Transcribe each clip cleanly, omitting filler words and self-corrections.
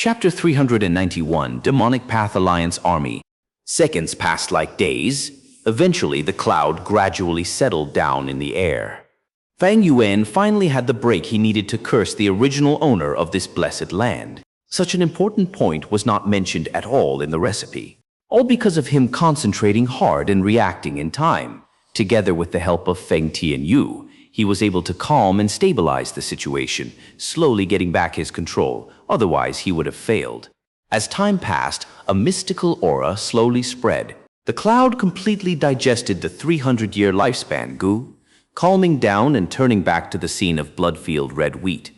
Chapter 391, Demonic Path Alliance Army. Seconds passed like days. Eventually, the cloud gradually settled down in the air. Fang Yuan finally had the break he needed to curse the original owner of this blessed land. Such an important point was not mentioned at all in the recipe. All because of him concentrating hard and reacting in time. Together with the help of Feng Tianyu, he was able to calm and stabilize the situation, slowly getting back his control, otherwise he would have failed. As time passed, a mystical aura slowly spread. The cloud completely digested the 300-year lifespan Gu, calming down and turning back to the scene of blood-filled red wheat.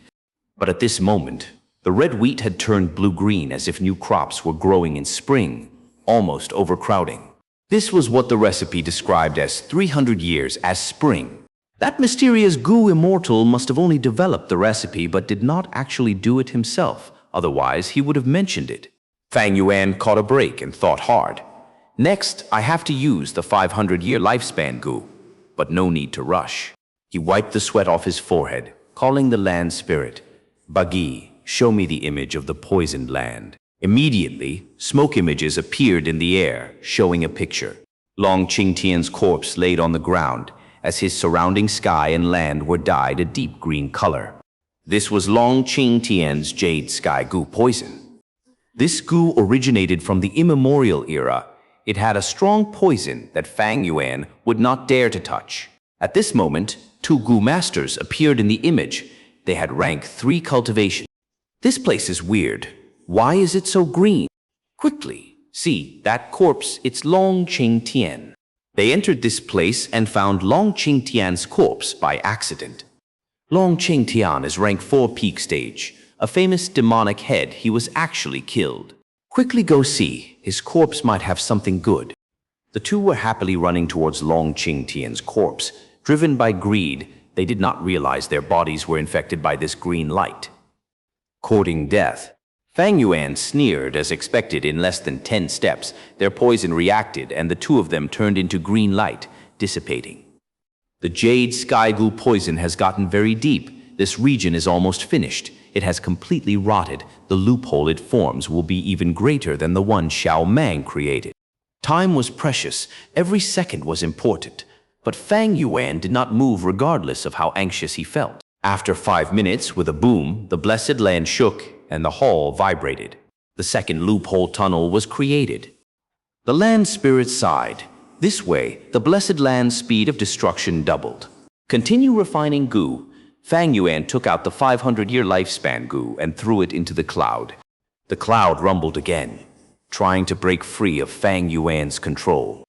But at this moment, the red wheat had turned blue-green as if new crops were growing in spring, almost overcrowding. This was what the recipe described as 300 years as spring. That mysterious Gu immortal must have only developed the recipe but did not actually do it himself, otherwise he would have mentioned it. Fang Yuan caught a break and thought hard. Next, I have to use the 500-year lifespan Gu, but no need to rush. He wiped the sweat off his forehead, calling the land spirit, Bagi, show me the image of the poisoned land. Immediately, smoke images appeared in the air, showing a picture. Long Qingtian's corpse laid on the ground, as his surrounding sky and land were dyed a deep green color. This was Long Qingtian's jade sky Gu poison. This Gu originated from the immemorial era. It had a strong poison that Fang Yuan would not dare to touch. At this moment, 2 Gu masters appeared in the image. They had rank 3 cultivation. This place is weird. Why is it so green? Quickly, see, that corpse, it's Long Qingtian. They entered this place and found Long Qingtian's corpse by accident. Long Qingtian is rank 4 peak stage. A famous demonic head, he was actually killed. Quickly go see, his corpse might have something good. The two were happily running towards Long Qingtian's corpse. Driven by greed, they did not realize their bodies were infected by this green light. Courting death. Fang Yuan sneered as expected. In less than 10 steps, their poison reacted and the two of them turned into green light, dissipating. The Jade Sky Gu poison has gotten very deep. This region is almost finished. It has completely rotted. The loophole it forms will be even greater than the one Xiao Mang created. Time was precious. Every second was important. But Fang Yuan did not move regardless of how anxious he felt. After 5 minutes, with a boom, the blessed land shook and the hall vibrated. The second loophole tunnel was created. The land spirit sighed. This way, the blessed land's speed of destruction doubled. Continue refining Gu. Fang Yuan took out the 500-year lifespan Gu and threw it into the cloud. The cloud rumbled again, trying to break free of Fang Yuan's control.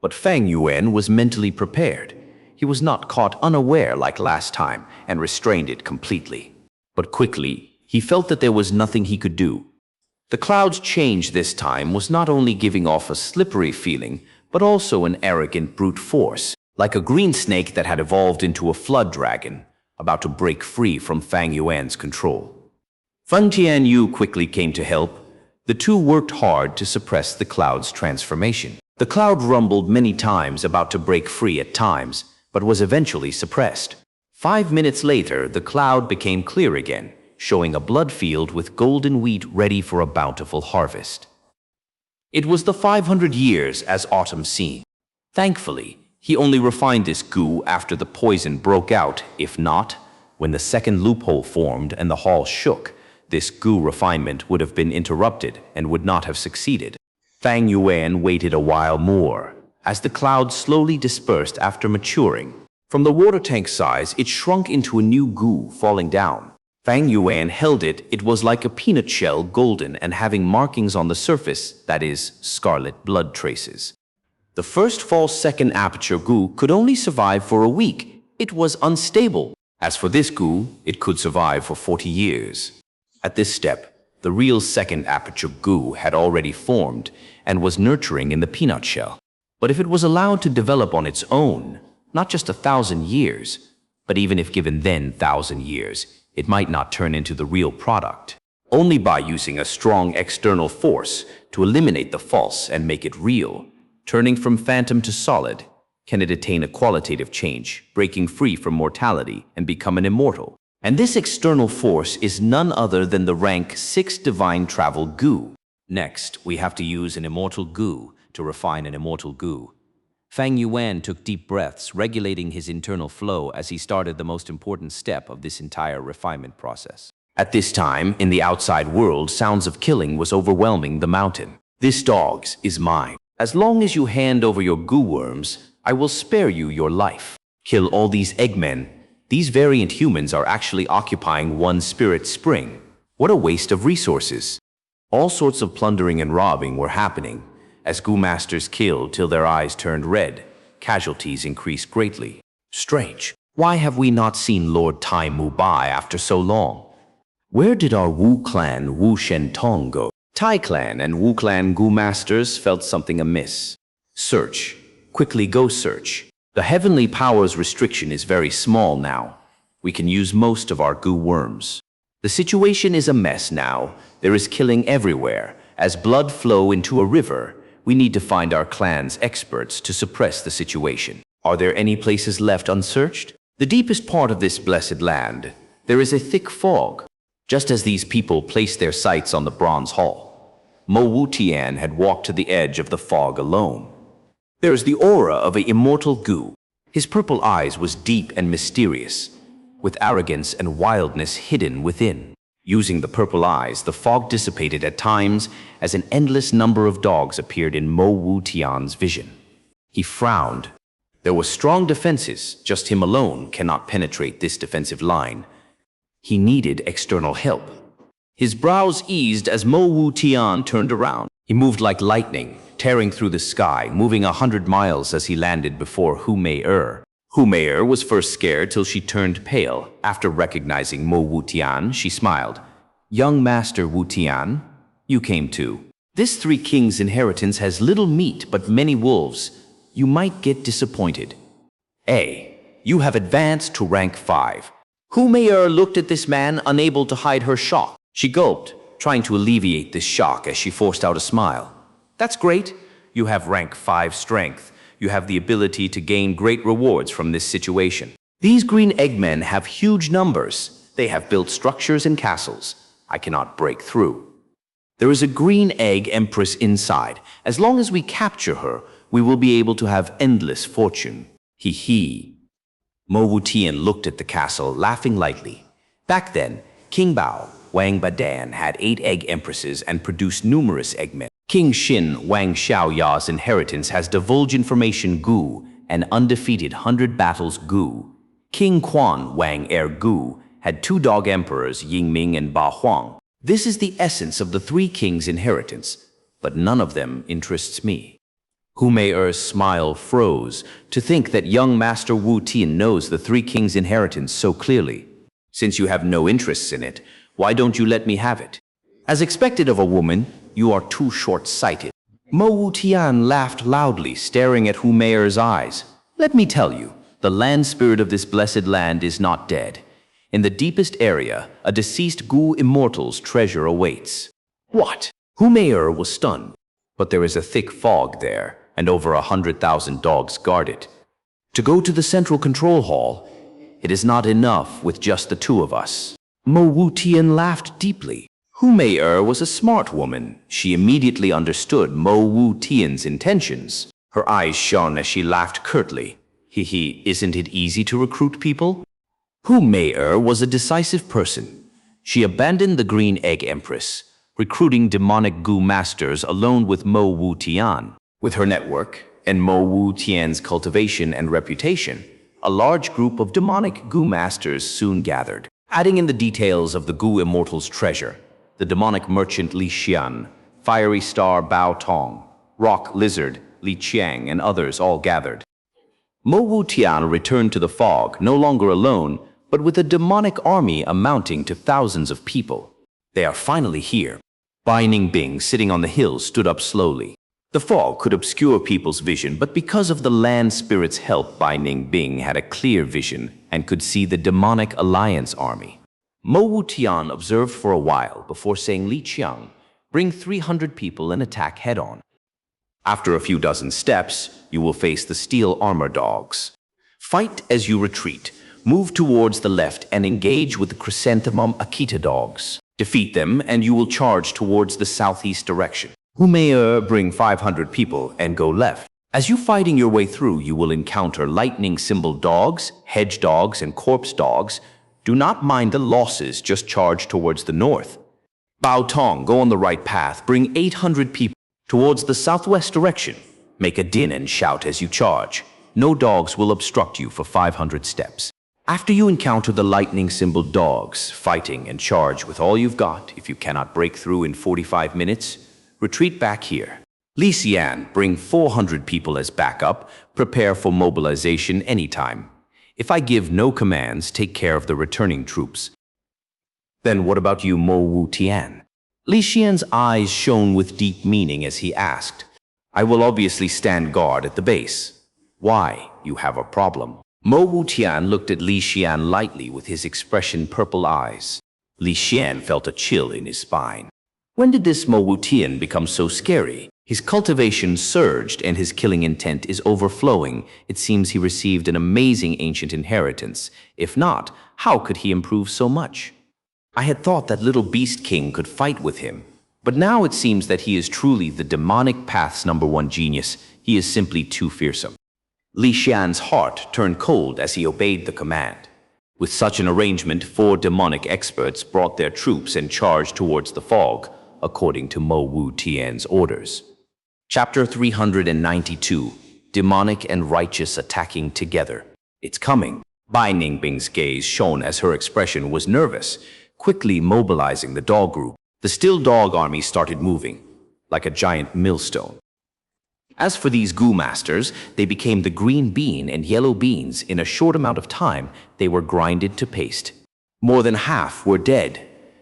But Fang Yuan was mentally prepared. He was not caught unaware like last time and restrained it completely. But quickly, he felt that there was nothing he could do. The cloud's change this time was not only giving off a slippery feeling, but also an arrogant brute force, like a green snake that had evolved into a flood dragon, about to break free from Fang Yuan's control. Feng Tianyu quickly came to help. The two worked hard to suppress the cloud's transformation. The cloud rumbled many times, about to break free at times, but was eventually suppressed. 5 minutes later, the cloud became clear again, showing a blood field with golden wheat ready for a bountiful harvest. It was the 500 years as autumn seemed. Thankfully, he only refined this Gu after the poison broke out. If not, when the second loophole formed and the hall shook, this Gu refinement would have been interrupted and would not have succeeded. Fang Yuan waited a while more, as the cloud slowly dispersed after maturing. From the water tank size, it shrunk into a new Gu falling down. Fang Yuan held it. It was like a peanut shell, golden and having markings on the surface, that is, scarlet blood traces. The first false second aperture Gu could only survive for a week. It was unstable. As for this Gu, it could survive for 40 years. At this step, the real second aperture Gu had already formed and was nurturing in the peanut shell. But if it was allowed to develop on its own, not just 1,000 years, but even if given then 1,000 years, it might not turn into the real product. Only by using a strong external force to eliminate the false and make it real, turning from phantom to solid, can it attain a qualitative change, breaking free from mortality and become an immortal. And this external force is none other than the rank 6 divine travel Gu. Next, we have to use an immortal Gu to refine an immortal Gu. Fang Yuan took deep breaths, regulating his internal flow as he started the most important step of this entire refinement process. At this time, in the outside world, sounds of killing was overwhelming the mountain. This dog's is mine. As long as you hand over your Gu worms, I will spare you your life. Kill all these eggmen. These variant humans are actually occupying one spirit spring. What a waste of resources. All sorts of plundering and robbing were happening. As Gu masters killed till their eyes turned red, casualties increased greatly. Strange. Why have we not seen Lord Tai Mu Bai after so long? Where did our Wu clan Wu Shen Tong go? Tai clan and Wu clan Gu masters felt something amiss. Search. Quickly go search. The heavenly powers restriction is very small now. We can use most of our Gu worms. The situation is a mess now. There is killing everywhere. As blood flow into a river, we need to find our clan's experts to suppress the situation. Are there any places left unsearched? The deepest part of this blessed land, there is a thick fog. Just as these people placed their sights on the bronze hall, Mo Wu Tian had walked to the edge of the fog alone. There is the aura of an immortal Gu. His purple eyes was deep and mysterious, with arrogance and wildness hidden within. Using the purple eyes, the fog dissipated at times as an endless number of dogs appeared in Mo Wu Tian's vision. He frowned. There were strong defenses. Just him alone cannot penetrate this defensive line. He needed external help. His brows eased as Mo Wu Tian turned around. He moved like lightning, tearing through the sky, moving 100 miles as he landed before Hu Mei-er. Hu Mei-er was first scared till she turned pale. After recognizing Mo Wu Tian, she smiled. "Young Master Wu Tian, you came too. This Three Kings inheritance has little meat but many wolves. You might get disappointed. You have advanced to rank 5. Hu Mei-er looked at this man, unable to hide her shock. She gulped, trying to alleviate this shock as she forced out a smile. That's great. You have rank 5 strength. You have the ability to gain great rewards from this situation. These green eggmen have huge numbers. They have built structures and castles. I cannot break through. There is a green egg empress inside. As long as we capture her, we will be able to have endless fortune. He he. Mo Wu Tian looked at the castle, laughing lightly. Back then, King Bao, Wang Badan had 8 egg empresses and produced numerous eggmen. King Xin, Wang Xiaoya's inheritance, has divulged information Gu, an undefeated 100 battles Gu. King Quan, Wang Er Gu, had 2 dog emperors, Yingming and Ba Huang. This is the essence of the Three Kings' inheritance, but none of them interests me. Hu Mei-er's smile froze to think that young Master Wu Tian knows the Three Kings' inheritance so clearly. Since you have no interests in it, why don't you let me have it? As expected of a woman, you are too short-sighted. Mo Wu Tian laughed loudly, staring at Hu Mei-er's eyes. Let me tell you, the land spirit of this blessed land is not dead. In the deepest area, a deceased Gu immortal's treasure awaits. What? Hu Mei-er was stunned. But there is a thick fog there, and over 100,000 dogs guard it. To go to the central control hall, it is not enough with just the 2 of us. Mo Wu Tian laughed deeply. Hu Mei-er was a smart woman. She immediately understood Mo Wu Tian's intentions. Her eyes shone as she laughed curtly. He, isn't it easy to recruit people? Hu Mei-er was a decisive person. She abandoned the Green Egg Empress, recruiting demonic Gu masters alone with Mo Wu Tian. With her network and Mo Wu Tian's cultivation and reputation, a large group of demonic Gu masters soon gathered. Adding in the details of the Gu Immortal's treasure, the demonic merchant Li Xian, fiery star Bao Tong, rock lizard Li Qiang, and others all gathered. Mo Wu Tian returned to the fog, no longer alone, but with a demonic army amounting to thousands of people. They are finally here. Bai Ningbing, sitting on the hill, stood up slowly. The fog could obscure people's vision, but because of the land spirit's help, Bai Ningbing had a clear vision and could see the demonic alliance army. Mo Wu Tian observed for a while before saying, Li Qiang, bring 300 people and attack head-on. After a few dozen steps, you will face the steel armor dogs. Fight as you retreat. Move towards the left and engage with the Chrysanthemum Akita dogs. Defeat them and you will charge towards the southeast direction. Humeya bring 500 people and go left. As you fighting your way through, you will encounter lightning symbol dogs, hedge dogs, and corpse dogs. Do not mind the losses, just charge towards the north. Bao Tong, go on the right path, bring 800 people towards the southwest direction. Make a din and shout as you charge. No dogs will obstruct you for 500 steps. After you encounter the lightning symbol dogs, fighting and charge with all you've got. If you cannot break through in 45 minutes, retreat back here. Li Xian, bring 400 people as backup. Prepare for mobilization anytime. If I give no commands, take care of the returning troops. Then what about you, Mo Wu Tian? Li Xian's eyes shone with deep meaning as he asked. I will obviously stand guard at the base. Why? You have a problem. Mo Wu Tian looked at Li Xian lightly with his expression purple eyes. Li Xian felt a chill in his spine. When did this Mo Wu Tian become so scary? His cultivation surged and his killing intent is overflowing. It seems he received an amazing ancient inheritance. If not, how could he improve so much? I had thought that little beast king could fight with him, but now it seems that he is truly the demonic path's #1 genius. He is simply too fearsome. Li Xian's heart turned cold as he obeyed the command. With such an arrangement, 4 demonic experts brought their troops and charged towards the fog, according to Mo Wu Tian's orders. Chapter 392, Demonic and Righteous Attacking Together. It's coming. Bai Ningbing's gaze shone as her expression was nervous, quickly mobilizing the dog group. The still dog army started moving, like a giant millstone. As for these Gu masters, they became the green bean and yellow beans. In a short amount of time, they were grinded to paste. More than half were dead.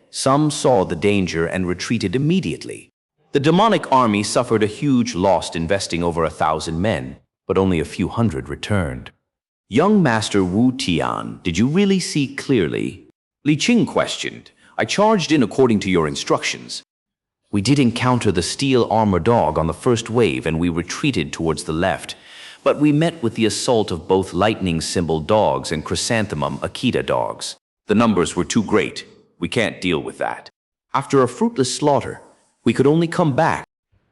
Some saw the danger and retreated immediately. The demonic army suffered a huge loss, investing over 1,000 men, but only a few hundred returned. Young Master Wu Tian, did you really see clearly? Li Qing questioned. I charged in according to your instructions. We did encounter the steel armor dog on the first wave and we retreated towards the left, but we met with the assault of both lightning symbol dogs and chrysanthemum Akita dogs. The numbers were too great. We can't deal with that. After a fruitless slaughter, we could only come back.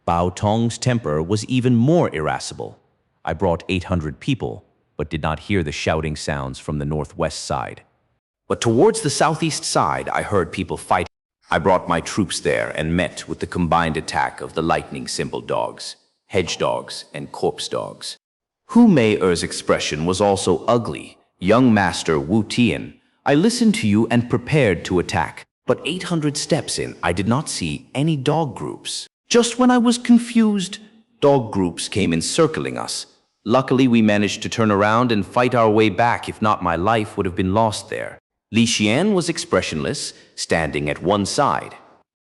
Bao Tong's temper was even more irascible. I brought 800 people, but did not hear the shouting sounds from the northwest side. But towards the southeast side, I heard people fighting. I brought my troops there and met with the combined attack of the lightning symbol dogs, hedge dogs, and corpse dogs. Hu Mei-er's expression was also ugly. Young Master Wu Tian, I listened to you and prepared to attack. But 800 steps in, I did not see any dog groups. Just when I was confused, dog groups came encircling us. Luckily, we managed to turn around and fight our way back. If not, my life would have been lost there. Li Xian was expressionless, standing at one side.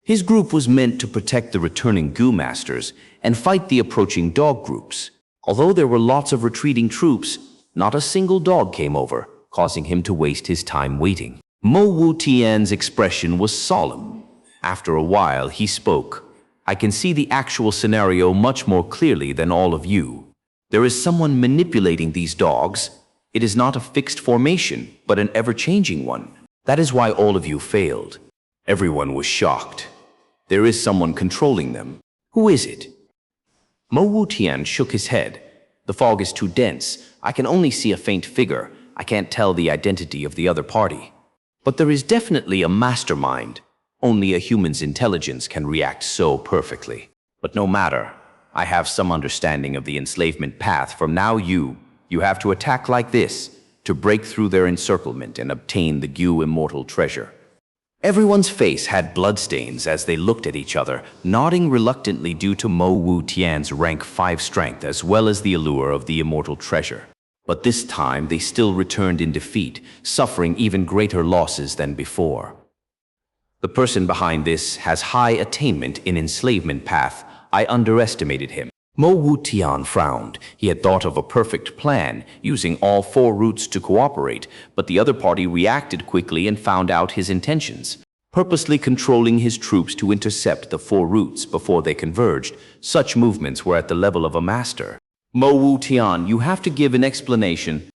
His group was meant to protect the returning Gu masters and fight the approaching dog groups. Although there were lots of retreating troops, not a single dog came over, causing him to waste his time waiting. Mo Wu Tian's expression was solemn. After a while, he spoke. I can see the actual scenario much more clearly than all of you. There is someone manipulating these dogs. It is not a fixed formation, but an ever-changing one. That is why all of you failed. Everyone was shocked. There is someone controlling them. Who is it? Mo Wu Tian shook his head. The fog is too dense. I can only see a faint figure. I can't tell the identity of the other party. But there is definitely a mastermind. Only a human's intelligence can react so perfectly. But no matter, I have some understanding of the enslavement path. From now you have to attack like this to break through their encirclement and obtain the Gu immortal treasure. Everyone's face had bloodstains as they looked at each other, nodding reluctantly due to Mo Wu Tian's rank 5 strength as well as the allure of the immortal treasure. But this time they still returned in defeat, suffering even greater losses than before. The person behind this has high attainment in enslavement path. I underestimated him. Mo Wu Tian frowned. He had thought of a perfect plan, using all 4 routes to cooperate, but the other party reacted quickly and found out his intentions, purposely controlling his troops to intercept the 4 routes before they converged. Such movements were at the level of a master. Mo Wu Tian, you have to give an explanation.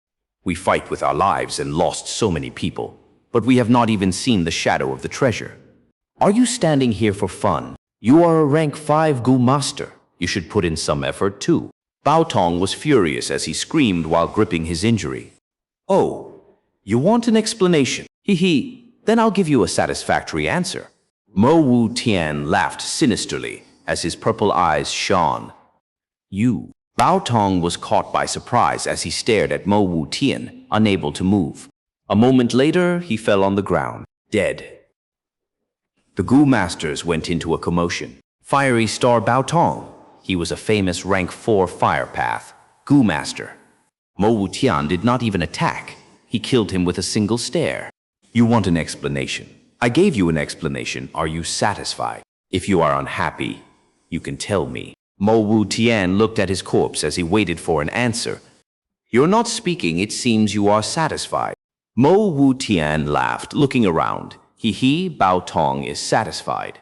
We fight with our lives and lost so many people, but we have not even seen the shadow of the treasure. Are you standing here for fun? You are a rank 5 Gu master. You should put in some effort too. Bao Tong was furious as he screamed while gripping his injury. Oh, you want an explanation? Hee, then I'll give you a satisfactory answer. Mo Wu Tian laughed sinisterly as his purple eyes shone. You. Bao Tong was caught by surprise as he stared at Mo Wu Tian, unable to move. A moment later, he fell on the ground, dead. The Gu masters went into a commotion. Fiery Star Bao Tong. He was a famous rank 4 fire path, Gu master. Mo Wu Tian did not even attack. He killed him with a single stare. You want an explanation? I gave you an explanation. Are you satisfied? If you are unhappy, you can tell me. Mo Wu Tian looked at his corpse as he waited for an answer. You're not speaking. It seems you are satisfied. Mo Wu Tian laughed, looking around. Bao Tong is satisfied.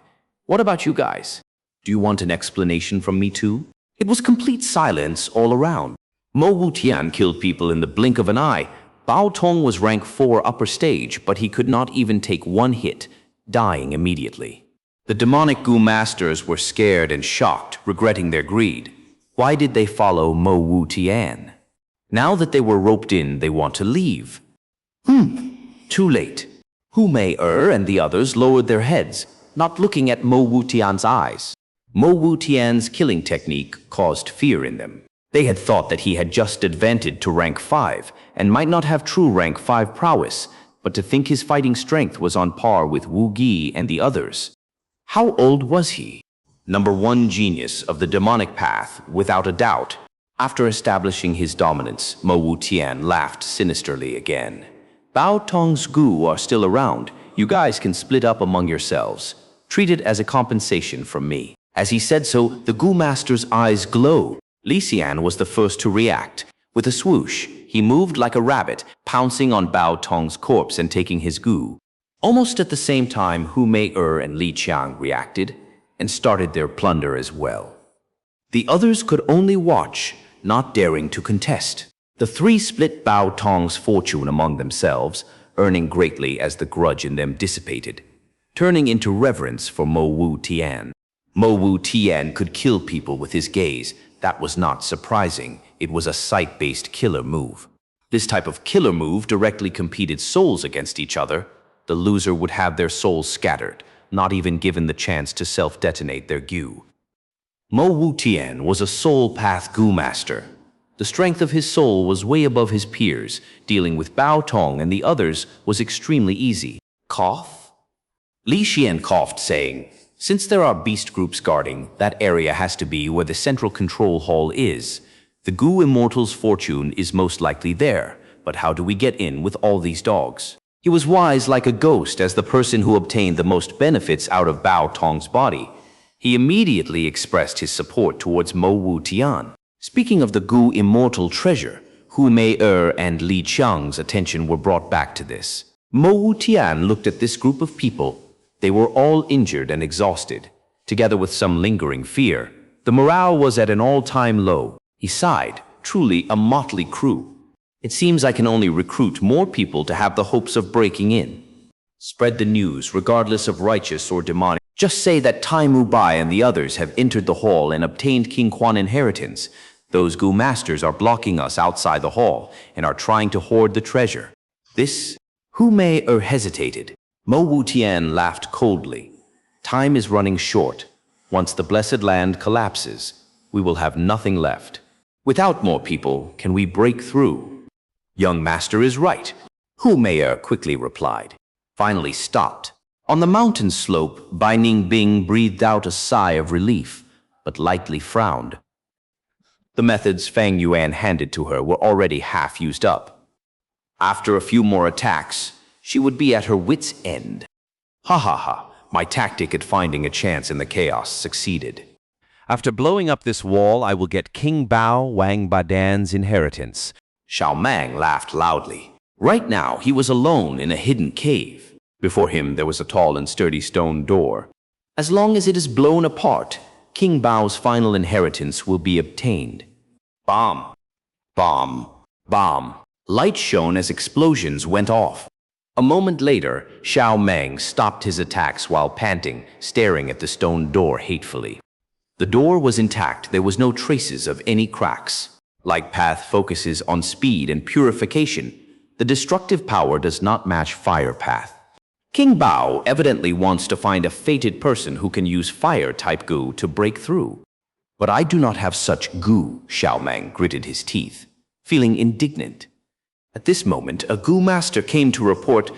What about you guys? Do you want an explanation from me too? It was complete silence all around. Mo Wu Tian killed people in the blink of an eye. Bao Tong was rank 4 upper stage, but he could not even take one hit, dying immediately. The demonic Gu masters were scared and shocked, regretting their greed. Why did they follow Mo Wu Tian? Now that they were roped in, they want to leave. Too late. Hu Mei-er and the others lowered their heads, not looking at Mo Wu Tian's eyes. Mo Wu Tian's killing technique caused fear in them. They had thought that he had just advanced to rank 5 and might not have true rank 5 prowess, but to think his fighting strength was on par with Wu Gi and the others. How old was he? Number 1 genius of the demonic path, without a doubt. After establishing his dominance, Mo Wu Tian laughed sinisterly again. Bao Tong's Gu are still around. You guys can split up among yourselves. Treat it as a compensation from me. As he said so, the Gu master's eyes glowed. Li Xian was the first to react. With a swoosh, he moved like a rabbit, pouncing on Bao Tong's corpse and taking his Gu. Almost at the same time, Hu Mei-er and Li Qiang reacted and started their plunder as well. The others could only watch, not daring to contest. The three split Bao Tong's fortune among themselves, earning greatly as the grudge in them dissipated, turning into reverence for Mo Wu Tian. Mo Wu Tian could kill people with his gaze. That was not surprising. It was a sight-based killer move. This type of killer move directly competed souls against each other. The loser would have their souls scattered, not even given the chance to self-detonate their Gu. Mo Wu Tian was a soul path Gu master. The strength of his soul was way above his peers. Dealing with Bao Tong and the others was extremely easy. Cough? Li Xian coughed, saying, "Since there are beast groups guarding, that area has to be where the central control hall is. The Gu Immortal's fortune is most likely there, but how do we get in with all these dogs?" He was wise like a ghost as the person who obtained the most benefits out of Bao Tong's body. He immediately expressed his support towards Mo Wu Tian. Speaking of the Gu Immortal treasure, Hu Mei-er and Li Qiang's attention were brought back to this. Mo Wu Tian looked at this group of people. They were all injured and exhausted, together with some lingering fear. The morale was at an all-time low. He sighed, truly a motley crew. It seems I can only recruit more people to have the hopes of breaking in. Spread the news, regardless of righteous or demonic. Just say that Tai Mu Bai and the others have entered the hall and obtained King Quan inheritance. Those Gu masters are blocking us outside the hall and are trying to hoard the treasure. This... Hu Mei-er hesitated. Mo Wu Tian laughed coldly. Time is running short. Once the blessed land collapses, we will have nothing left. Without more people, can we break through? Young master is right, Hu Mei-er quickly replied. Finally stopped. On the mountain slope, Bai Ningbing breathed out a sigh of relief, but lightly frowned. The methods Fang Yuan handed to her were already half used up. After a few more attacks, she would be at her wit's end. Ha ha ha, my tactic at finding a chance in the chaos succeeded. After blowing up this wall, I will get King Bao Wang Badan's inheritance. Xiao Mang laughed loudly. Right now, he was alone in a hidden cave. Before him, there was a tall and sturdy stone door. As long as it is blown apart, King Bao's final inheritance will be obtained. Bomb! Bomb! Bomb! Light shone as explosions went off. A moment later, Xiao Meng stopped his attacks while panting, staring at the stone door hatefully. The door was intact. There was no traces of any cracks. Light path focuses on speed and purification. The destructive power does not match fire path. King Bao evidently wants to find a fated person who can use fire-type Gu to break through. But I do not have such Gu, Xiao Meng gritted his teeth, feeling indignant. At this moment, a Gu master came to report,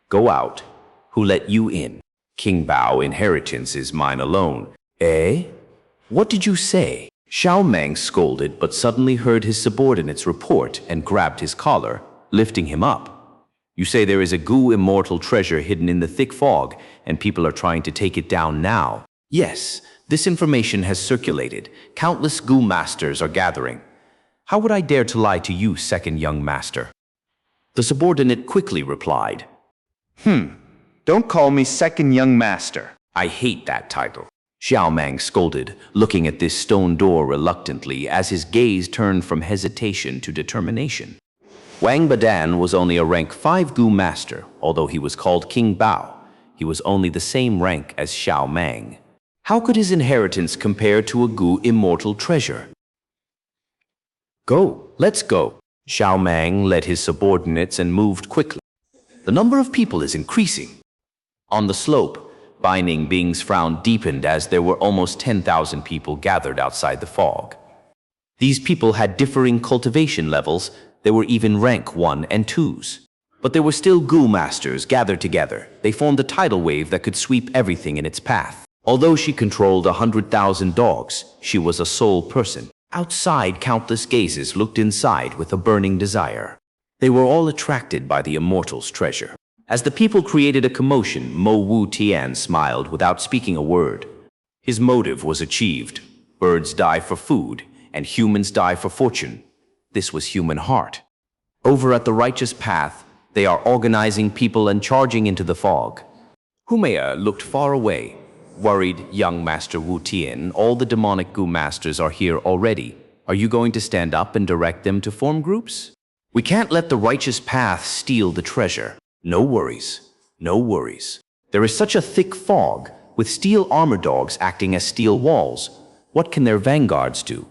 "Go out. Who let you in? King Bao inheritance is mine alone." "Eh? What did you say?" Xiao Meng scolded, but suddenly heard his subordinates report and grabbed his collar, lifting him up. "You say there is a Gu immortal treasure hidden in the thick fog, and people are trying to take it down now?" "Yes, this information has circulated. Countless Gu masters are gathering. How would I dare to lie to you, second young master?" The subordinate quickly replied, Don't call me second young master." "I hate that title." Xiao Meng scolded, looking at this stone door reluctantly as his gaze turned from hesitation to determination. Wang Badan was only a rank 5 Gu master, although he was called King Bao. He was only the same rank as Xiao Meng. How could his inheritance compare to a Gu immortal treasure? "Go, let's go." Xiao Meng led his subordinates and moved quickly. The number of people is increasing. On the slope, Binding Bing's frown deepened as there were almost 10,000 people gathered outside the fog. These people had differing cultivation levels. There were even rank 1 and 2s. But there were still Gu masters gathered together. They formed a tidal wave that could sweep everything in its path. Although she controlled 100,000 dogs, she was a sole person. Outside, countless gazes looked inside with a burning desire. They were all attracted by the immortal's treasure. As the people created a commotion, Mo Wu Tian smiled without speaking a word. His motive was achieved. Birds die for food, and humans die for fortune. This was human heart. Over at the righteous path, they are organizing people and charging into the fog. Humea looked far away. Worried young Master Wu Tian, all the demonic Gu masters are here already. Are you going to stand up and direct them to form groups? We can't let the righteous path steal the treasure. No worries, no worries. There is such a thick fog, with steel armor dogs acting as steel walls. What can their vanguards do?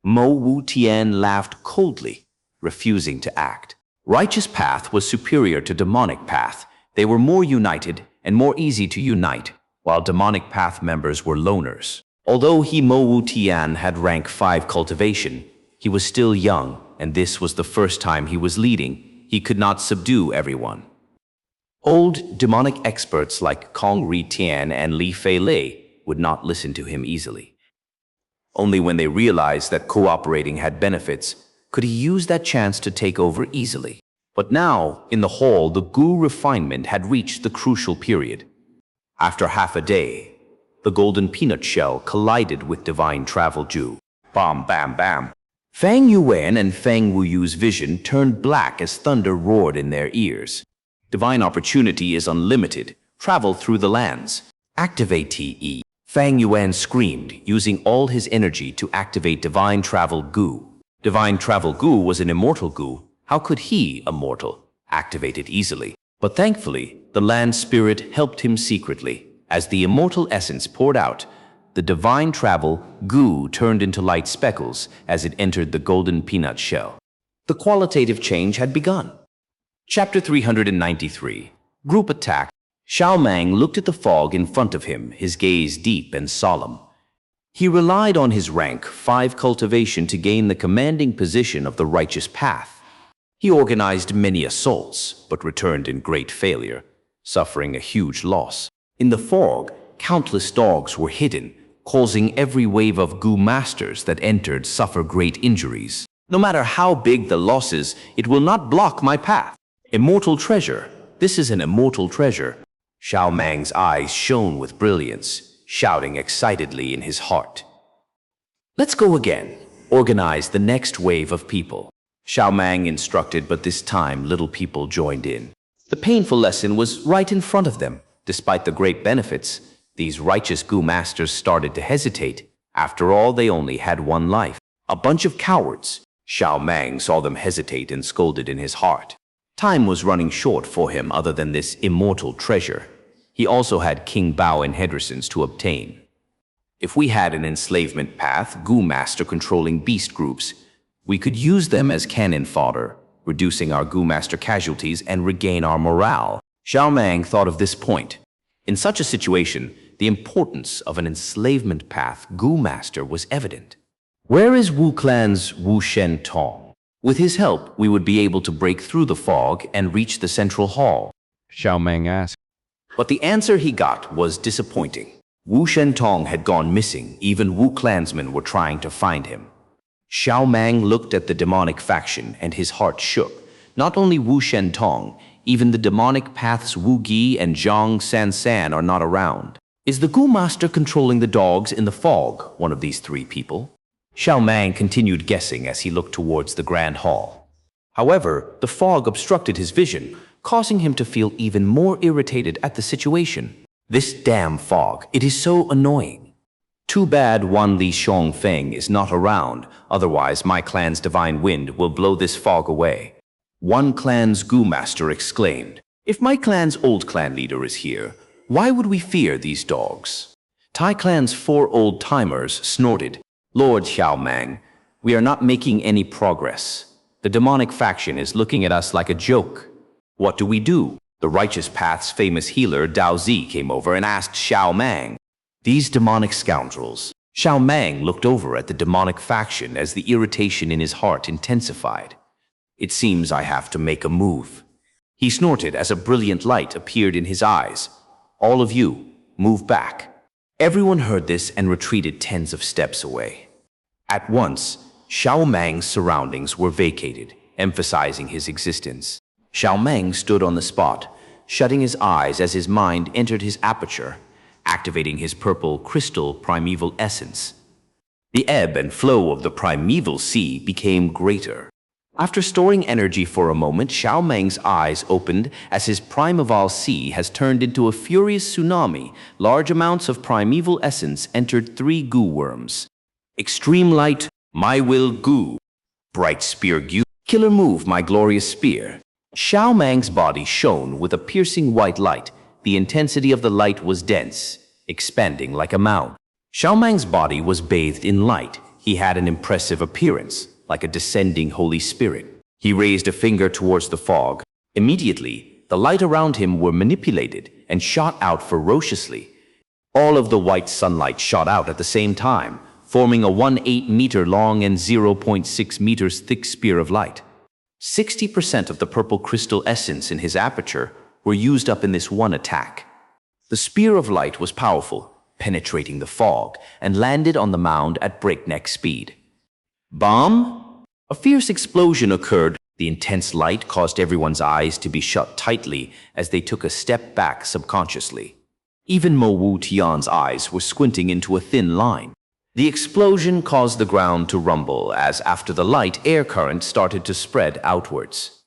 Mo Wu Tian laughed coldly, refusing to act. Righteous path was superior to demonic path. They were more united and more easy to unite, while demonic path members were loners. Although Mo Wu Tian had rank 5 cultivation, he was still young, and this was the first time he was leading. He could not subdue everyone. Old demonic experts like Kong Ri Tian and Li Fei Lei would not listen to him easily. Only when they realized that cooperating had benefits could he use that chance to take over easily. But now, in the hall, the Gu refinement had reached the crucial period. After half a day, the golden peanut shell collided with divine travel Ju. Bam, bam, bam. Fang Yuan and Fang Wuyu's vision turned black as thunder roared in their ears. Divine opportunity is unlimited. Travel through the lands. Activate TE. Fang Yuan screamed, using all his energy to activate Divine Travel Gu. Divine Travel Gu was an immortal Gu. How could he, a mortal, activate it easily? But thankfully, the land spirit helped him secretly. As the immortal essence poured out, the Divine Travel Gu turned into light speckles as it entered the golden peanut shell. The qualitative change had begun. Chapter 393. Group Attack. Xiao Meng looked at the fog in front of him, his gaze deep and solemn. He relied on his rank 5 cultivation to gain the commanding position of the righteous path. He organized many assaults, but returned in great failure, suffering a huge loss. In the fog, countless dogs were hidden, causing every wave of Gu masters that entered suffer great injuries. No matter how big the losses, it will not block my path. Immortal treasure. This is an immortal treasure. Xiao Meng's eyes shone with brilliance, shouting excitedly in his heart. Let's go again. Organize the next wave of people. Xiao Meng instructed, but this time little people joined in. The painful lesson was right in front of them. Despite the great benefits, these righteous Gu masters started to hesitate. After all, they only had one life. A bunch of cowards. Xiao Mang saw them hesitate and scolded in his heart. Time was running short for him other than this immortal treasure. He also had King Bao and Henderson's to obtain. If we had an enslavement path, Gu Master controlling beast groups, we could use them as cannon fodder, reducing our Gu Master casualties and regain our morale. Xiao Mang thought of this point. In such a situation, the importance of an enslavement path Gu Master was evident. Where is Wu Clan's Wu Shen Tong? With his help, we would be able to break through the fog and reach the central hall. Xiao Mang asked. But the answer he got was disappointing. Wu Shen Tong had gone missing. Even Wu clansmen were trying to find him. Xiao Mang looked at the demonic faction and his heart shook. Not only Wu Shen Tong, even the demonic paths Wu Gi and Zhang San are not around. Is the Gu Master controlling the dogs in the fog one of these three people? Xiao Mang continued guessing as he looked towards the grand hall. However, the fog obstructed his vision, causing him to feel even more irritated at the situation. This damn fog, it is so annoying. Too bad Wan Li Xiong Feng is not around, otherwise my clan's divine wind will blow this fog away. One clan's Gu Master exclaimed, "If my clan's old clan leader is here, why would we fear these dogs?" Tai clan's 4 old-timers snorted, "Lord Xiao Mang, we are not making any progress. The demonic faction is looking at us like a joke. What do we do?" The Righteous Path's famous healer Dao Zi came over and asked Xiao Mang. These demonic scoundrels. Xiao Mang looked over at the demonic faction as the irritation in his heart intensified. It seems I have to make a move. He snorted as a brilliant light appeared in his eyes. All of you, move back. Everyone heard this and retreated tens of steps away. At once, Xiao Mang's surroundings were vacated, emphasizing his existence. Xiao Mang stood on the spot, shutting his eyes as his mind entered his aperture, activating his purple crystal primeval essence. The ebb and flow of the primeval sea became greater. After storing energy for a moment, Xiao Mang's eyes opened as his primeval sea has turned into a furious tsunami. Large amounts of primeval essence entered 3 Gu worms. Extreme light, my will Gu. Bright spear Gu. Killer move, my glorious spear. Xiao Mang's body shone with a piercing white light. The intensity of the light was dense, expanding like a mound. Xiao Mang's body was bathed in light. He had an impressive appearance, like a descending Holy Spirit. He raised a finger towards the fog. Immediately, the light around him were manipulated and shot out ferociously. All of the white sunlight shot out at the same time, forming a 1.8-meter long and 0.6 meters thick spear of light. 60% of the purple crystal essence in his aperture were used up in this one attack. The spear of light was powerful, penetrating the fog, and landed on the mound at breakneck speed. Bomb! A fierce explosion occurred. The intense light caused everyone's eyes to be shut tightly as they took a step back subconsciously. Even Mo Wu Tian's eyes were squinting into a thin line. The explosion caused the ground to rumble as after the light, air current started to spread outwards.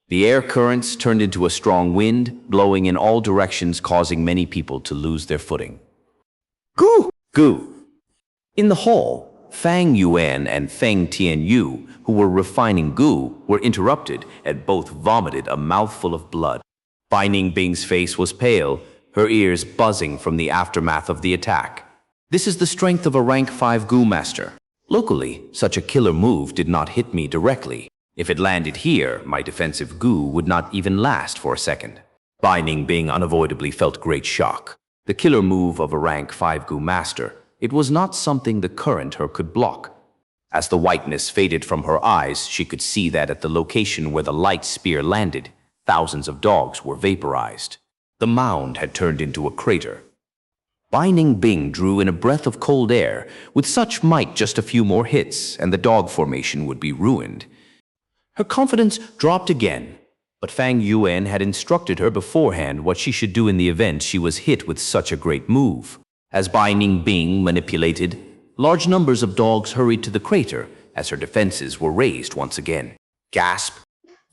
The air currents turned into a strong wind, blowing in all directions, causing many people to lose their footing. Gu! Gu! In the hall, Fang Yuan and Feng Tianyu, who were refining Gu, were interrupted and both vomited a mouthful of blood. Bai Ningbing's face was pale, her ears buzzing from the aftermath of the attack. This is the strength of a rank 5 Gu Master. Locally, such a killer move did not hit me directly. If it landed here, my defensive Gu would not even last for a second. Bai Ningbing unavoidably felt great shock. The killer move of a rank 5 Gu Master, it was not something the current her could block. As the whiteness faded from her eyes, she could see that at the location where the light spear landed, thousands of dogs were vaporized. The mound had turned into a crater. Bai Ningbing drew in a breath of cold air. With such might, just a few more hits, and the dog formation would be ruined. Her confidence dropped again, but Fang Yuan had instructed her beforehand what she should do in the event she was hit with such a great move. As Bai Ningbing manipulated, large numbers of dogs hurried to the crater as her defenses were raised once again. Gasp!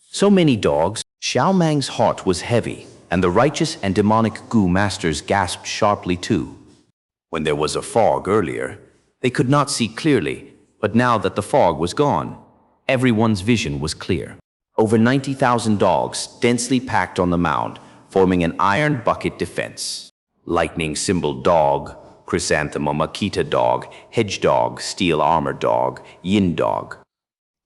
So many dogs. Xiao Mang's heart was heavy, and the righteous and demonic Gu masters gasped sharply too. When there was a fog earlier, they could not see clearly, but now that the fog was gone, Everyone's vision was clear. Over 90,000 dogs densely packed on the mound, forming an iron bucket defense. Lightning symbol dog, chrysanthemum Akita dog, hedge dog, steel armor dog, yin dog.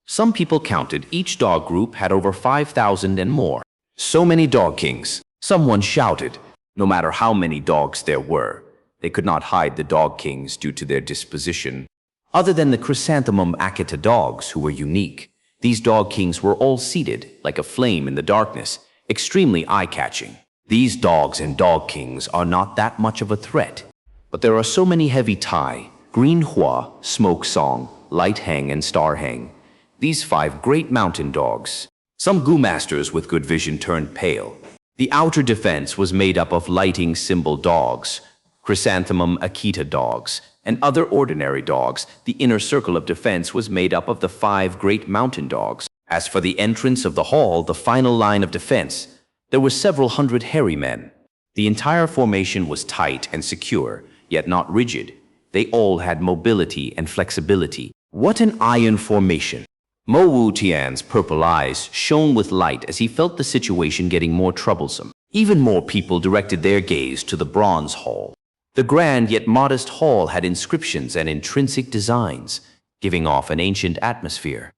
Some people counted each dog group had over 5,000 and more. So many dog kings. Someone shouted. No matter how many dogs there were, they could not hide the dog kings due to their disposition. Other than the chrysanthemum Akita dogs, who were unique, these dog kings were all seated like a flame in the darkness, extremely eye-catching. These dogs and dog kings are not that much of a threat, but there are so many heavy Tai, green Hua, smoke song, light hang and star hang. These 5 great mountain dogs. Some Gu masters with good vision turned pale. The outer defense was made up of lighting symbol dogs, chrysanthemum Akita dogs, and other ordinary dogs. The inner circle of defense was made up of the 5 great mountain dogs. As for the entrance of the hall, the final line of defense, there were several hundred hairy men. The entire formation was tight and secure, yet not rigid. They all had mobility and flexibility. What an iron formation! Mo Wu Tian's purple eyes shone with light as he felt the situation getting more troublesome. Even more people directed their gaze to the bronze hall. The grand yet modest hall had inscriptions and intrinsic designs, giving off an ancient atmosphere.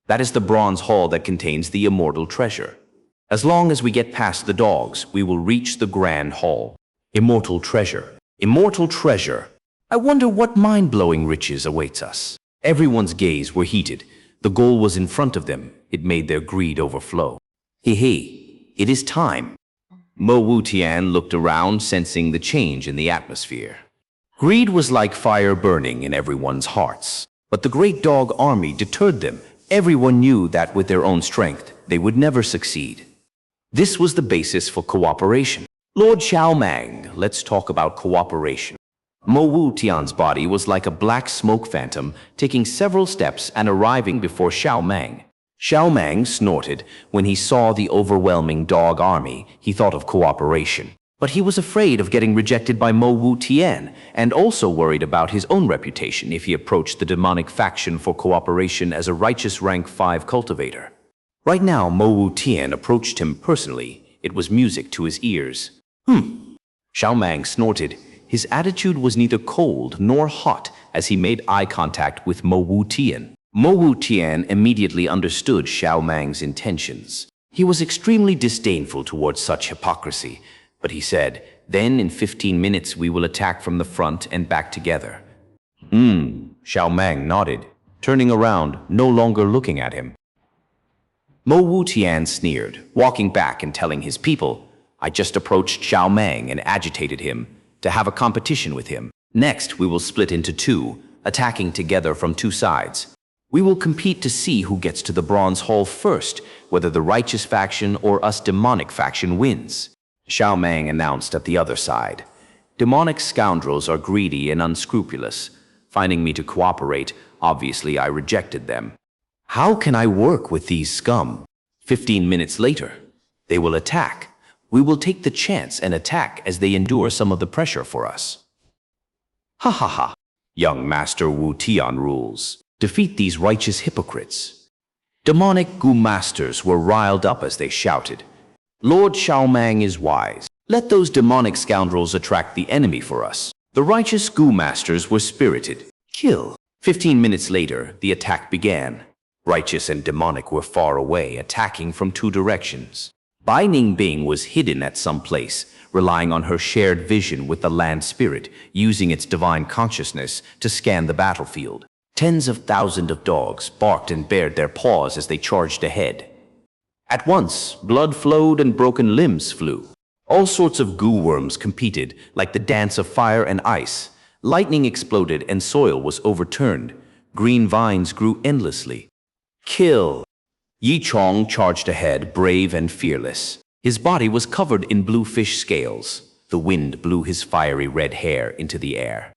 That is the bronze hall that contains the immortal treasure. As long as we get past the dogs, we will reach the grand hall. Immortal treasure. Immortal treasure. I wonder what mind-blowing riches awaits us. Everyone's gaze were heated. The goal was in front of them. It made their greed overflow. Hey, it is time. Mo Wu Tian looked around, sensing the change in the atmosphere. Greed was like fire burning in everyone's hearts. But the great dog army deterred them. Everyone knew that with their own strength, they would never succeed. This was the basis for cooperation. Lord Xiaomang, let's talk about cooperation. Mo Wu Tian's body was like a black smoke phantom, taking several steps and arriving before Xiaomang. Xiaomang snorted when he saw the overwhelming dog army. He thought of cooperation. But he was afraid of getting rejected by Mo Wu Tian, and also worried about his own reputation if he approached the demonic faction for cooperation as a righteous rank 5 cultivator. Right now, Mo Wu Tian approached him personally. It was music to his ears. Xiaomang snorted. His attitude was neither cold nor hot as he made eye contact with Mo Wu Tian. Mo Wu Tian immediately understood Xiaomang's intentions. He was extremely disdainful towards such hypocrisy, but he said, "Then in 15 minutes we will attack from the front and back together." Xiaomang nodded, turning around, no longer looking at him. Mo Wu Tian sneered, walking back and telling his people, "I just approached Xiaomang and agitated him to have a competition with him. Next, we will split into 2, attacking together from 2 sides. We will compete to see who gets to the bronze hall first, whether the righteous faction or us demonic faction wins." Xiaomang announced at the other side. "Demonic scoundrels are greedy and unscrupulous. Finding me to cooperate, obviously I rejected them. How can I work with these scum?" 15 minutes later, they will attack. We will take the chance and attack as they endure some of the pressure for us. Ha ha ha. Young Master Wu Tian rules. Defeat these righteous hypocrites. Demonic Gu masters were riled up as they shouted. Lord Xiaomang is wise. Let those demonic scoundrels attract the enemy for us. The righteous Gu masters were spirited. Kill. 15 minutes later, the attack began. Righteous and demonic were far away, attacking from 2 directions. Bai Ningbing was hidden at some place, relying on her shared vision with the land spirit, using its divine consciousness to scan the battlefield. Tens of thousands of dogs barked and bared their paws as they charged ahead. At once, blood flowed and broken limbs flew. All sorts of goo worms competed, like the dance of fire and ice. Lightning exploded and soil was overturned. Green vines grew endlessly. Kill! Yi Chong charged ahead, brave and fearless. His body was covered in blue fish scales. The wind blew his fiery red hair into the air.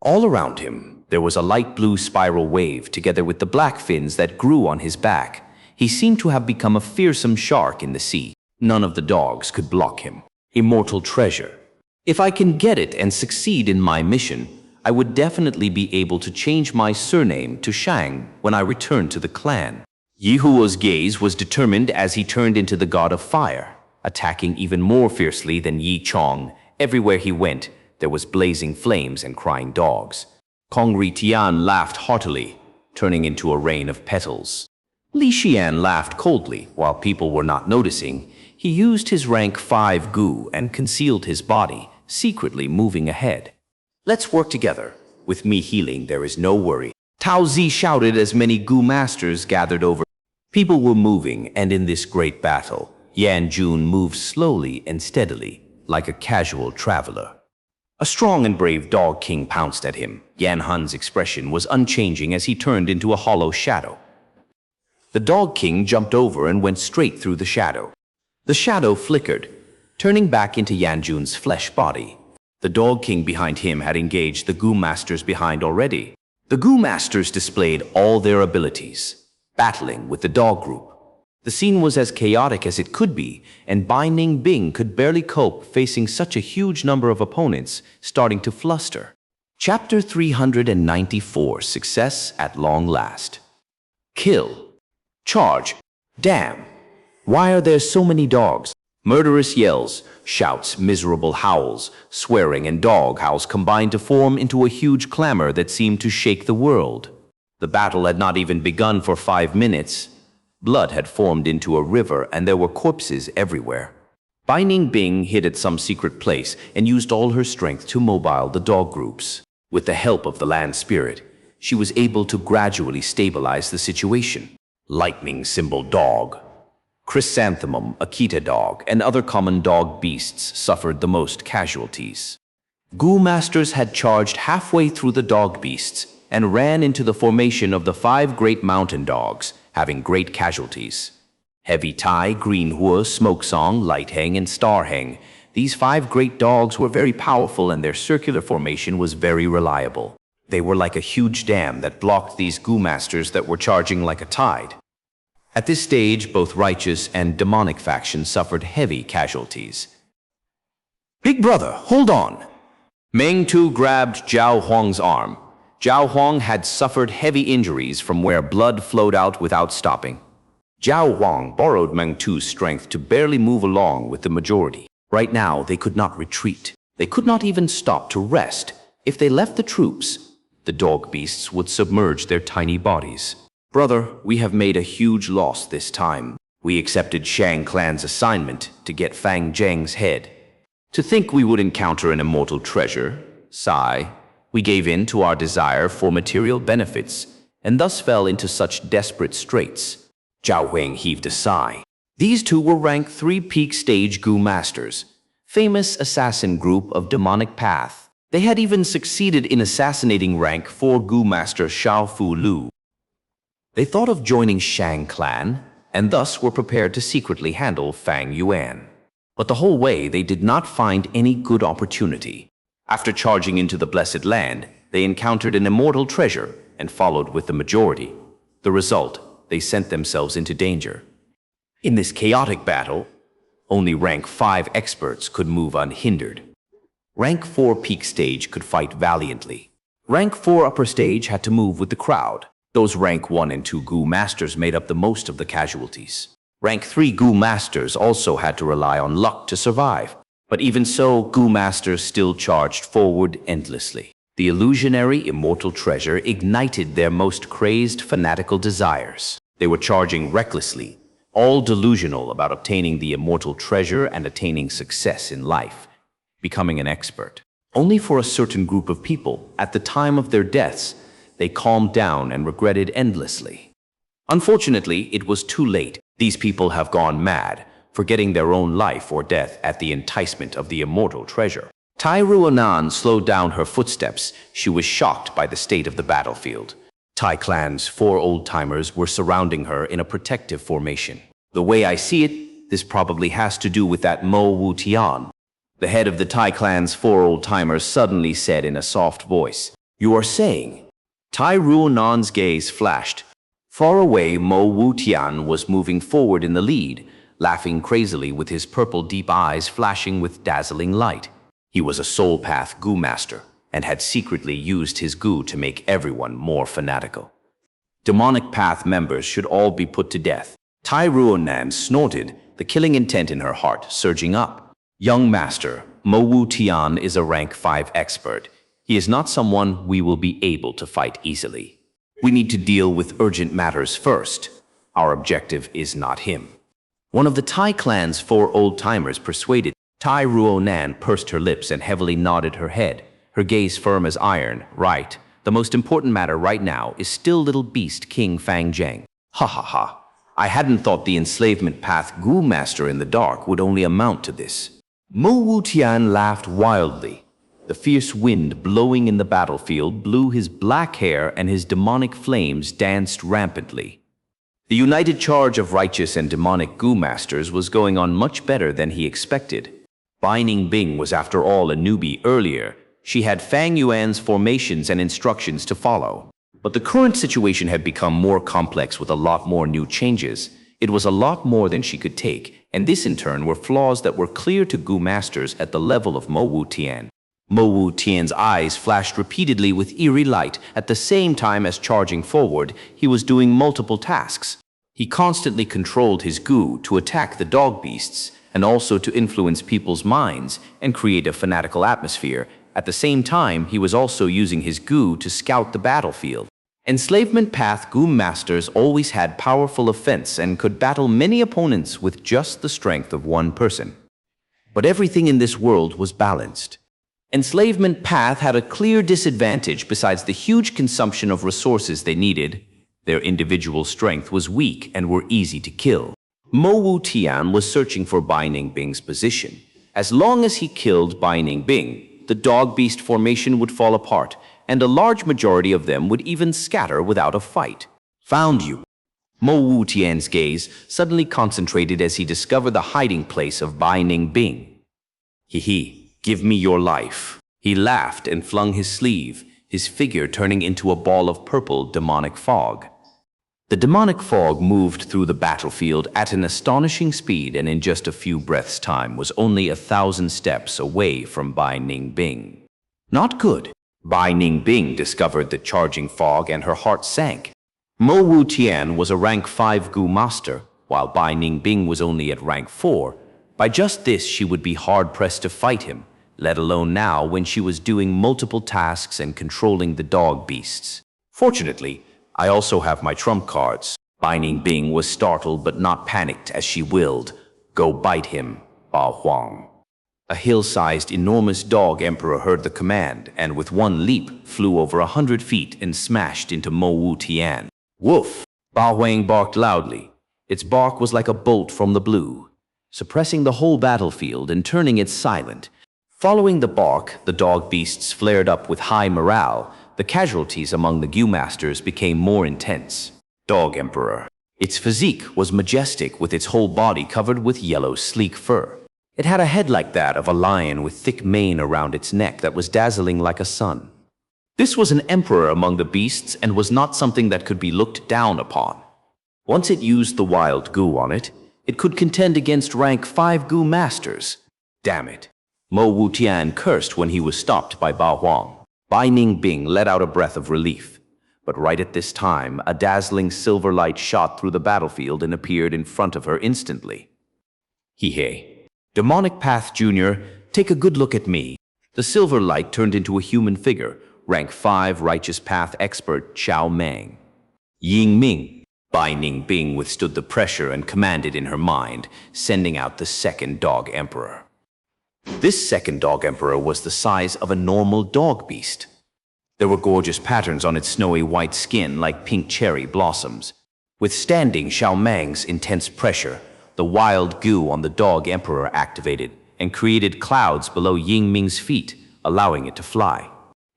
All around him, there was a light blue spiral wave together with the black fins that grew on his back. He seemed to have become a fearsome shark in the sea. None of the dogs could block him. Immortal treasure. If I can get it and succeed in my mission, I would definitely be able to change my surname to Shang when I return to the clan. Yihuo's gaze was determined as he turned into the god of fire, attacking even more fiercely than Yi Chong. Everywhere he went, there was blazing flames and crying dogs. Kong Ri Tian laughed heartily, turning into a rain of petals. Li Xian laughed coldly while people were not noticing. He used his rank 5 Gu and concealed his body, secretly moving ahead. Let's work together. With me healing, there is no worry. Tao Zi shouted as many Gu masters gathered over. People were moving, and in this great battle, Yan Jun moved slowly and steadily, like a casual traveler. A strong and brave dog king pounced at him. Yan Hun's expression was unchanging as he turned into a hollow shadow. The dog king jumped over and went straight through the shadow. The shadow flickered, turning back into Yan Jun's flesh body. The dog king behind him had engaged the Gu masters behind already. The Gu masters displayed all their abilities, battling with the dog group. The scene was as chaotic as it could be, and Bai Ningbing could barely cope facing such a huge number of opponents, starting to fluster. Chapter 394, Success at Long Last. Kill. Charge. Damn. Why are there so many dogs? Murderous yells, shouts, miserable howls, swearing, and dog howls combined to form into a huge clamor that seemed to shake the world. The battle had not even begun for 5 minutes. Blood had formed into a river, and there were corpses everywhere. Bai Ningbing hid at some secret place and used all her strength to mobile the dog groups. With the help of the land spirit, she was able to gradually stabilize the situation. Lightning symbol dog, chrysanthemum, Akita dog, and other common dog beasts suffered the most casualties. Gu masters had charged halfway through the dog beasts and ran into the formation of the 5 great mountain dogs, having great casualties. Heavy Tai, Green Hua, Smoke Song, Light Heng, and Star Heng. These 5 great dogs were very powerful, and their circular formation was very reliable. They were like a huge dam that blocked these Gu masters that were charging like a tide. At this stage, both righteous and demonic factions suffered heavy casualties. Big brother, hold on! Meng Tu grabbed Zhao Huang's arm. Zhao Huang had suffered heavy injuries from where blood flowed out without stopping. Zhao Huang borrowed Meng Tu's strength to barely move along with the majority. Right now, they could not retreat. They could not even stop to rest. If they left the troops, the dog beasts would submerge their tiny bodies. Brother, we have made a huge loss this time. We accepted Shang clan's assignment to get Fang Zheng's head. To think we would encounter an immortal treasure, sigh. We gave in to our desire for material benefits, and thus fell into such desperate straits. Zhao Huang heaved a sigh. These two were rank 3 peak stage Gu masters, famous assassin group of demonic path. They had even succeeded in assassinating rank 4 Gu master Xiao Fu Lu. They thought of joining Shang clan, and thus were prepared to secretly handle Fang Yuan. But the whole way they did not find any good opportunity. After charging into the Blessed Land, they encountered an immortal treasure and followed with the majority. The result, they sent themselves into danger. In this chaotic battle, only rank 5 experts could move unhindered. Rank 4 peak stage could fight valiantly. Rank 4 upper stage had to move with the crowd. Those rank 1 and 2 Gu masters made up the most of the casualties. Rank 3 Gu masters also had to rely on luck to survive. But even so, Gu masters still charged forward endlessly. The illusionary immortal treasure ignited their most crazed fanatical desires. They were charging recklessly, all delusional about obtaining the immortal treasure and attaining success in life, becoming an expert. Only for a certain group of people, at the time of their deaths, they calmed down and regretted endlessly. Unfortunately, it was too late. These people have gone mad, forgetting their own life or death at the enticement of the immortal treasure. Tai Ruanan slowed down her footsteps. She was shocked by the state of the battlefield. Tai clan's 4 old-timers were surrounding her in a protective formation. The way I see it, this probably has to do with that Mo Wu Tian. The head of the Tai clan's 4 old-timers suddenly said in a soft voice, "You are saying?" Tai Ruanan's gaze flashed. Far away, Mo Wu Tian was moving forward in the lead, laughing crazily with his purple deep eyes flashing with dazzling light. He was a soul path Gu master and had secretly used his Gu to make everyone more fanatical. Demonic Path members should all be put to death. Tai Ruonan snorted, the killing intent in her heart surging up. Young Master, Mo Wu Tian is a rank 5 expert. He is not someone we will be able to fight easily. We need to deal with urgent matters first. Our objective is not him. One of the Tai clan's 4 old-timers persuaded. Tai Ruonan pursed her lips and heavily nodded her head, her gaze firm as iron. Right. The most important matter right now is still little beast King Fang Zheng. Ha ha ha. I hadn't thought the enslavement path Gu Master in the dark would only amount to this. Mo Wu Tian laughed wildly. The fierce wind blowing in the battlefield blew his black hair and his demonic flames danced rampantly. The united charge of righteous and demonic Gu Masters was going on much better than he expected. Bai Ningbing was after all a newbie earlier. She had Fang Yuan's formations and instructions to follow. But the current situation had become more complex with a lot more new changes. It was a lot more than she could take, and this in turn were flaws that were clear to Gu Masters at the level of Mo Wu Tian. Mo Wu Tian's eyes flashed repeatedly with eerie light. At the same time as charging forward, he was doing multiple tasks. He constantly controlled his Gu to attack the dog beasts, and also to influence people's minds and create a fanatical atmosphere. At the same time, he was also using his Gu to scout the battlefield. Enslavement Path Gu Masters always had powerful offense and could battle many opponents with just the strength of one person. But everything in this world was balanced. Enslavement Path had a clear disadvantage besides the huge consumption of resources they needed. Their individual strength was weak and were easy to kill. Mo Wu Tian was searching for Bai Ningbing's position. As long as he killed Bai Ningbing, the dog-beast formation would fall apart, and a large majority of them would even scatter without a fight. Found you. Mo Wu Tian's gaze suddenly concentrated as he discovered the hiding place of Bai Ningbing. Hee, give me your life. He laughed and flung his sleeve, his figure turning into a ball of purple demonic fog. The demonic fog moved through the battlefield at an astonishing speed and in just a few breaths' time was only 1,000 steps away from Bai Ningbing. Not good. Bai Ningbing discovered the charging fog and her heart sank. Mo Wu Tian was a rank 5 Gu Master, while Bai Ningbing was only at rank 4. By just this, she would be hard-pressed to fight him, let alone now when she was doing multiple tasks and controlling the dog beasts. Fortunately, I also have my trump cards. Bai Ningbing was startled but not panicked as she willed. Go bite him, Bao Huang. A hill-sized enormous dog emperor heard the command and with one leap flew over 100 feet and smashed into Mo Wu Tian. Woof! Bao Huang barked loudly. Its bark was like a bolt from the blue, suppressing the whole battlefield and turning it silent. Following the bark, the dog beasts flared up with high morale. The casualties among the Gu Masters became more intense. Dog Emperor. Its physique was majestic with its whole body covered with yellow sleek fur. It had a head like that of a lion with thick mane around its neck that was dazzling like a sun. This was an emperor among the beasts and was not something that could be looked down upon. Once it used the wild Gu on it, it could contend against rank 5 Gu Masters. Damn it. Mo Wu Tian cursed when he was stopped by Bao Huang. Bai Ningbing let out a breath of relief. But right at this time, a dazzling silver light shot through the battlefield and appeared in front of her instantly. Hee. Demonic Path Jr., take a good look at me. The silver light turned into a human figure, rank 5 Righteous Path expert Xiao Meng. Ying Ming. Bai Ningbing withstood the pressure and commanded in her mind, sending out the second Dog Emperor. This second Dog Emperor was the size of a normal dog beast. There were gorgeous patterns on its snowy white skin like pink cherry blossoms. Withstanding Xiao Meng's intense pressure, the wild Gu on the Dog Emperor activated and created clouds below Ying Ming's feet, allowing it to fly.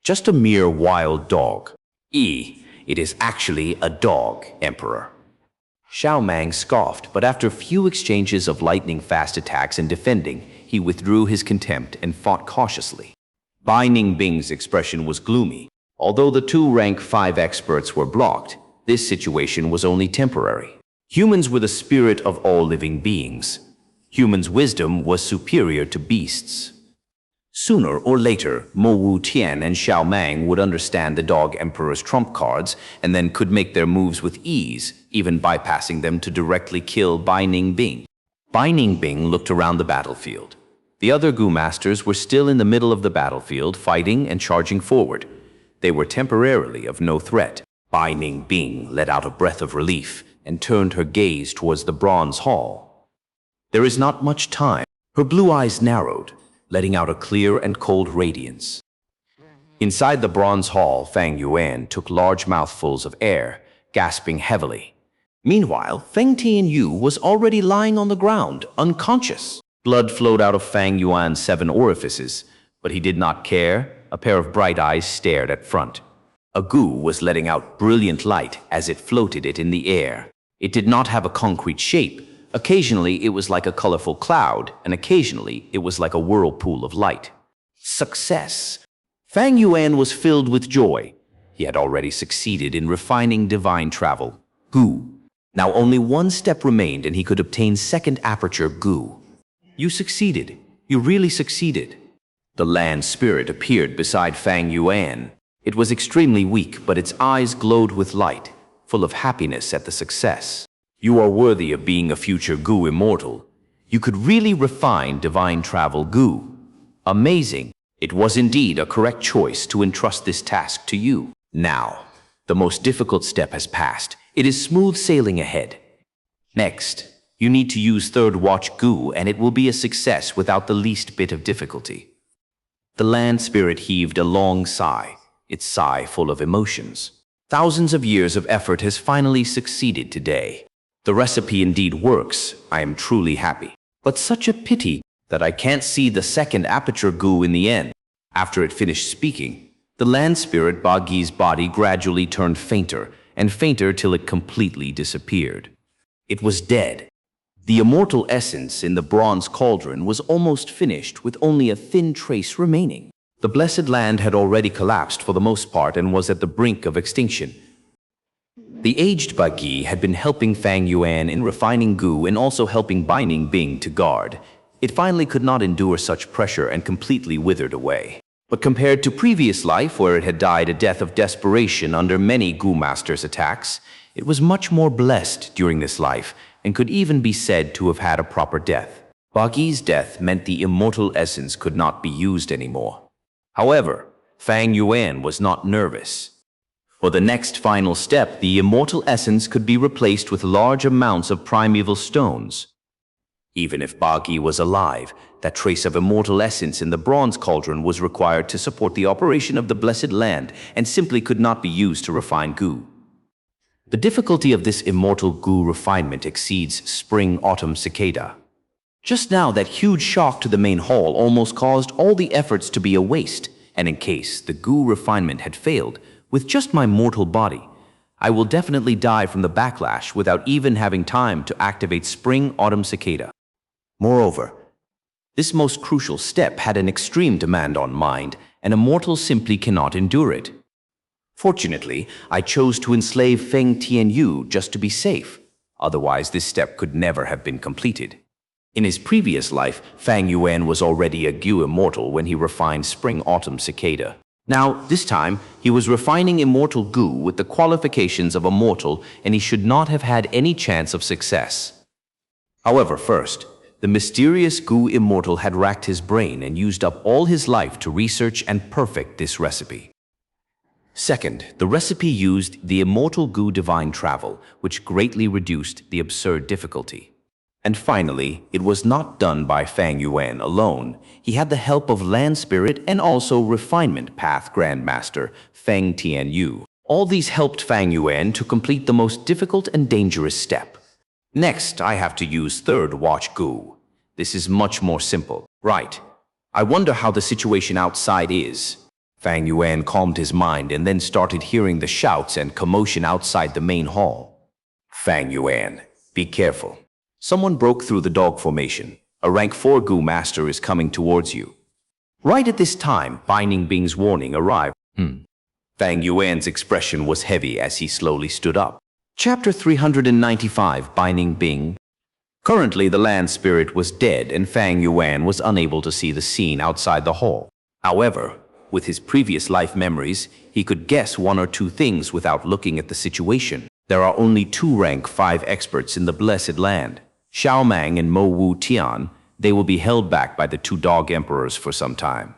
Just a mere wild dog. It is actually a Dog Emperor. Xiao Meng scoffed, but after a few exchanges of lightning-fast attacks and defending, he withdrew his contempt and fought cautiously. Bai Ningbing's expression was gloomy. Although the 2 rank 5 experts were blocked, this situation was only temporary. Humans were the spirit of all living beings. Humans' wisdom was superior to beasts. Sooner or later, Mo Wu Tian and Xiao Mang would understand the Dog Emperor's trump cards and then could make their moves with ease, even bypassing them to directly kill Bai Ningbing. Bai Ningbing looked around the battlefield. The other Gu masters were still in the middle of the battlefield, fighting and charging forward. They were temporarily of no threat. Bai Ningbing let out a breath of relief and turned her gaze towards the bronze hall. There is not much time. Her blue eyes narrowed, letting out a clear and cold radiance. Inside the bronze hall, Fang Yuan took large mouthfuls of air, gasping heavily. Meanwhile, Feng Tianyu was already lying on the ground, unconscious. Blood flowed out of Fang Yuan's 7 orifices, but he did not care. A pair of bright eyes stared at front. A Gu was letting out brilliant light as it floated it in the air. It did not have a concrete shape. Occasionally, it was like a colorful cloud, and occasionally, it was like a whirlpool of light. Success! Fang Yuan was filled with joy. He had already succeeded in refining divine travel, Gu. Now only one step remained and he could obtain second aperture Gu. You succeeded. You really succeeded. The land spirit appeared beside Fang Yuan. It was extremely weak, but its eyes glowed with light, full of happiness at the success. You are worthy of being a future Gu immortal. You could really refine divine travel Gu. Amazing. It was indeed a correct choice to entrust this task to you. Now, the most difficult step has passed. It is smooth sailing ahead. Next, you need to use third watch Gu, and it will be a success without the least bit of difficulty. The land spirit heaved a long sigh, its sigh full of emotions. Thousands of years of effort has finally succeeded today. The recipe indeed works. I am truly happy. But such a pity that I can't see the second aperture Gu in the end. After it finished speaking, the land spirit Bagi's body gradually turned fainter and fainter till it completely disappeared. It was dead. The immortal essence in the bronze cauldron was almost finished with only a thin trace remaining. The blessed land had already collapsed for the most part and was at the brink of extinction. The aged Bagi had been helping Fang Yuan in refining Gu and also helping Bai Ningbing to guard. It finally could not endure such pressure and completely withered away. But compared to previous life, where it had died a death of desperation under many Gu masters' attacks, it was much more blessed during this life and could even be said to have had a proper death. Bagi's death meant the immortal essence could not be used anymore. However, Fang Yuan was not nervous. For the next final step, the immortal essence could be replaced with large amounts of primeval stones. Even if Bagi was alive, that trace of immortal essence in the bronze cauldron was required to support the operation of the blessed land and simply could not be used to refine Gu. The difficulty of this immortal Gu refinement exceeds spring-autumn cicada. Just now, that huge shock to the main hall almost caused all the efforts to be a waste, and in case the Gu refinement had failed, with just my mortal body, I will definitely die from the backlash without even having time to activate spring-autumn cicada. Moreover, this most crucial step had an extreme demand on mind, and a mortal simply cannot endure it. Fortunately, I chose to enslave Feng Tianyu just to be safe. Otherwise, this step could never have been completed. In his previous life, Fang Yuan was already a Gu immortal when he refined spring-autumn cicada. Now, this time, he was refining immortal Gu with the qualifications of a mortal, and he should not have had any chance of success. However, first, the mysterious Gu immortal had racked his brain and used up all his life to research and perfect this recipe. Second, the recipe used the immortal Gu divine travel, which greatly reduced the absurd difficulty. And finally, it was not done by Fang Yuan alone. He had the help of Land Spirit and also Refinement Path Grandmaster Feng Tianyu. All these helped Fang Yuan to complete the most difficult and dangerous step. Next, I have to use third watch Gu. This is much more simple. Right. I wonder how the situation outside is. Fang Yuan calmed his mind and then started hearing the shouts and commotion outside the main hall. Fang Yuan, be careful. Someone broke through the dog formation. A rank 4 Gu master is coming towards you. Right at this time, Bai Ningbing's warning arrived. Fang Yuan's expression was heavy as he slowly stood up. Chapter 395, Bai Ningbing. Currently, the land spirit was dead and Fang Yuan was unable to see the scene outside the hall. However, with his previous life memories, he could guess one or two things without looking at the situation. There are only 2 rank 5 experts in the Blessed Land, Xiao Mang and Mo Wu Tian. They will be held back by the 2 dog emperors for some time.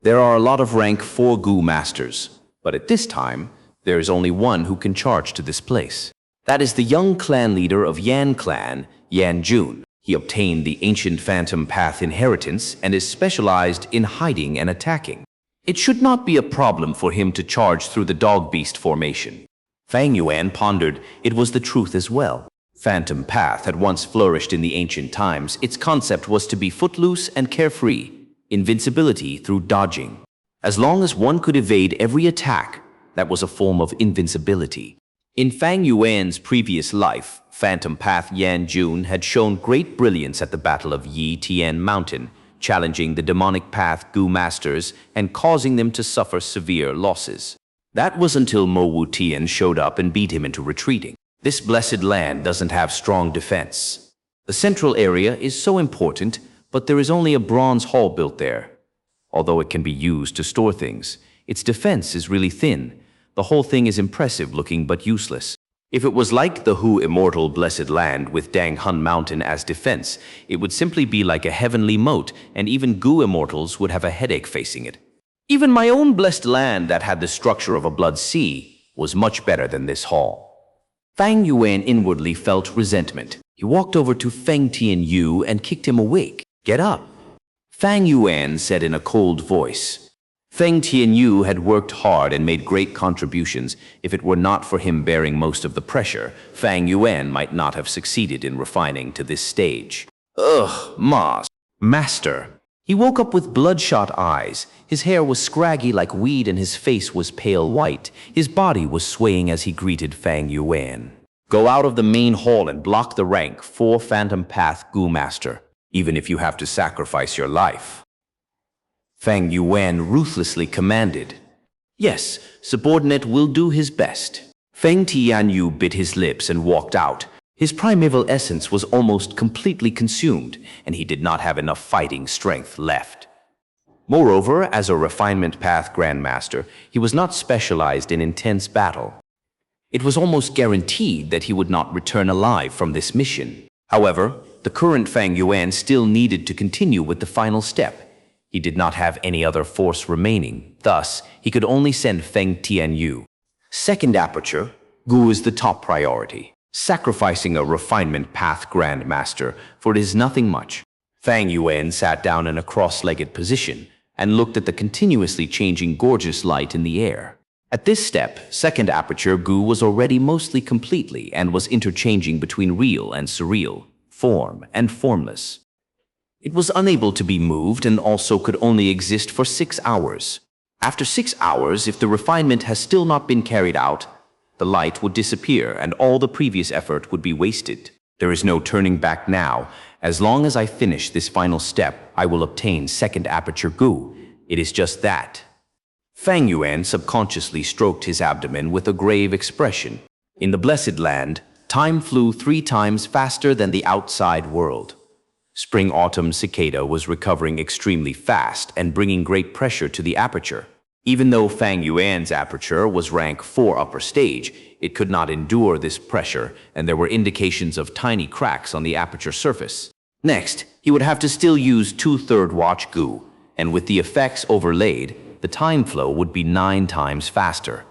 There are a lot of rank 4 Gu masters, but at this time, there is only one who can charge to this place. That is the young clan leader of Yan clan, Yan Jun. He obtained the ancient phantom path inheritance and is specialized in hiding and attacking. It should not be a problem for him to charge through the dog beast formation. Fang Yuan pondered it was the truth as well. Phantom path had once flourished in the ancient times. Its concept was to be footloose and carefree, invincibility through dodging. As long as one could evade every attack, that was a form of invincibility. In Fang Yuan's previous life, Phantom Path Yan Jun had shown great brilliance at the Battle of Yi Tian Mountain, challenging the demonic path Gu masters and causing them to suffer severe losses. That was until Mo Wu Tian showed up and beat him into retreating. This blessed land doesn't have strong defense. The central area is so important, but there is only a bronze hall built there. Although it can be used to store things, its defense is really thin. The whole thing is impressive looking but useless. If it was like the Hu immortal blessed land with Dang Hun Mountain as defense, it would simply be like a heavenly moat, and even Gu immortals would have a headache facing it. Even my own blessed land that had the structure of a blood sea was much better than this hall. Fang Yuan inwardly felt resentment. He walked over to Feng Tianyu and kicked him awake. "Get up," Fang Yuan said in a cold voice. Feng Tianyu had worked hard and made great contributions. If it were not for him bearing most of the pressure, Fang Yuan might not have succeeded in refining to this stage. "Ugh, Master." He woke up with bloodshot eyes. His hair was scraggy like weed and his face was pale white. His body was swaying as he greeted Fang Yuan. "Go out of the main hall and block the rank 4 Phantom Path Gu Master, even if you have to sacrifice your life," Fang Yuan ruthlessly commanded. "Yes, subordinate will do his best." Feng Tianyu bit his lips and walked out. His primeval essence was almost completely consumed, and he did not have enough fighting strength left. Moreover, as a refinement path grandmaster, he was not specialized in intense battle. It was almost guaranteed that he would not return alive from this mission. However, the current Fang Yuan still needed to continue with the final step. He did not have any other force remaining, thus, he could only send Feng Tianyu. Second aperture, Gu is the top priority, sacrificing a refinement path grandmaster, for it is nothing much. Fang Yuan sat down in a cross-legged position and looked at the continuously changing gorgeous light in the air. At this step, second aperture Gu was already mostly completely and was interchanging between real and surreal, form and formless. It was unable to be moved and also could only exist for 6 hours. After 6 hours, if the refinement has still not been carried out, the light would disappear and all the previous effort would be wasted. There is no turning back now. As long as I finish this final step, I will obtain second aperture Gu. It is just that. Fang Yuan subconsciously stroked his abdomen with a grave expression. In the Blessed Land, time flew 3 times faster than the outside world. Spring-autumn cicada was recovering extremely fast and bringing great pressure to the aperture. Even though Fang Yuan's aperture was rank 4 upper stage, it could not endure this pressure, and there were indications of tiny cracks on the aperture surface. Next, he would have to still use 2 third watch Gu, and with the effects overlaid, the time flow would be 9 times faster.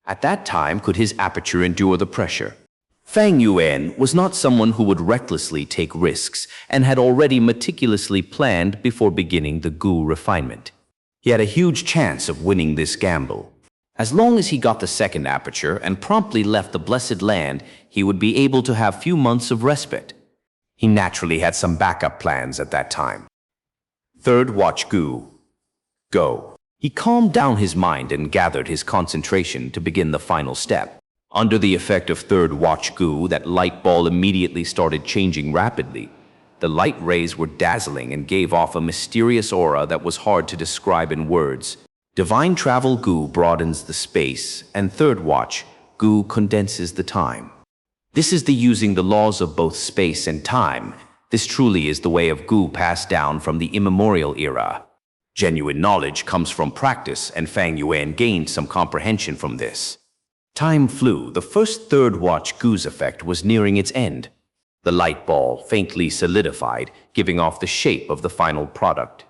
At that time, could his aperture endure the pressure? Fang Yuan was not someone who would recklessly take risks and had already meticulously planned before beginning the Gu refinement. He had a huge chance of winning this gamble. As long as he got the second aperture and promptly left the Blessed Land, he would be able to have few months of respite. He naturally had some backup plans at that time. Third watch Gu. Go. He calmed down his mind and gathered his concentration to begin the final step. Under the effect of third watch Gu, that light ball immediately started changing rapidly. The light rays were dazzling and gave off a mysterious aura that was hard to describe in words. Divine travel Gu broadens the space, and third watch Gu condenses the time. This is the using the laws of both space and time. This truly is the way of Gu passed down from the immemorial era. Genuine knowledge comes from practice, and Fang Yuan gained some comprehension from this. Time flew. The first third watch Gu's effect was nearing its end. The light ball faintly solidified, giving off the shape of the final product.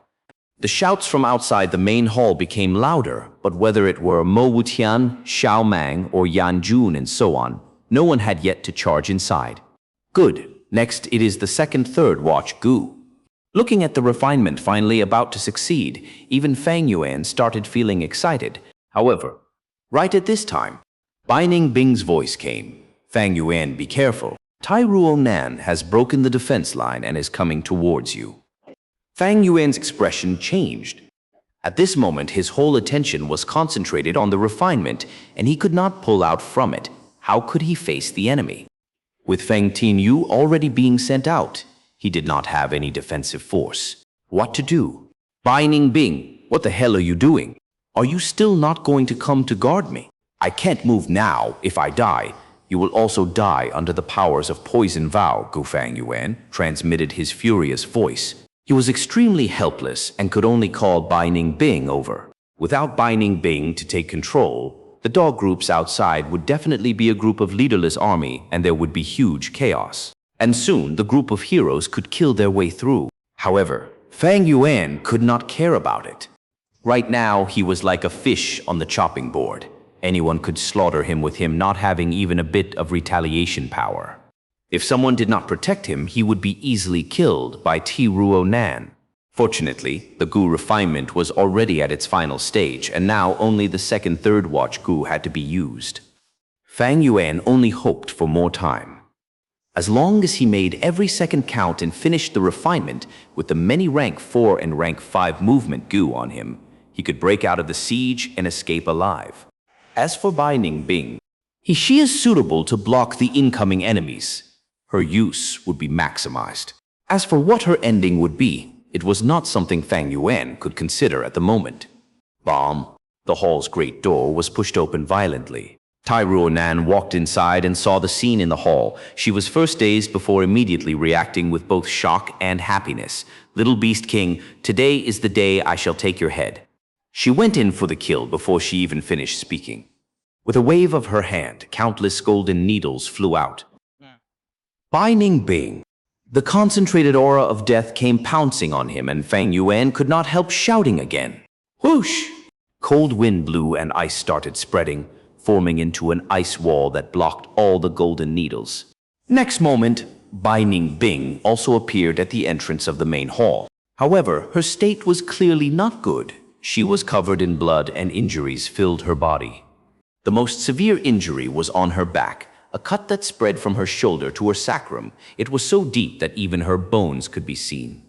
The shouts from outside the main hall became louder, but whether it were Mo Wutian, Xiao Mang, or Yan Jun and so on, no one had yet to charge inside. Good. Next, it is the second third watch Gu. Looking at the refinement finally about to succeed, even Fang Yuan started feeling excited. However, right at this time, Bai Ningbing's voice came. Fang Yuan, be careful. Tai Ruonan has broken the defense line and is coming towards you. Fang Yuan's expression changed. At this moment, his whole attention was concentrated on the refinement, and he could not pull out from it. How could he face the enemy? With Feng Tinyu already being sent out, he did not have any defensive force. What to do? Bai Ningbing, what the hell are you doing? Are you still not going to come to guard me? I can't move now. If I die, you will also die under the powers of poison vow, Gu Fang Yuan transmitted his furious voice. He was extremely helpless and could only call Bai Ningbing over. Without Bai Ningbing to take control, the dog groups outside would definitely be a group of leaderless army, and there would be huge chaos. And soon the group of heroes could kill their way through. However, Fang Yuan could not care about it. Right now, he was like a fish on the chopping board. Anyone could slaughter him with him not having even a bit of retaliation power. If someone did not protect him, he would be easily killed by Ti Ruonan. Fortunately, the Gu refinement was already at its final stage, and now only the second third watch Gu had to be used. Fang Yuan only hoped for more time. As long as he made every second count and finished the refinement with the many rank 4 and rank 5 movement Gu on him, he could break out of the siege and escape alive. As for Bai Ningbing, she is suitable to block the incoming enemies. Her use would be maximized. As for what her ending would be, it was not something Fang Yuan could consider at the moment. Bomb! The hall's great door was pushed open violently. Tai Ruonan walked inside and saw the scene in the hall. She was first dazed before immediately reacting with both shock and happiness. Little Beast King, today is the day I shall take your head. She went in for the kill before she even finished speaking. With a wave of her hand, countless golden needles flew out. Bai Ningbing. The concentrated aura of death came pouncing on him, and Fang Yuan could not help shouting again. Whoosh! Cold wind blew and ice started spreading, forming into an ice wall that blocked all the golden needles. Next moment, Bai Ningbing also appeared at the entrance of the main hall. However, her state was clearly not good. She was covered in blood and injuries filled her body. The most severe injury was on her back, a cut that spread from her shoulder to her sacrum. It was so deep that even her bones could be seen.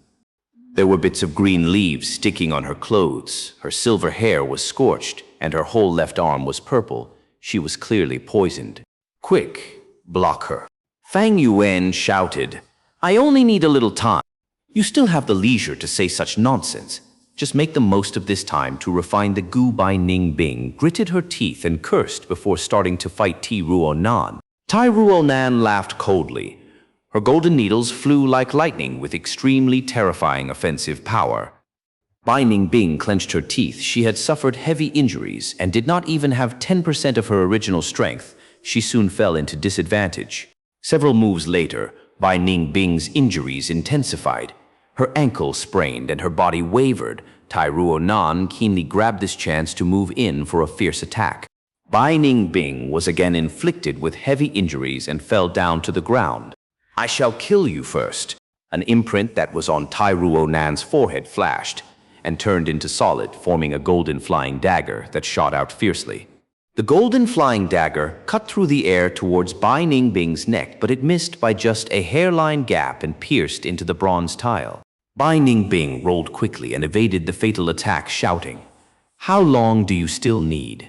There were bits of green leaves sticking on her clothes. Her silver hair was scorched, and her whole left arm was purple. She was clearly poisoned. Quick, block her. Fang Yuan shouted, I only need a little time. You still have the leisure to say such nonsense. Just make the most of this time to refine the Gu. Bai Ningbing gritted her teeth and cursed before starting to fight Ti Ruonan. Tai Ruonan laughed coldly. Her golden needles flew like lightning with extremely terrifying offensive power. Bai Ningbing clenched her teeth. She had suffered heavy injuries and did not even have 10% of her original strength. She soon fell into disadvantage. Several moves later, Bai Ningbing's injuries intensified. Her ankle sprained and her body wavered. Tai Ruonan keenly grabbed this chance to move in for a fierce attack. Bai Ningbing was again inflicted with heavy injuries and fell down to the ground. I shall kill you first. An imprint that was on Tai Ruonan's forehead flashed and turned into solid, forming a golden flying dagger that shot out fiercely. The golden flying dagger cut through the air towards Bai Ningbing's neck, but it missed by just a hairline gap and pierced into the bronze tile. Bai Ningbing rolled quickly and evaded the fatal attack, shouting, How long do you still need?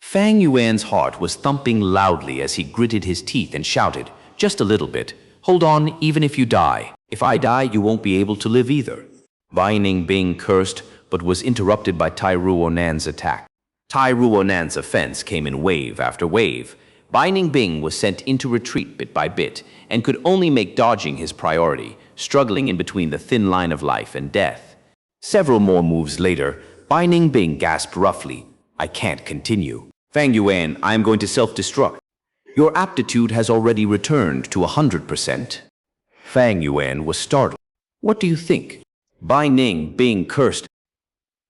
Fang Yuan's heart was thumping loudly as he gritted his teeth and shouted, Just a little bit. Hold on, even if you die. If I die, you won't be able to live either. Bai Ningbing cursed, but was interrupted by Tai Ruonan's attack. Tai Ruonan's offense came in wave after wave. Bai Ningbing was sent into retreat bit by bit and could only make dodging his priority, struggling in between the thin line of life and death. Several more moves later, Bai Ningbing gasped roughly, "I can't continue. Fang Yuan, I am going to self-destruct. Your aptitude has already returned to 100%. Fang Yuan was startled. "What do you think?" Bai Ningbing cursed.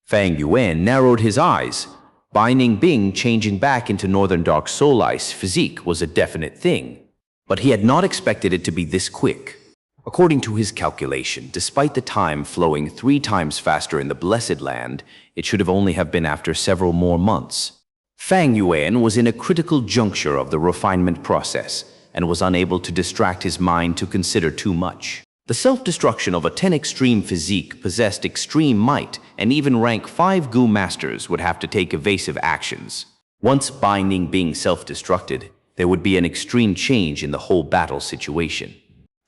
Fang Yuan narrowed his eyes. Bai Ningbing changing back into Northern Dark Soul Ice physique was a definite thing, but he had not expected it to be this quick. According to his calculation, despite the time flowing 3 times faster in the Blessed Land, it should have only have been after several more months. Fang Yuan was in a critical juncture of the refinement process and was unable to distract his mind to consider too much. The self-destruction of a 10 extreme physique possessed extreme might, and even rank 5 Gu masters would have to take evasive actions. Once Bai Ningbing self-destructed, there would be an extreme change in the whole battle situation.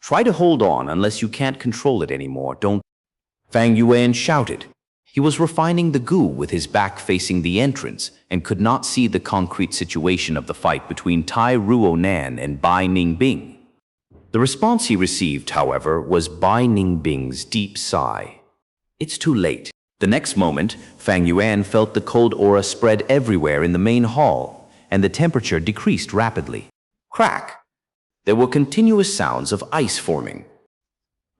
"Try to hold on unless you can't control it anymore, don't..." Fang Yuan shouted. He was refining the Gu with his back facing the entrance and could not see the concrete situation of the fight between Tai Ruonan and Bai Ningbing. The response he received, however, was Bai Ningbing's deep sigh. "It's too late." The next moment, Fang Yuan felt the cold aura spread everywhere in the main hall, and the temperature decreased rapidly. Crack! There were continuous sounds of ice forming.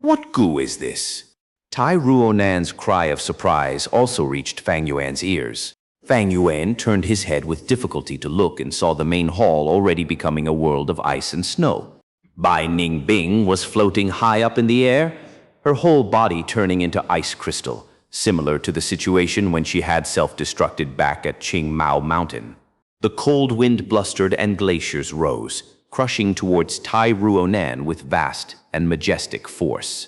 "What Gu is this?" Tai Ruonan's cry of surprise also reached Fang Yuan's ears. Fang Yuan turned his head with difficulty to look and saw the main hall already becoming a world of ice and snow. Bai Ningbing was floating high up in the air, her whole body turning into ice crystal, similar to the situation when she had self-destructed back at Qingmao Mountain. The cold wind blustered and glaciers rose, crushing towards Tai Ruonan with vast and majestic force.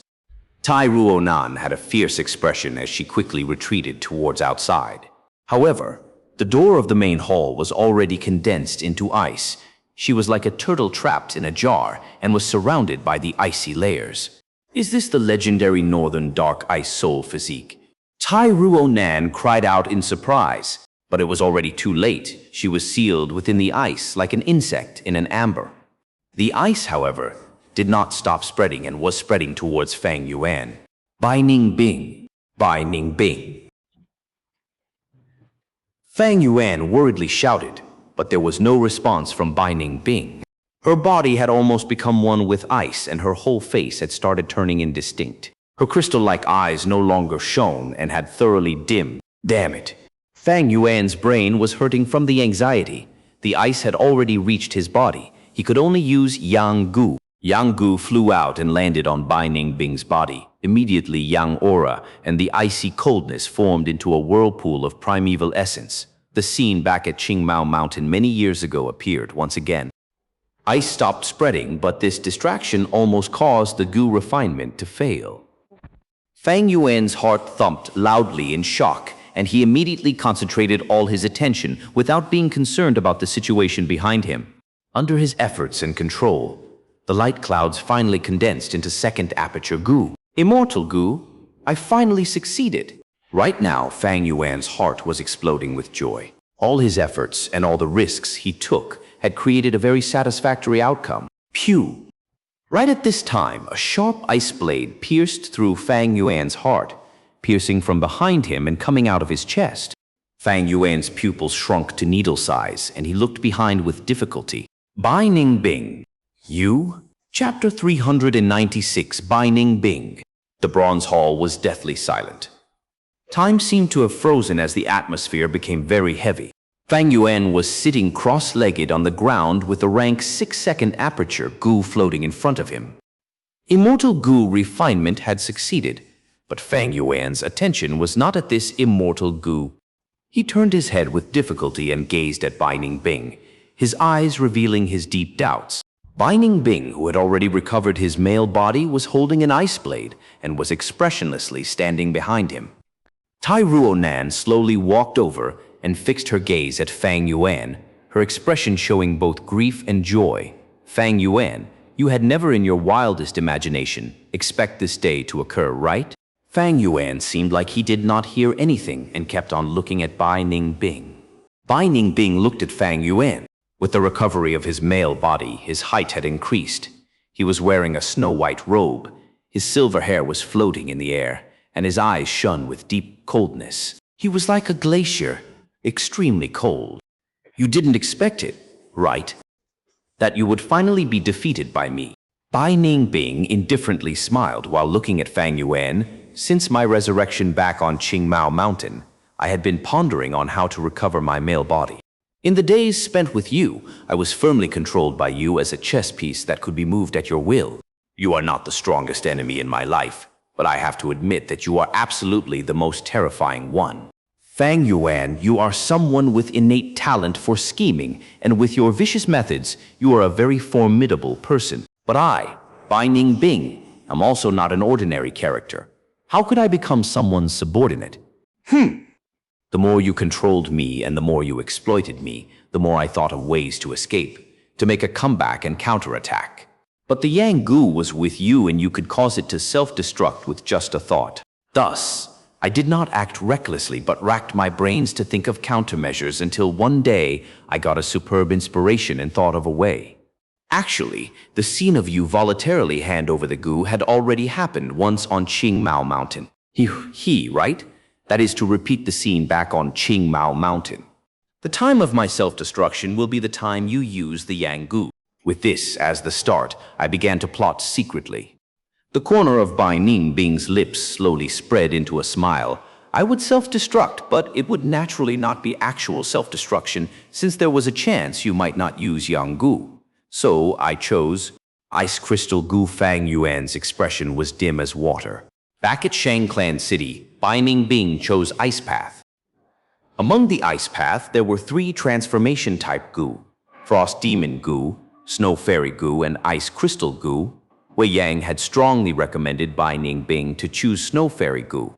Tai Ruonan had a fierce expression as she quickly retreated towards outside. However, the door of the main hall was already condensed into ice. She was like a turtle trapped in a jar and was surrounded by the icy layers. "Is this the legendary Northern Dark Ice Soul physique?" Tai Ruonan cried out in surprise, but it was already too late. She was sealed within the ice like an insect in an amber. The ice, however, did not stop spreading and was spreading towards Fang Yuan. "Bai Ningbing! Bai Ningbing!" Fang Yuan worriedly shouted, but there was no response from Bai Ningbing. Her body had almost become one with ice, and her whole face had started turning indistinct. Her crystal-like eyes no longer shone and had thoroughly dimmed. Damn it! Fang Yuan's brain was hurting from the anxiety. The ice had already reached his body. He could only use Yang Gu. Yang Gu flew out and landed on Bai Ningbing's body. Immediately, Yang Aura and the icy coldness formed into a whirlpool of primeval essence. The scene back at Qingmao Mountain many years ago appeared once again. Ice stopped spreading, but this distraction almost caused the Gu refinement to fail. Fang Yuan's heart thumped loudly in shock, and he immediately concentrated all his attention without being concerned about the situation behind him. Under his efforts and control, the light clouds finally condensed into second aperture Gu. "Immortal Gu, I finally succeeded." Right now, Fang Yuan's heart was exploding with joy. All his efforts and all the risks he took had created a very satisfactory outcome. Pew! Right at this time, a sharp ice blade pierced through Fang Yuan's heart, piercing from behind him and coming out of his chest. Fang Yuan's pupils shrunk to needle size, and he looked behind with difficulty. Bai Ningbing. You? Chapter 396, Bai Ningbing. The bronze hall was deathly silent. Time seemed to have frozen as the atmosphere became very heavy. Fang Yuan was sitting cross-legged on the ground with the rank 6-second aperture Gu floating in front of him. Immortal Gu refinement had succeeded, but Fang Yuan's attention was not at this immortal Gu. He turned his head with difficulty and gazed at Bai Ningbing, his eyes revealing his deep doubts. Bai Ningbing, who had already recovered his male body, was holding an ice blade and was expressionlessly standing behind him. Tai Ruonan slowly walked over and fixed her gaze at Fang Yuan, her expression showing both grief and joy. "Fang Yuan, you had never in your wildest imagination expect this day to occur, right?" Fang Yuan seemed like he did not hear anything and kept on looking at Bai Ningbing. Bai Ningbing looked at Fang Yuan. With the recovery of his male body, his height had increased. He was wearing a snow-white robe. His silver hair was floating in the air, and his eyes shone with deep coldness. He was like a glacier, extremely cold. You didn't expect it, right? That you would finally be defeated by me. Bai Ningbing indifferently smiled while looking at Fang Yuan. Since my resurrection back on Qingmao Mountain, I had been pondering on how to recover my male body. In the days spent with you, I was firmly controlled by you as a chess piece that could be moved at your will. You are not the strongest enemy in my life, but I have to admit that you are absolutely the most terrifying one. Fang Yuan, you are someone with innate talent for scheming, and with your vicious methods, you are a very formidable person. But I, Bai Ningbing, am also not an ordinary character. How could I become someone's subordinate? The more you controlled me and the more you exploited me, the more I thought of ways to escape, to make a comeback and counterattack. But the Yang Gu was with you and you could cause it to self-destruct with just a thought. Thus, I did not act recklessly but racked my brains to think of countermeasures until one day I got a superb inspiration and thought of a way. Actually, the scene of you voluntarily hand over the Gu had already happened once on Qingmao Mountain. Right? That is to repeat the scene back on Qingmao Mountain. The time of my self-destruction will be the time you use the Yang Gu. With this as the start, I began to plot secretly. The corner of Bai Ningbing's lips slowly spread into a smile. I would self-destruct, but it would naturally not be actual self-destruction since there was a chance you might not use Yang Gu. So I chose Ice Crystal Gu. Fang Yuan's expression was dim as water. Back at Xianxia City, Bai Ningbing chose Ice Path. Among the Ice Path, there were 3 transformation-type Gu: Frost Demon Gu, Snow Fairy Gu, and Ice Crystal Gu. Wei Yang had strongly recommended Bai Ningbing to choose Snow Fairy Gu.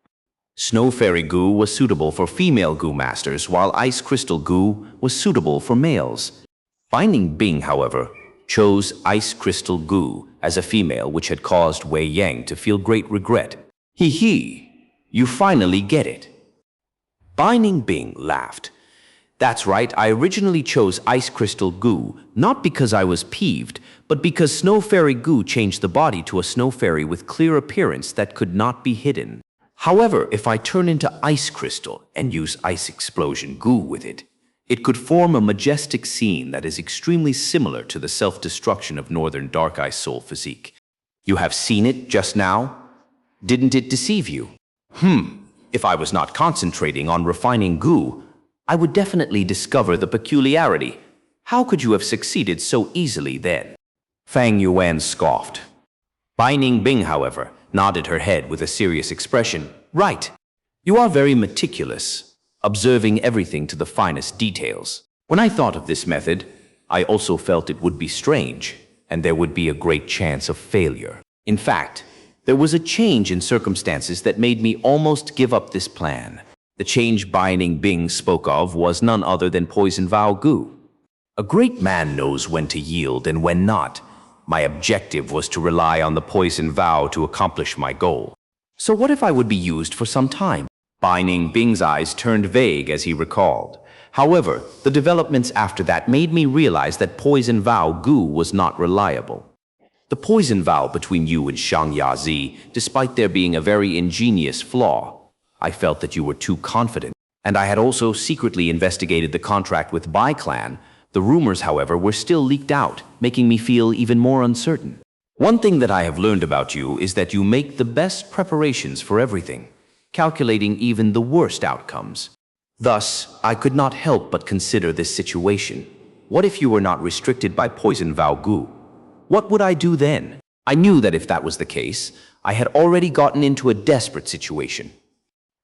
Snow Fairy Gu was suitable for female Gu masters, while Ice Crystal Gu was suitable for males. Bai Ningbing, however, chose Ice Crystal Gu as a female, which had caused Wei Yang to feel great regret. You finally get it. Bai Ningbing laughed. That's right, I originally chose Ice Crystal Gu, not because I was peeved, but because Snow Fairy Gu changed the body to a snow fairy with clear appearance that could not be hidden. However, if I turn into Ice Crystal and use Ice Explosion Gu with it, it could form a majestic scene that is extremely similar to the self-destruction of Northern Dark Eye Soul physique. You have seen it just now? Didn't it deceive you? If I was not concentrating on refining Gu, I would definitely discover the peculiarity. How could you have succeeded so easily then? Fang Yuan scoffed. Bai Ningbing, however, nodded her head with a serious expression. Right. You are very meticulous, observing everything to the finest details. When I thought of this method, I also felt it would be strange, and there would be a great chance of failure. In fact, there was a change in circumstances that made me almost give up this plan. The change Bai Ningbing spoke of was none other than Poison Vow Gu. A great man knows when to yield and when not. My objective was to rely on the Poison Vow to accomplish my goal. So what if I would be used for some time? Bai Ningbing's eyes turned vague as he recalled. However, the developments after that made me realize that Poison Vow Gu was not reliable. The poison vow between you and Xianxia, despite there being a very ingenious flaw, I felt that you were too confident, and I had also secretly investigated the contract with Bai Clan. The rumors, however, were still leaked out, making me feel even more uncertain. One thing that I have learned about you is that you make the best preparations for everything, calculating even the worst outcomes. Thus, I could not help but consider this situation. What if you were not restricted by Poison Vow Gu? What would I do then? I knew that if that was the case, I had already gotten into a desperate situation.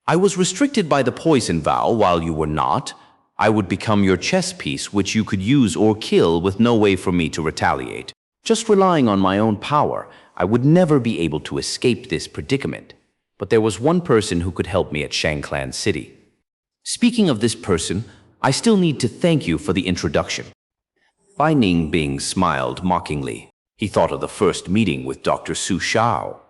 I was restricted by the Poison Vow while you were not. I would become your chess piece which you could use or kill with no way for me to retaliate. Just relying on my own power, I would never be able to escape this predicament. But there was one person who could help me at Xianxia City. Speaking of this person, I still need to thank you for the introduction. Bai Ningbing smiled mockingly. He thought of the first meeting with Dr. Su Shao.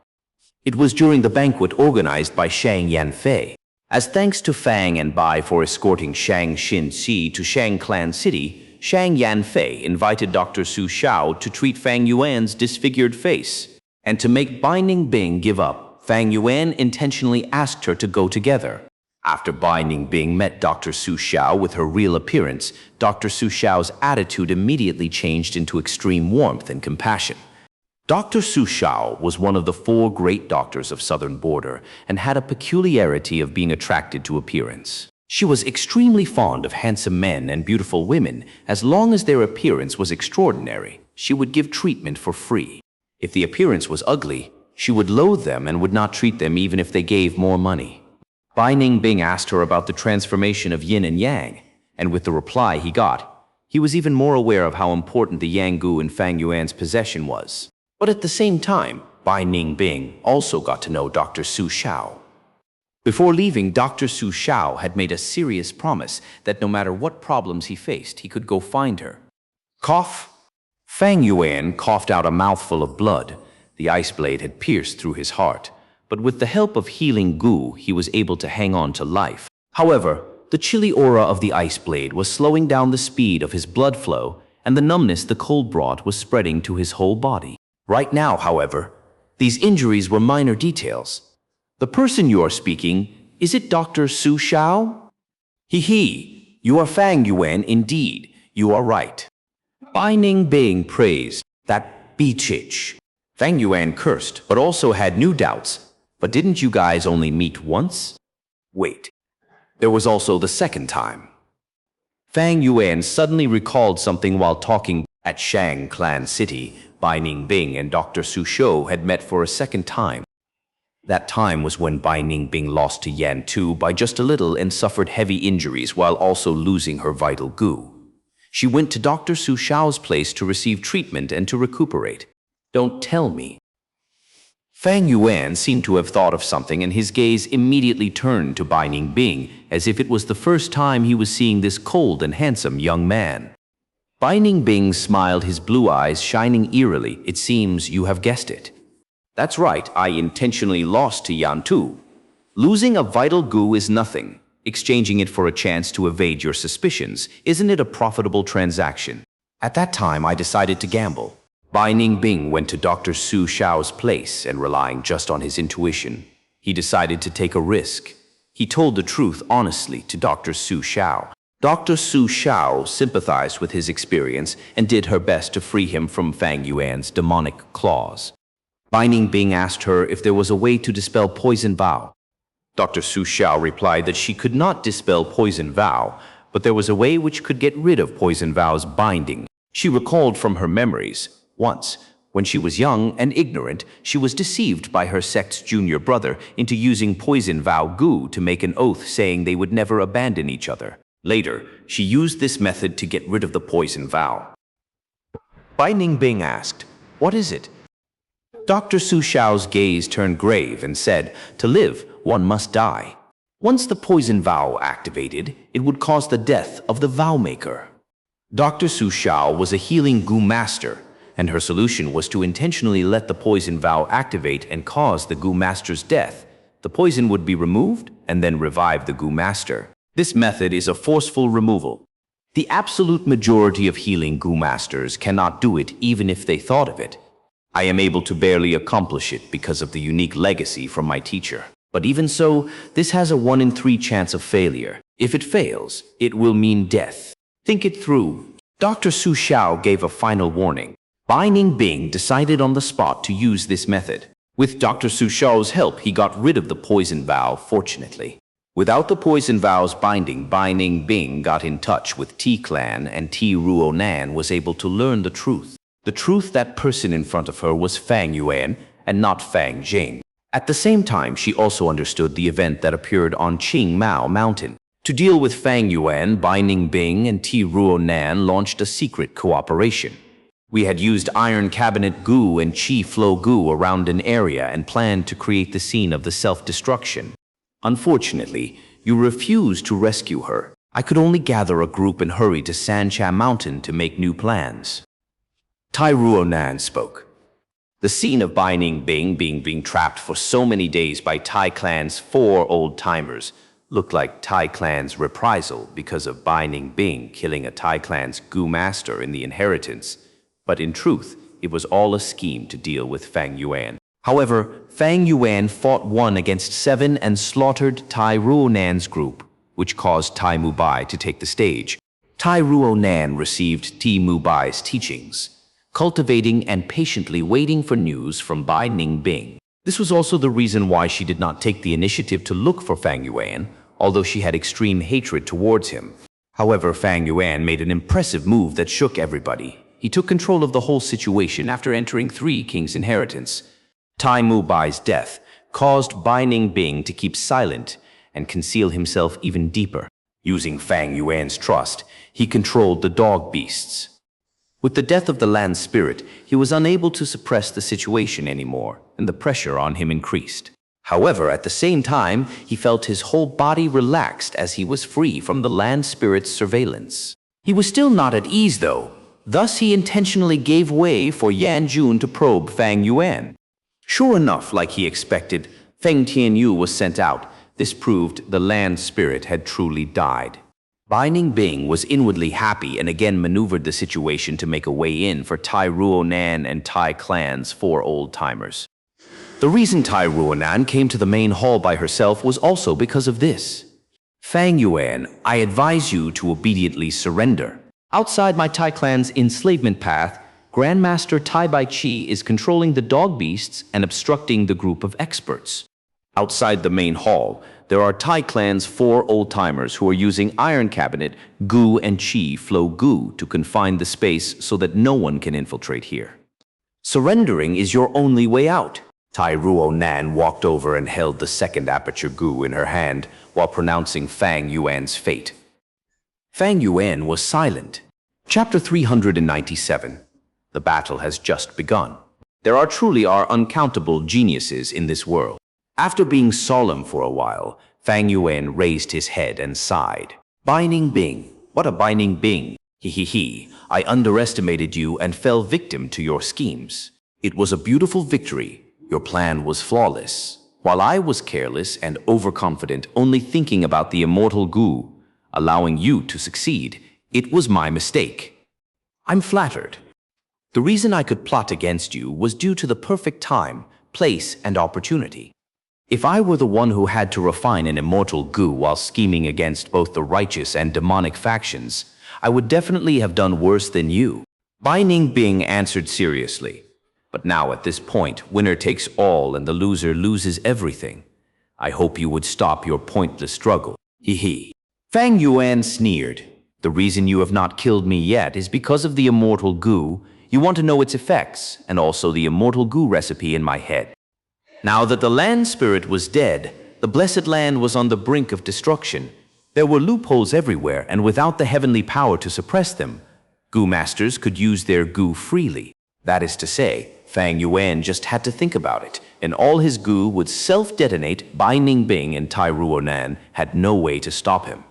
It was during the banquet organized by Shang Yanfei. As thanks to Fang and Bai for escorting Xianxia to Xianxia Clan City, Shang Yanfei invited Dr. Su Xiao to treat Fang Yuan's disfigured face. And to make Bai Ningbing give up, Fang Yuan intentionally asked her to go together. After Bai Ningbing met Dr. Su Xiao with her real appearance, Dr. Su Xiao's attitude immediately changed into extreme warmth and compassion. Dr. Su Xiao was one of the 4 great doctors of Southern Border and had a peculiarity of being attracted to appearance. She was extremely fond of handsome men and beautiful women. As long as their appearance was extraordinary, she would give treatment for free. If the appearance was ugly, she would loathe them and would not treat them even if they gave more money. Bai Ningbing asked her about the transformation of yin and yang, and with the reply he got, he was even more aware of how important the Yang Gu in Fang Yuan's possession was. But at the same time, Bai Ningbing also got to know Dr. Su Xiao. Before leaving, Dr. Su Xiao had made a serious promise that no matter what problems he faced, he could go find her. Cough. Fang Yuan coughed out a mouthful of blood. The ice blade had pierced through his heart, but with the help of healing Gu, he was able to hang on to life. However, the chilly aura of the ice blade was slowing down the speed of his blood flow, and the numbness the cold brought was spreading to his whole body. Right now, however, these injuries were minor details. The person you are speaking, is it Dr. Su Xiao? He, you are Fang Yuan indeed, you are right. Bai Ningbing praised that bitch. Fang Yuan cursed, but also had new doubts. But didn't you guys only meet once? Wait, there was also the second time. Fang Yuan suddenly recalled something while talking at Shang Clan City. Bai Ningbing and Dr. Su Xiao had met for a second time. That time was when Bai Ningbing lost to Yan Tu by just a little and suffered heavy injuries while also losing her vital Gu. She went to Dr. Su Xiao's place to receive treatment and to recuperate. Don't tell me. Fang Yuan seemed to have thought of something, and his gaze immediately turned to Bai Ningbing, as if it was the first time he was seeing this cold and handsome young man. Bai Ningbing smiled, his blue eyes shining eerily. It seems you have guessed it. That's right, I intentionally lost to Yan Tu. Losing a vital Gu is nothing. Exchanging it for a chance to evade your suspicions, isn't it a profitable transaction? At that time, I decided to gamble. Bai Ningbing went to Dr. Su Xiao's place, and relying just on his intuition, he decided to take a risk. He told the truth honestly to Dr. Su Xiao. Dr. Su Xiao sympathized with his experience and did her best to free him from Fang Yuan's demonic claws. Bai Ningbing asked her if there was a way to dispel poison vow. Dr. Su Xiao replied that she could not dispel poison vow, but there was a way which could get rid of poison vow's binding. She recalled from her memories, once, when she was young and ignorant, she was deceived by her sect's junior brother into using poison vow Gu to make an oath saying they would never abandon each other. Later, she used this method to get rid of the poison vow. Bai Ningbing asked, "What is it?" Dr. Su Xiao's gaze turned grave and said, "To live, one must die. Once the poison vow activated, it would cause the death of the vow maker." Dr. Su Xiao was a healing Gu master, and her solution was to intentionally let the poison vow activate and cause the Gu master's death. The poison would be removed and then revive the Gu master. This method is a forceful removal. The absolute majority of healing Gu masters cannot do it even if they thought of it. I am able to barely accomplish it because of the unique legacy from my teacher. But even so, this has a 1 in 3 chance of failure. If it fails, it will mean death. Think it through. Dr. Su Xiao gave a final warning. Bai Ningbing decided on the spot to use this method. With Dr. Su Xiao's help, he got rid of the poison vow, fortunately. Without the poison vow's binding, Bai Ningbing got in touch with T-Clan, and T-Ruonan was able to learn the truth. The truth that person in front of her was Fang Yuan and not Fang Jing. At the same time, she also understood the event that appeared on Qing Mao Mountain. To deal with Fang Yuan, Bai Ningbing and T-Ruonan launched a secret cooperation. We had used Iron Cabinet Gu and Qi Flow Gu around an area and planned to create the scene of the self-destruction. Unfortunately, you refused to rescue her. I could only gather a group and hurry to Xianxia Mountain to make new plans. Tai Ruonan spoke. The scene of Bai Ningbing being trapped for so many days by Tai Clan's 4 old-timers looked like Tai clan's reprisal because of Bai Ningbing killing a Tai clan's Gu master in the inheritance, but in truth, it was all a scheme to deal with Fang Yuan. However, Fang Yuan fought 1 against 7 and slaughtered Tai Ruonan's group, which caused Tai Mubai to take the stage. Tai Ruonan received Ti Mubai's teachings, cultivating and patiently waiting for news from Bai Ningbing. This was also the reason why she did not take the initiative to look for Fang Yuan, although she had extreme hatred towards him. However, Fang Yuan made an impressive move that shook everybody. He took control of the whole situation after entering 3 kings' inheritance. Tai Mubai's death caused Bai Ningbing to keep silent and conceal himself even deeper. Using Fang Yuan's trust, he controlled the dog beasts. With the death of the land spirit, he was unable to suppress the situation anymore, and the pressure on him increased. However, at the same time, he felt his whole body relaxed as he was free from the land spirit's surveillance. He was still not at ease, though. Thus, he intentionally gave way for Yan Jun to probe Fang Yuan. Sure enough, like he expected, Feng Tianyu was sent out. This proved the land spirit had truly died. Bai Ningbing was inwardly happy and again maneuvered the situation to make a way in for Tai Ruonan and Tai clan's 4 old-timers. The reason Tai Ruonan came to the main hall by herself was also because of this. Fang Yuan, I advise you to obediently surrender. Outside my Tai clan's enslavement path, Grandmaster Tai Baiqi is controlling the dog beasts and obstructing the group of experts. Outside the main hall, there are Tai clan's 4 old-timers who are using Iron Cabinet, Gu and Qi Flow Gu to confine the space so that no one can infiltrate here. Surrendering is your only way out. Tai Ruonan walked over and held the 2nd aperture Gu in her hand while pronouncing Fang Yuan's fate. Fang Yuan was silent. Chapter 397. The battle has just begun. There truly are uncountable geniuses in this world. After being solemn for a while, Fang Yuan raised his head and sighed. Bai Ningbing, what a Bai Ningbing! He, I underestimated you and fell victim to your schemes. It was a beautiful victory. Your plan was flawless. While I was careless and overconfident, only thinking about the immortal Gu, allowing you to succeed, it was my mistake. I'm flattered. The reason I could plot against you was due to the perfect time, place, and opportunity. If I were the one who had to refine an immortal Gu while scheming against both the righteous and demonic factions, I would definitely have done worse than you. Bai Ningbing answered seriously. But now at this point, winner takes all and the loser loses everything. I hope you would stop your pointless struggle. He. Fang Yuan sneered. The reason you have not killed me yet is because of the immortal Gu. You want to know its effects, and also the immortal Gu recipe in my head. Now that the land spirit was dead, the blessed land was on the brink of destruction. There were loopholes everywhere, and without the heavenly power to suppress them, Gu masters could use their Gu freely. That is to say, Fang Yuan just had to think about it, and all his Gu would self-detonate. Bai Ningbing and Tai Ruonan had no way to stop him.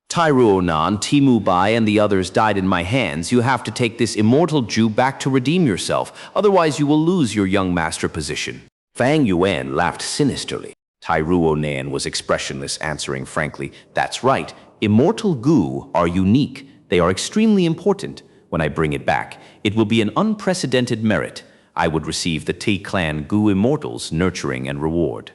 Tai Ruonan, Ti Mubai, and the others died in my hands. You have to take this immortal Jew back to redeem yourself, otherwise you will lose your young master position. Fang Yuan laughed sinisterly. Tai Ruonan was expressionless, answering frankly, that's right, immortal Gu are unique. They are extremely important. When I bring it back, it will be an unprecedented merit. I would receive the Ti clan Gu immortals nurturing and reward.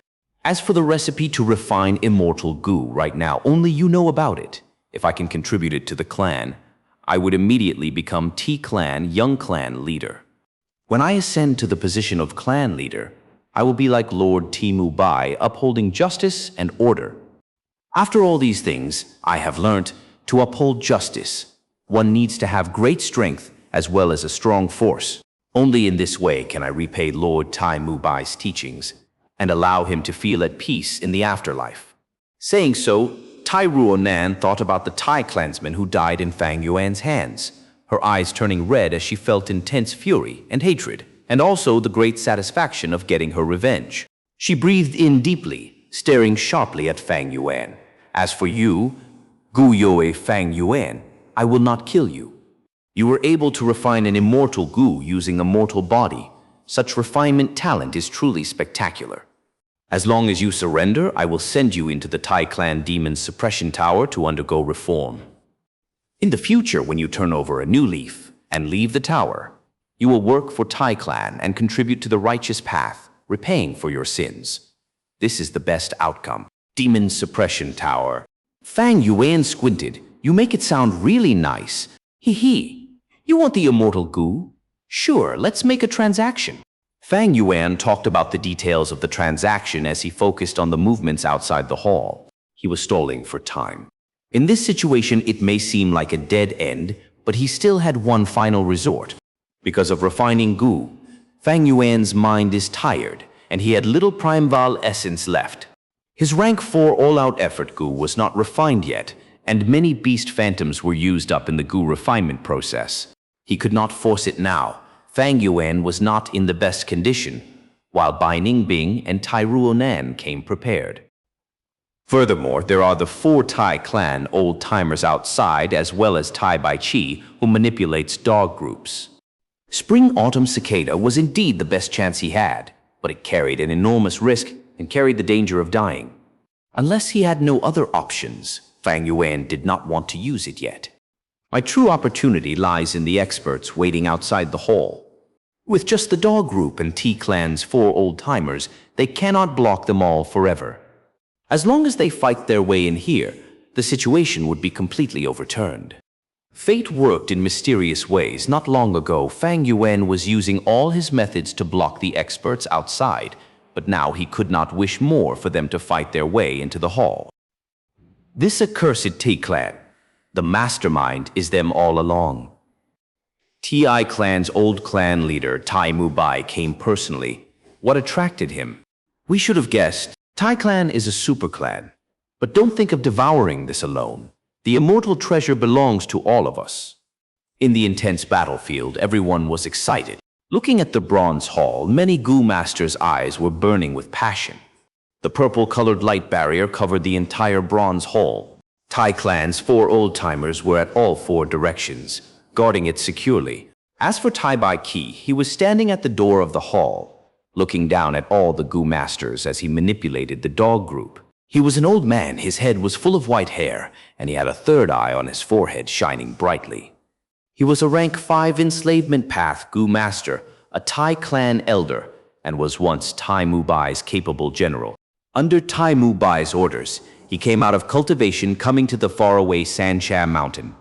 As for the recipe to refine immortal Gu right now, only you know about it. If I can contribute it to the clan, I would immediately become Ti clan young clan leader. When I ascend to the position of clan leader, I will be like Lord Ti Mubai, upholding justice and order. After all these things, I have learnt to uphold justice. One needs to have great strength as well as a strong force. Only in this way can I repay Lord Tai Mubai's teachings and allow him to feel at peace in the afterlife. Saying so, Tai Ruonan thought about the Tai clansman who died in Fang Yuan's hands, her eyes turning red as she felt intense fury and hatred, and also the great satisfaction of getting her revenge. She breathed in deeply, staring sharply at Fang Yuan. As for you, Gu Yue Fang Yuan, I will not kill you. You were able to refine an immortal Gu using a mortal body. Such refinement talent is truly spectacular. As long as you surrender, I will send you into the Tai Clan Demon's Suppression Tower to undergo reform. In the future, when you turn over a new leaf and leave the tower, you will work for Tai Clan and contribute to the righteous path, repaying for your sins. This is the best outcome. Demon's Suppression Tower. Fang Yuan squinted. You make it sound really nice. Hee. You want the Immortal Gu? Sure, let's make a transaction. Fang Yuan talked about the details of the transaction as he focused on the movements outside the hall. He was stalling for time. In this situation, it may seem like a dead end, but he still had one final resort. Because of refining Gu, Fang Yuan's mind is tired, and he had little Primeval essence left. His rank 4 all-out effort Gu was not refined yet, and many beast phantoms were used up in the Gu refinement process. He could not force it now. Fang Yuan was not in the best condition, while Bai Ningbing and Tai Ruonan came prepared. Furthermore, there are the 4 Tai Clan old-timers outside, as well as Tai Baiqi, who manipulates dog groups. Spring-Autumn Cicada was indeed the best chance he had, but it carried an enormous risk and carried the danger of dying. Unless he had no other options, Fang Yuan did not want to use it yet. My true opportunity lies in the experts waiting outside the hall. With just the dog group and T-Clan's 4 old-timers, they cannot block them all forever. As long as they fight their way in here, the situation would be completely overturned. Fate worked in mysterious ways. Not long ago, Fang Yuan was using all his methods to block the experts outside, but now he could not wish more for them to fight their way into the hall. This accursed T-Clan, the mastermind is them all along. Ti Clan's old clan leader, Tai Mubai, came personally. What attracted him? We should have guessed. Tai Clan is a super clan. But don't think of devouring this alone. The immortal treasure belongs to all of us. In the intense battlefield, everyone was excited. Looking at the bronze hall, many Gu masters' eyes were burning with passion. The purple-colored light barrier covered the entire bronze hall. Tai Clan's 4 old-timers were at all 4 directions, guarding it securely. As for Tai Baiqi, he was standing at the door of the hall, looking down at all the Gu masters as he manipulated the dog group. He was an old man, his head was full of white hair, and he had a 3rd eye on his forehead shining brightly. He was a rank 5 enslavement path Gu master, a Tai Clan elder, and was once Tai Mubai's capable general. Under Tai Mubai's orders, he came out of cultivation, coming to the faraway Xianxia mountain.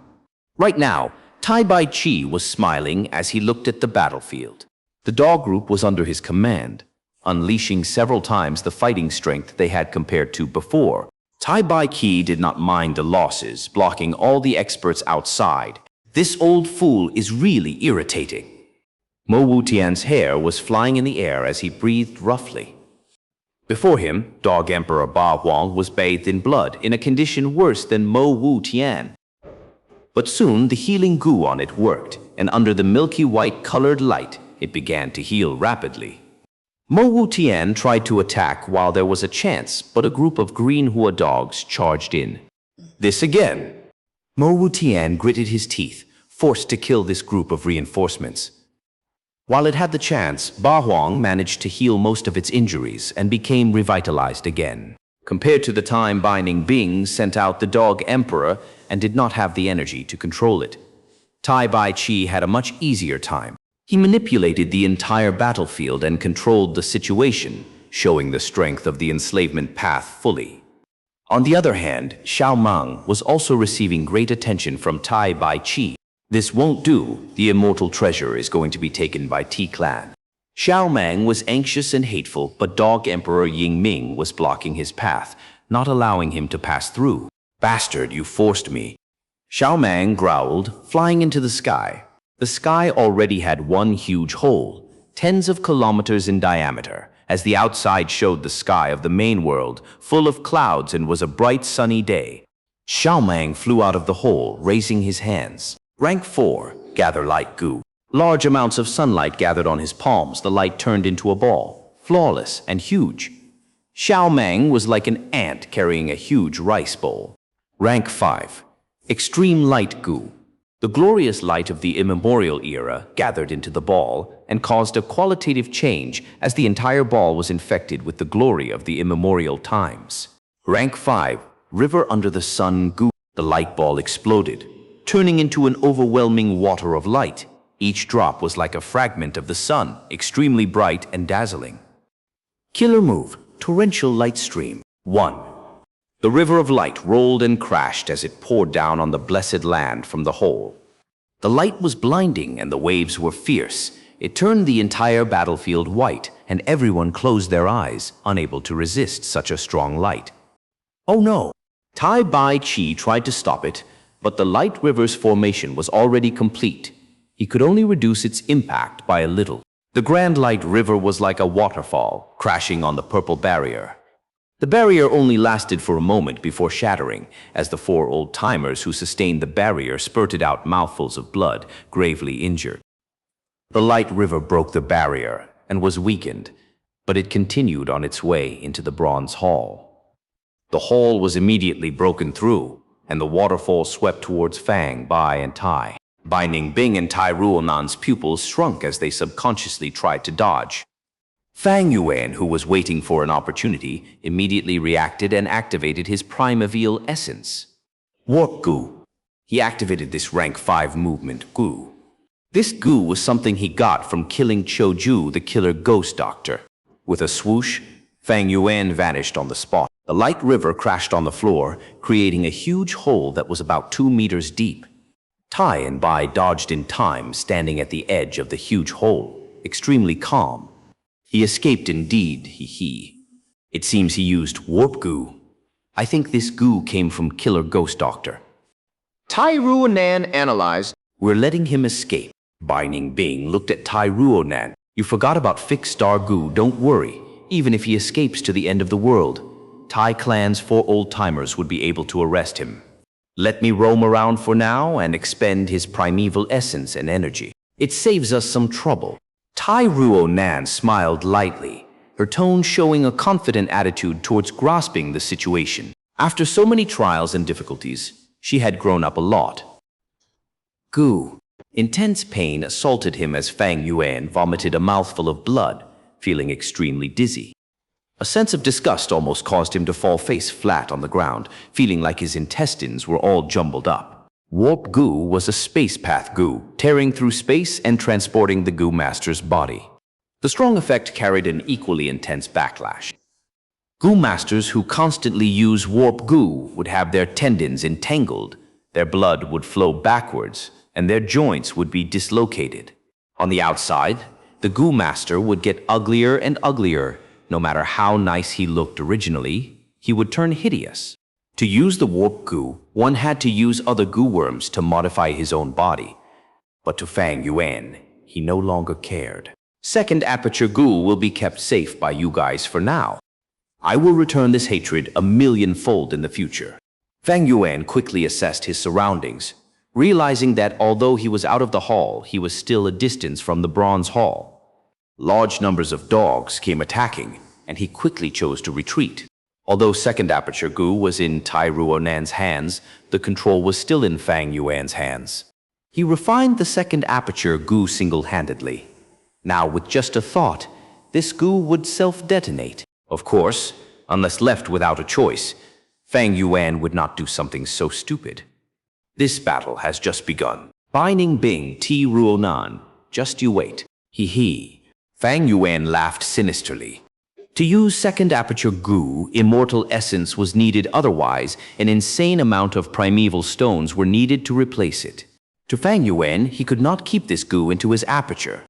Right now, Tai Baiqi was smiling as he looked at the battlefield. The dog group was under his command, unleashing several times the fighting strength they had compared to before. Tai Baiqi did not mind the losses, blocking all the experts outside. This old fool is really irritating. Mo Wutian's hair was flying in the air as he breathed roughly. Before him, Dog Emperor Ba Huang was bathed in blood, in a condition worse than Mo Wutian. But soon the healing Gu on it worked, and under the milky white colored light, it began to heal rapidly. Mo Wutian tried to attack while there was a chance, but a group of green Hua dogs charged in. This again. Mo Wutian gritted his teeth, forced to kill this group of reinforcements. While it had the chance, Ba Huang managed to heal most of its injuries and became revitalized again. Compared to the time Bai Ningbing sent out the Dog Emperor and did not have the energy to control it, Tai Baiqi had a much easier time. He manipulated the entire battlefield and controlled the situation, showing the strength of the enslavement path fully. On the other hand, Xiao Meng was also receiving great attention from Tai Baiqi. This won't do. The immortal treasure is going to be taken by T-Clan. Xiao Meng was anxious and hateful, but Dog Emperor Ying Ming was blocking his path, not allowing him to pass through. Bastard, you forced me. Xiao Meng growled, flying into the sky. The sky already had one huge hole, tens of kilometers in diameter, as the outside showed the sky of the main world, full of clouds, and was a bright sunny day. Xiao Meng flew out of the hole, raising his hands. Rank 4, gather light Gu. Large amounts of sunlight gathered on his palms. The light turned into a ball, flawless and huge. Xiao Meng was like an ant carrying a huge rice bowl. Rank 5, extreme light Gu. The glorious light of the immemorial era gathered into the ball and caused a qualitative change as the entire ball was infected with the glory of the immemorial times. Rank 5, River Under the Sun Gu. The light ball exploded, turning into an overwhelming water of light. Each drop was like a fragment of the sun, extremely bright and dazzling. Killer move, Torrential Light Stream. 1. The river of light rolled and crashed as it poured down on the blessed land from the hole. The light was blinding and the waves were fierce. It turned the entire battlefield white, and everyone closed their eyes, unable to resist such a strong light. Oh no! Tai Bai Chi tried to stop it, but the light river's formation was already complete. He could only reduce its impact by a little. The grand light river was like a waterfall, crashing on the purple barrier. The barrier only lasted for a moment before shattering, as the 4 old-timers who sustained the barrier spurted out mouthfuls of blood, gravely injured. The light river broke the barrier and was weakened, but it continued on its way into the bronze hall. The hall was immediately broken through, and the waterfall swept towards Fang, Bai, and Tai. Bai Ningbing and Tai Ruonan's pupils shrunk as they subconsciously tried to dodge. Fang Yuan, who was waiting for an opportunity, immediately reacted and activated his primeval essence. Warp Gu. He activated this rank 5 movement, Gu. This Gu was something he got from killing Choju, the killer ghost doctor. With a swoosh, Fang Yuan vanished on the spot. The light river crashed on the floor, creating a huge hole that was about 2 meters deep. Tai and Bai dodged in time, standing at the edge of the huge hole, extremely calm. He escaped indeed, he. It seems he used Warp Gu. I think this Gu came from Killer Ghost Doctor. Tai Ruonan analyzed. We're letting him escape. Bai Ningbing looked at Tai Ruonan. You forgot about Fixed Star Gu, don't worry. Even if he escapes to the end of the world, Tai Clan's 4 old-timers would be able to arrest him. Let me roam around for now and expend his primeval essence and energy. It saves us some trouble. Tai Ruonan smiled lightly, her tone showing a confident attitude towards grasping the situation. After so many trials and difficulties, she had grown up a lot. Gu. Intense pain assaulted him as Fang Yuan vomited a mouthful of blood, feeling extremely dizzy. A sense of disgust almost caused him to fall face flat on the ground, feeling like his intestines were all jumbled up. Warp Gu was a space path Gu, tearing through space and transporting the Gu Master's body. The strong effect carried an equally intense backlash. Gu Masters who constantly use Warp Gu would have their tendons entangled, their blood would flow backwards, and their joints would be dislocated. On the outside, the Gu Master would get uglier and uglier. No matter how nice he looked originally, he would turn hideous. To use the Warp Gu, one had to use other Gu worms to modify his own body. But to Fang Yuan, he no longer cared. Second Aperture Gu will be kept safe by you guys for now. I will return this hatred 1,000,000-fold in the future. Fang Yuan quickly assessed his surroundings, realizing that although he was out of the hall, he was still a distance from the bronze hall. Large numbers of dogs came attacking, and he quickly chose to retreat. Although Second Aperture Gu was in Tai Ruonan's hands, the control was still in Fang Yuan's hands. He refined the Second Aperture Gu single-handedly. Now, with just a thought, this Gu would self-detonate. Of course, unless left without a choice, Fang Yuan would not do something so stupid. This battle has just begun. Bai Ningbing, Ti Ruonan, just you wait. He. Fang Yuan laughed sinisterly. To use Second Aperture Gu, immortal essence was needed, otherwise an insane amount of primeval stones were needed to replace it. To Fang Yuan, he could not keep this Gu into his aperture.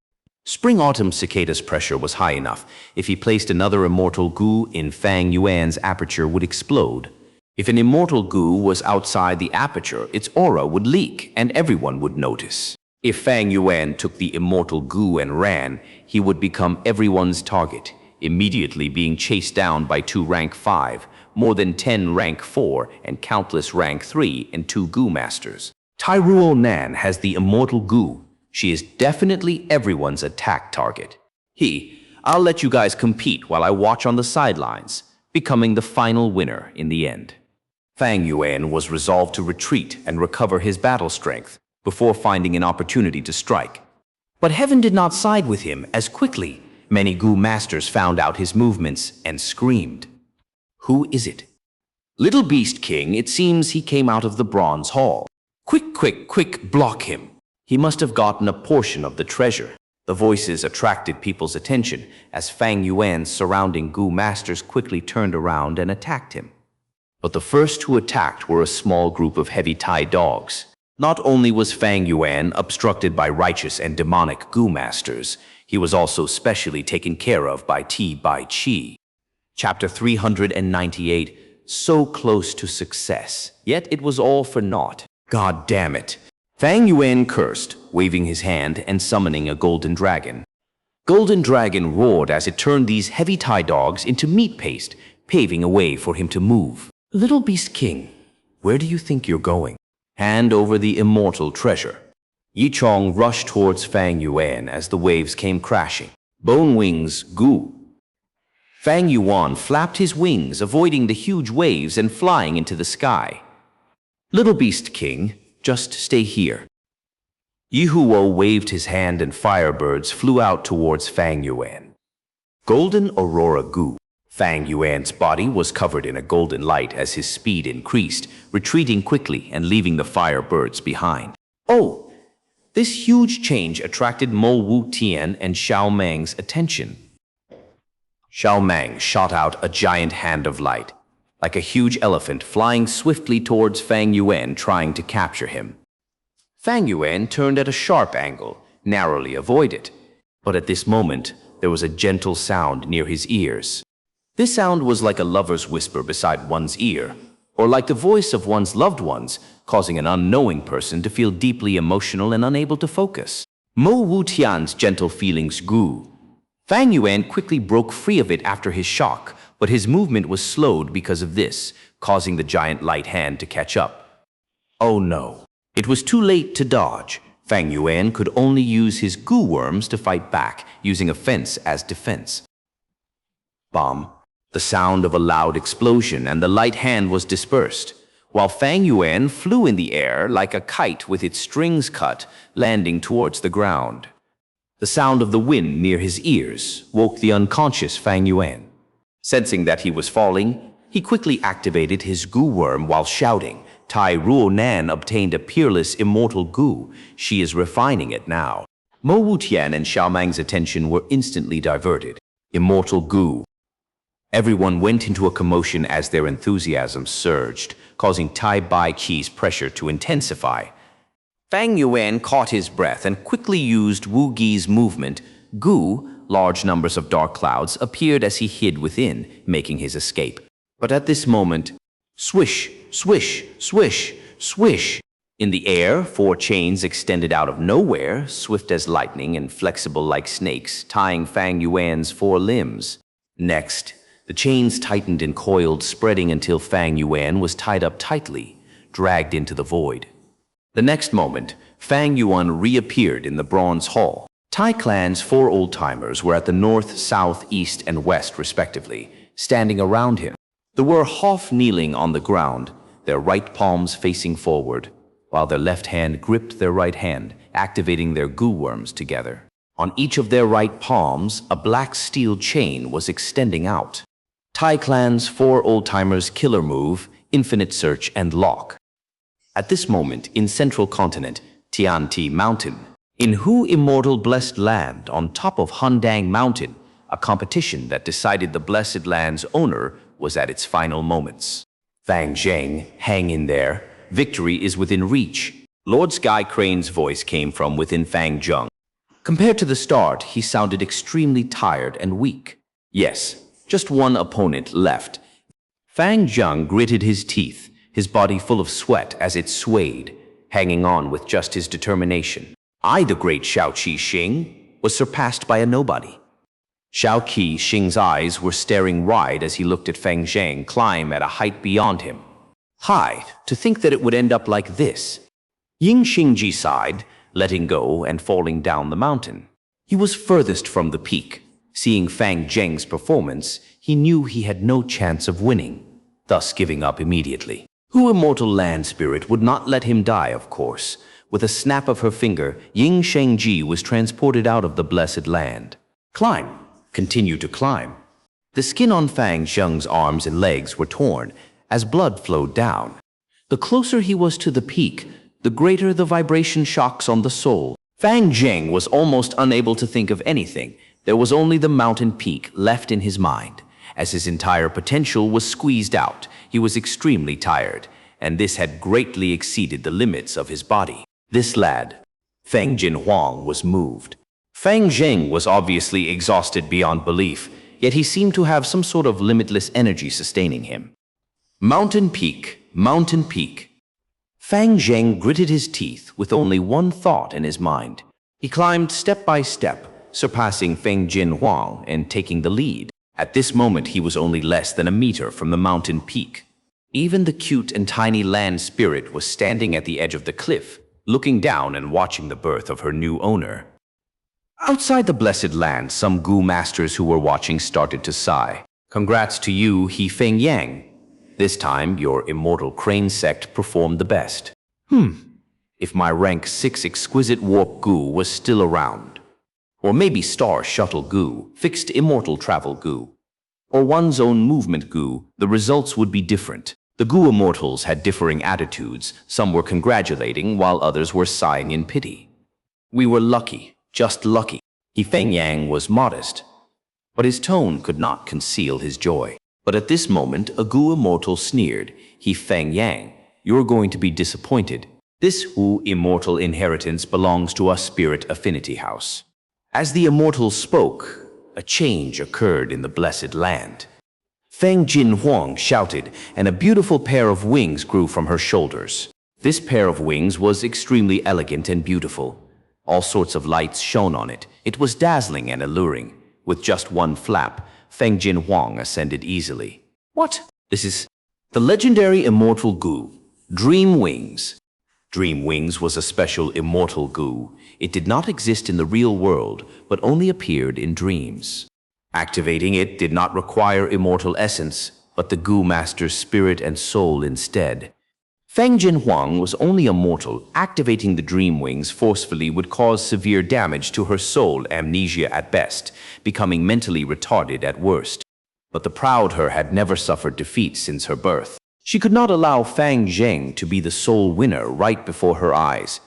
Spring-Autumn Cicada's pressure was high enough. If he placed another immortal Gu in Fang Yuan's aperture would explode. If an immortal Gu was outside the aperture, its aura would leak and everyone would notice. If Fang Yuan took the immortal Gu and ran, he would become everyone's target, immediately being chased down by 2 rank 5, more than 10 rank 4, and countless rank 3 and 2 Gu Masters. Tai Ruonan has the immortal Gu. She is definitely everyone's attack target. I'll let you guys compete while I watch on the sidelines, becoming the final winner in the end. Fang Yuan was resolved to retreat and recover his battle strength. before finding an opportunity to strike. But heaven did not side with him as quickly. Many Gu masters found out his movements and screamed. Who is it? Little Beast King, it seems he came out of the bronze hall. Quick, quick, quick, block him. He must have gotten a portion of the treasure. The voices attracted people's attention as Fang Yuan's surrounding Gu masters quickly turned around and attacked him. But the first who attacked were a small group of heavy Tai dogs. Not only was Fang Yuan obstructed by righteous and demonic Gu masters, he was also specially taken care of by Ti Bai Qi. Chapter 398, so close to success, yet it was all for naught. God damn it. Fang Yuan cursed, waving his hand and summoning a golden dragon. Golden Dragon roared as it turned these heavy Tai dogs into meat paste, paving a way for him to move. Little Beast King, where do you think you're going? Hand over the immortal treasure. Yi Chong rushed towards Fang Yuan as the waves came crashing. Bone wings, Gu. Fang Yuan flapped his wings, avoiding the huge waves and flying into the sky. Little Beast King, just stay here. Yi Huo waved his hand and firebirds flew out towards Fang Yuan. Golden Aurora Gu. Fang Yuan's body was covered in a golden light as his speed increased, retreating quickly and leaving the firebirds behind. Oh! This huge change attracted Mo Wu Tian and Xiao Mang's attention. Xiao Mang shot out a giant hand of light, like a huge elephant flying swiftly towards Fang Yuan, trying to capture him. Fang Yuan turned at a sharp angle, narrowly avoided. But at this moment, there was a gentle sound near his ears. This sound was like a lover's whisper beside one's ear, or like the voice of one's loved ones, causing an unknowing person to feel deeply emotional and unable to focus. Mo Wu Tian's gentle feelings grew. Fang Yuan quickly broke free of it after his shock, but his movement was slowed because of this, causing the giant light hand to catch up. Oh no. It was too late to dodge. Fang Yuan could only use his Gu worms to fight back, using a fence as defense. Bomb. The sound of a loud explosion and the light hand was dispersed, while Fang Yuan flew in the air like a kite with its strings cut, landing towards the ground. The sound of the wind near his ears woke the unconscious Fang Yuan. Sensing that he was falling, he quickly activated his Gu worm while shouting, Tai Ruonan obtained a peerless immortal Gu. She is refining it now. Mo Wutian and Xiao Mang's attention were instantly diverted. Immortal Gu. Everyone went into a commotion as their enthusiasm surged, causing Tai Bai Qi's pressure to intensify. Fang Yuan caught his breath and quickly used Wu Gi's movement. Gu, large numbers of dark clouds, appeared as he hid within, making his escape. But at this moment, swish, swish, swish, swish. In the air, 4 chains extended out of nowhere, swift as lightning and flexible like snakes, tying Fang Yuan's 4 limbs. Next, the chains tightened and coiled, spreading until Fang Yuan was tied up tightly, dragged into the void. The next moment, Fang Yuan reappeared in the bronze hall. Tai Clan's 4 old-timers were at the north, south, east, and west, respectively, standing around him. They were half kneeling on the ground, their right palms facing forward, while their left hand gripped their right hand, activating their Gu worms together. On each of their right palms, a black steel chain was extending out. Tai Clan's 4 old-timers' killer move, Infinite Search and Lock. At this moment, in Central Continent, Tianti Mountain, in Hu Immortal Blessed Land, on top of Hundang Mountain, a competition that decided the Blessed Land's owner was at its final moments. Fang Zheng, hang in there. Victory is within reach. Lord Sky Crane's voice came from within Fang Zheng. Compared to the start, he sounded extremely tired and weak. Yes, just one opponent left. Fang Zheng gritted his teeth, his body full of sweat as it swayed, hanging on with just his determination. I, the great Shao Qi Xing, was surpassed by a nobody. Shao Qi Xing's eyes were staring wide as he looked at Fang Zheng climb at a height beyond him. Hi, to think that it would end up like this. Ying Xingji sighed, letting go and falling down the mountain. He was furthest from the peak. Seeing Fang Zheng's performance, he knew he had no chance of winning, thus giving up immediately. Hu Immortal Land Spirit would not let him die, of course, With a snap of her finger, Ying Shengji was transported out of the blessed land. Climb. Continue to climb. The skin on Fang Zheng's arms and legs were torn as blood flowed down. The closer he was to the peak, the greater the vibration shocks on the soul. Fang Zheng was almost unable to think of anything. There was only the mountain peak left in his mind. As his entire potential was squeezed out, he was extremely tired, and this had greatly exceeded the limits of his body. This lad, Feng Jinhuang, was moved. Fang Zheng was obviously exhausted beyond belief, yet he seemed to have some sort of limitless energy sustaining him. Mountain peak, mountain peak. Fang Zheng gritted his teeth with only one thought in his mind. He climbed step by step, surpassing Feng Jinhuang and taking the lead. At this moment, he was only less than a meter from the mountain peak. Even the cute and tiny land spirit was standing at the edge of the cliff, looking down and watching the birth of her new owner. Outside the blessed land, some Gu masters who were watching started to sigh. Congrats to you, He Feng Yang. This time, your immortal crane sect performed the best. If my rank 6 exquisite warp Gu was still around. Or maybe Star Shuttle Gu, fixed immortal travel Gu. Or one's own movement Gu, the results would be different. The Gu immortals had differing attitudes. Some were congratulating, while others were sighing in pity. We were lucky, just lucky. He Feng Yang was modest, but his tone could not conceal his joy. But at this moment, a Gu immortal sneered. He Feng Yang, you're going to be disappointed. This Wu immortal inheritance belongs to our spirit affinity house. As the immortal spoke, a change occurred in the blessed land. Feng Jinhuang shouted, and a beautiful pair of wings grew from her shoulders. This pair of wings was extremely elegant and beautiful. All sorts of lights shone on it. It was dazzling and alluring. With just one flap, Feng Jinhuang ascended easily. What? This is the legendary immortal Gu, Dream Wings. Dream Wings was a special immortal Gu. It did not exist in the real world, but only appeared in dreams. Activating it did not require immortal essence, but the Gu master's spirit and soul instead. Feng Jinhuang was only a mortal. Activating the Dream Wings forcefully would cause severe damage to her soul, amnesia at best, becoming mentally retarded at worst. But the proud her had never suffered defeat since her birth. She could not allow Fang Zheng to be the sole winner right before her eyes.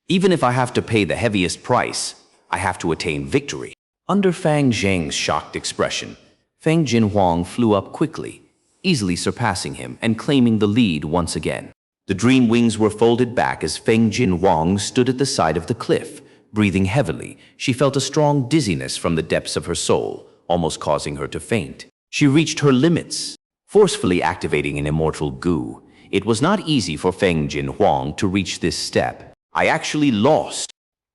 Even if I have to pay the heaviest price, I have to attain victory. Under Fang Zheng's shocked expression, Feng Jinhuang flew up quickly, easily surpassing him and claiming the lead once again. The dream wings were folded back as Feng Jinhuang stood at the side of the cliff. Breathing heavily, she felt a strong dizziness from the depths of her soul, almost causing her to faint. She reached her limits, forcefully activating an immortal Gu. It was not easy for Feng Jinhuang to reach this step. I actually lost.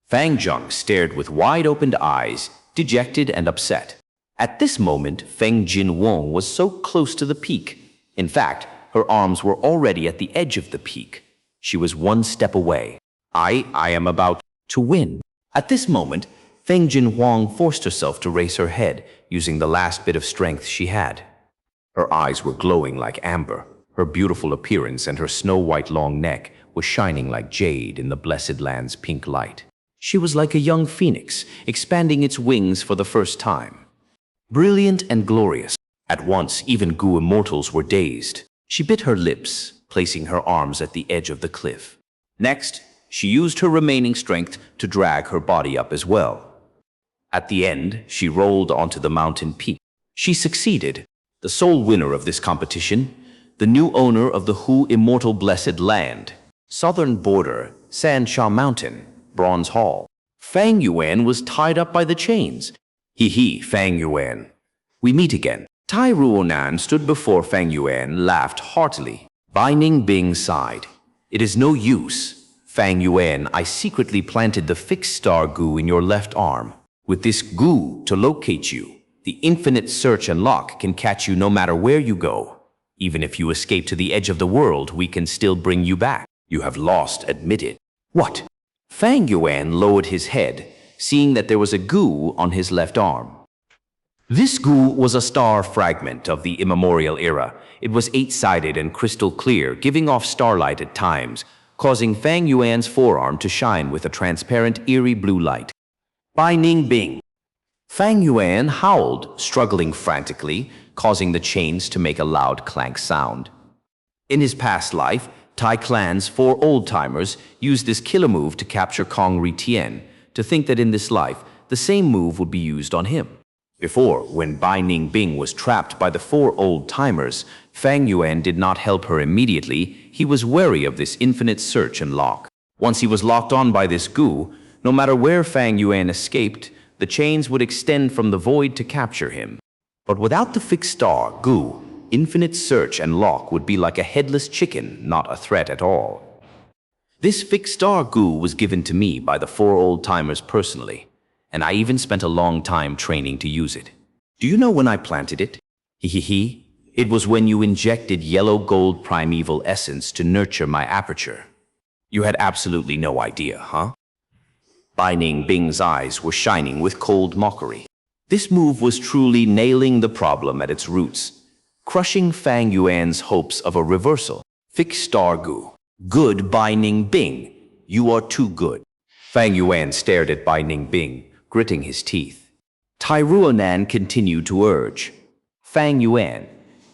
Fang Zheng stared with wide-opened eyes, dejected and upset. At this moment, Feng Jinhuang was so close to the peak. In fact, her arms were already at the edge of the peak. She was one step away. I am about to win. At this moment, Feng Jinhuang forced herself to raise her head, using the last bit of strength she had. Her eyes were glowing like amber. Her beautiful appearance and her snow-white long neck was shining like jade in the blessed land's pink light. She was like a young phoenix, expanding its wings for the first time. Brilliant and glorious. At once, even Gu immortals were dazed. She bit her lips, placing her arms at the edge of the cliff. Next, she used her remaining strength to drag her body up as well. At the end, she rolled onto the mountain peak. She succeeded. The sole winner of this competition, the new owner of the Hu Immortal Blessed Land, Southern Border, Xianxia Mountain, Bronze Hall. Fang Yuan was tied up by the chains. Fang Yuan. We meet again. Tai Ruonan stood before Fang Yuan, laughed heartily. Bai Ningbing sighed. It is no use. Fang Yuan, I secretly planted the fixed star Gu in your left arm. With this Gu to locate you, the infinite search and lock can catch you no matter where you go. Even if you escape to the edge of the world, we can still bring you back. You have lost, admit it. What? Fang Yuan lowered his head, seeing that there was a Gu on his left arm. This Gu was a star fragment of the immemorial era. It was 8-sided and crystal clear, giving off starlight at times. causing Fang Yuan's forearm to shine with a transparent, eerie blue light. Bai Ning Bing. Fang Yuan howled, struggling frantically, causing the chains to make a loud clank sound. In his past life, Tai Clan's 4 old-timers used this killer move to capture Kong Ri Tian. To think that in this life, the same move would be used on him. Before, when Bai Ning Bing was trapped by the 4 old-timers, Fang Yuan did not help her immediately. He was wary of this infinite search and lock. Once he was locked on by this Gu, no matter where Fang Yuan escaped, the chains would extend from the void to capture him. But without the fixed star, Gu, infinite search and lock would be like a headless chicken, not a threat at all. This fixed star Gu was given to me by the 4 old-timers personally, and I even spent a long time training to use it. Do you know when I planted it? It was when you injected yellow gold primeval essence to nurture my aperture. You had absolutely no idea, huh? Bai Ning Bing's eyes were shining with cold mockery. This move was truly nailing the problem at its roots, crushing Fang Yuan's hopes of a reversal. Fixed star Gu. Good Bai Ning Bing, you are too good. Fang Yuan stared at Bai Ning Bing, gritting his teeth. Tai Ruonan continued to urge. Fang Yuan,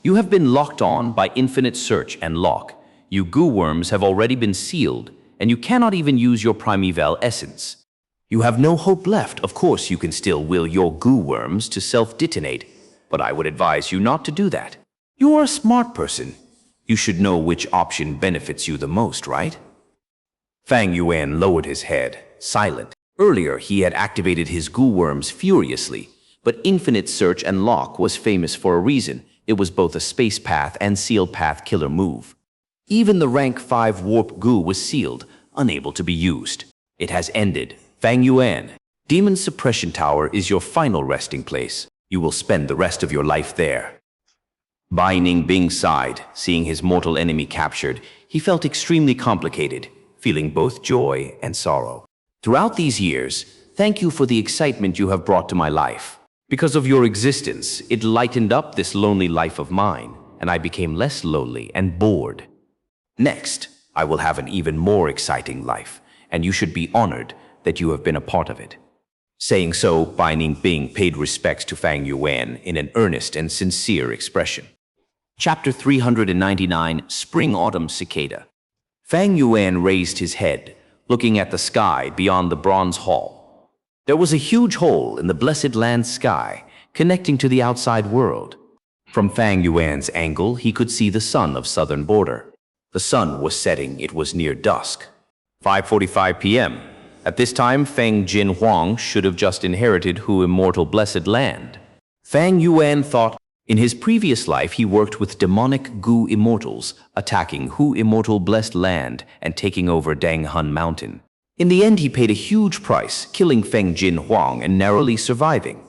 you have been locked on by infinite search and lock. You Gu worms have already been sealed, and you cannot even use your primeval essence. You have no hope left. Of course, you can still will your Gu worms to self-detonate, but I would advise you not to do that. You are a smart person. You should know which option benefits you the most, right? Fang Yuan lowered his head, silent. Earlier, he had activated his Gu worms furiously, but infinite search and lock was famous for a reason. It was both a space path and seal path killer move. Even the rank 5 warp Gu was sealed, unable to be used. It has ended. Fang Yuan, Demon Suppression Tower is your final resting place. You will spend the rest of your life there. Bai Ning Bing sighed, seeing his mortal enemy captured. He felt extremely complicated, feeling both joy and sorrow. Throughout these years, thank you for the excitement you have brought to my life. Because of your existence, it lightened up this lonely life of mine, and I became less lonely and bored. Next, I will have an even more exciting life, and you should be honored that you have been a part of it. Saying so, Bai Ning Bing paid respects to Fang Yuan in an earnest and sincere expression. Chapter 399, Spring-Autumn Cicada. Fang Yuan raised his head, looking at the sky beyond the bronze hall. There was a huge hole in the blessed land sky, connecting to the outside world. From Fang Yuan's angle, he could see the sun of southern border. The sun was setting. It was near dusk. 5:45 p.m. At this time, Feng Jin Huang should have just inherited Hu Immortal Blessed Land. Fang Yuan thought, in his previous life he worked with demonic Gu immortals, attacking Hu Immortal Blessed Land and taking over Dang Hun Mountain. In the end, he paid a huge price, killing Feng Jin Huang and narrowly surviving.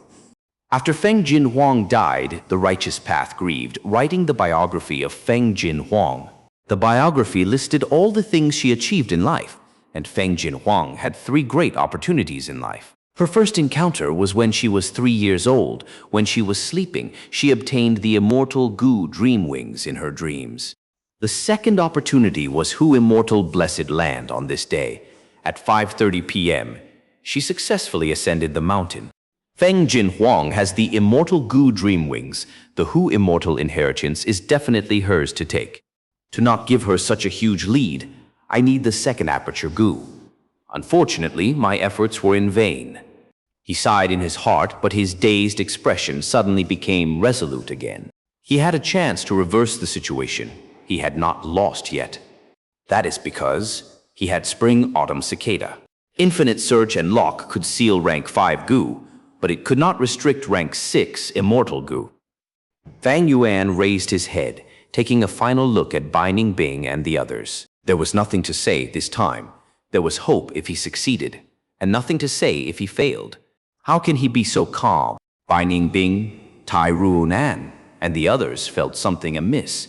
After Feng Jin Huang died, the Righteous Path grieved, writing the biography of Feng Jin Huang. The biography listed all the things she achieved in life, and Feng Jin Huang had 3 great opportunities in life. Her first encounter was when she was 3 years old. When she was sleeping, she obtained the immortal Gu dream wings in her dreams. The second opportunity was Hu Immortal Blessed Land on this day. At 5:30 p.m., she successfully ascended the mountain. Feng Jin Huang has the immortal Gu dream wings. The Hu Immortal inheritance is definitely hers to take. To not give her such a huge lead, I need the second aperture Gu. Unfortunately, my efforts were in vain. He sighed in his heart, but his dazed expression suddenly became resolute again. He had a chance to reverse the situation. He had not lost yet. That is because he had Spring-Autumn Cicada. Infinite Search and Lock could seal rank 5 Gu, but it could not restrict rank 6 Immortal Gu. Fang Yuan raised his head, taking a final look at Bai Ning Bing and the others. There was nothing to say this time. There was hope if he succeeded, and nothing to say if he failed. How can he be so calm? Bai Ning Bing, Tai Ruonan, and the others felt something amiss.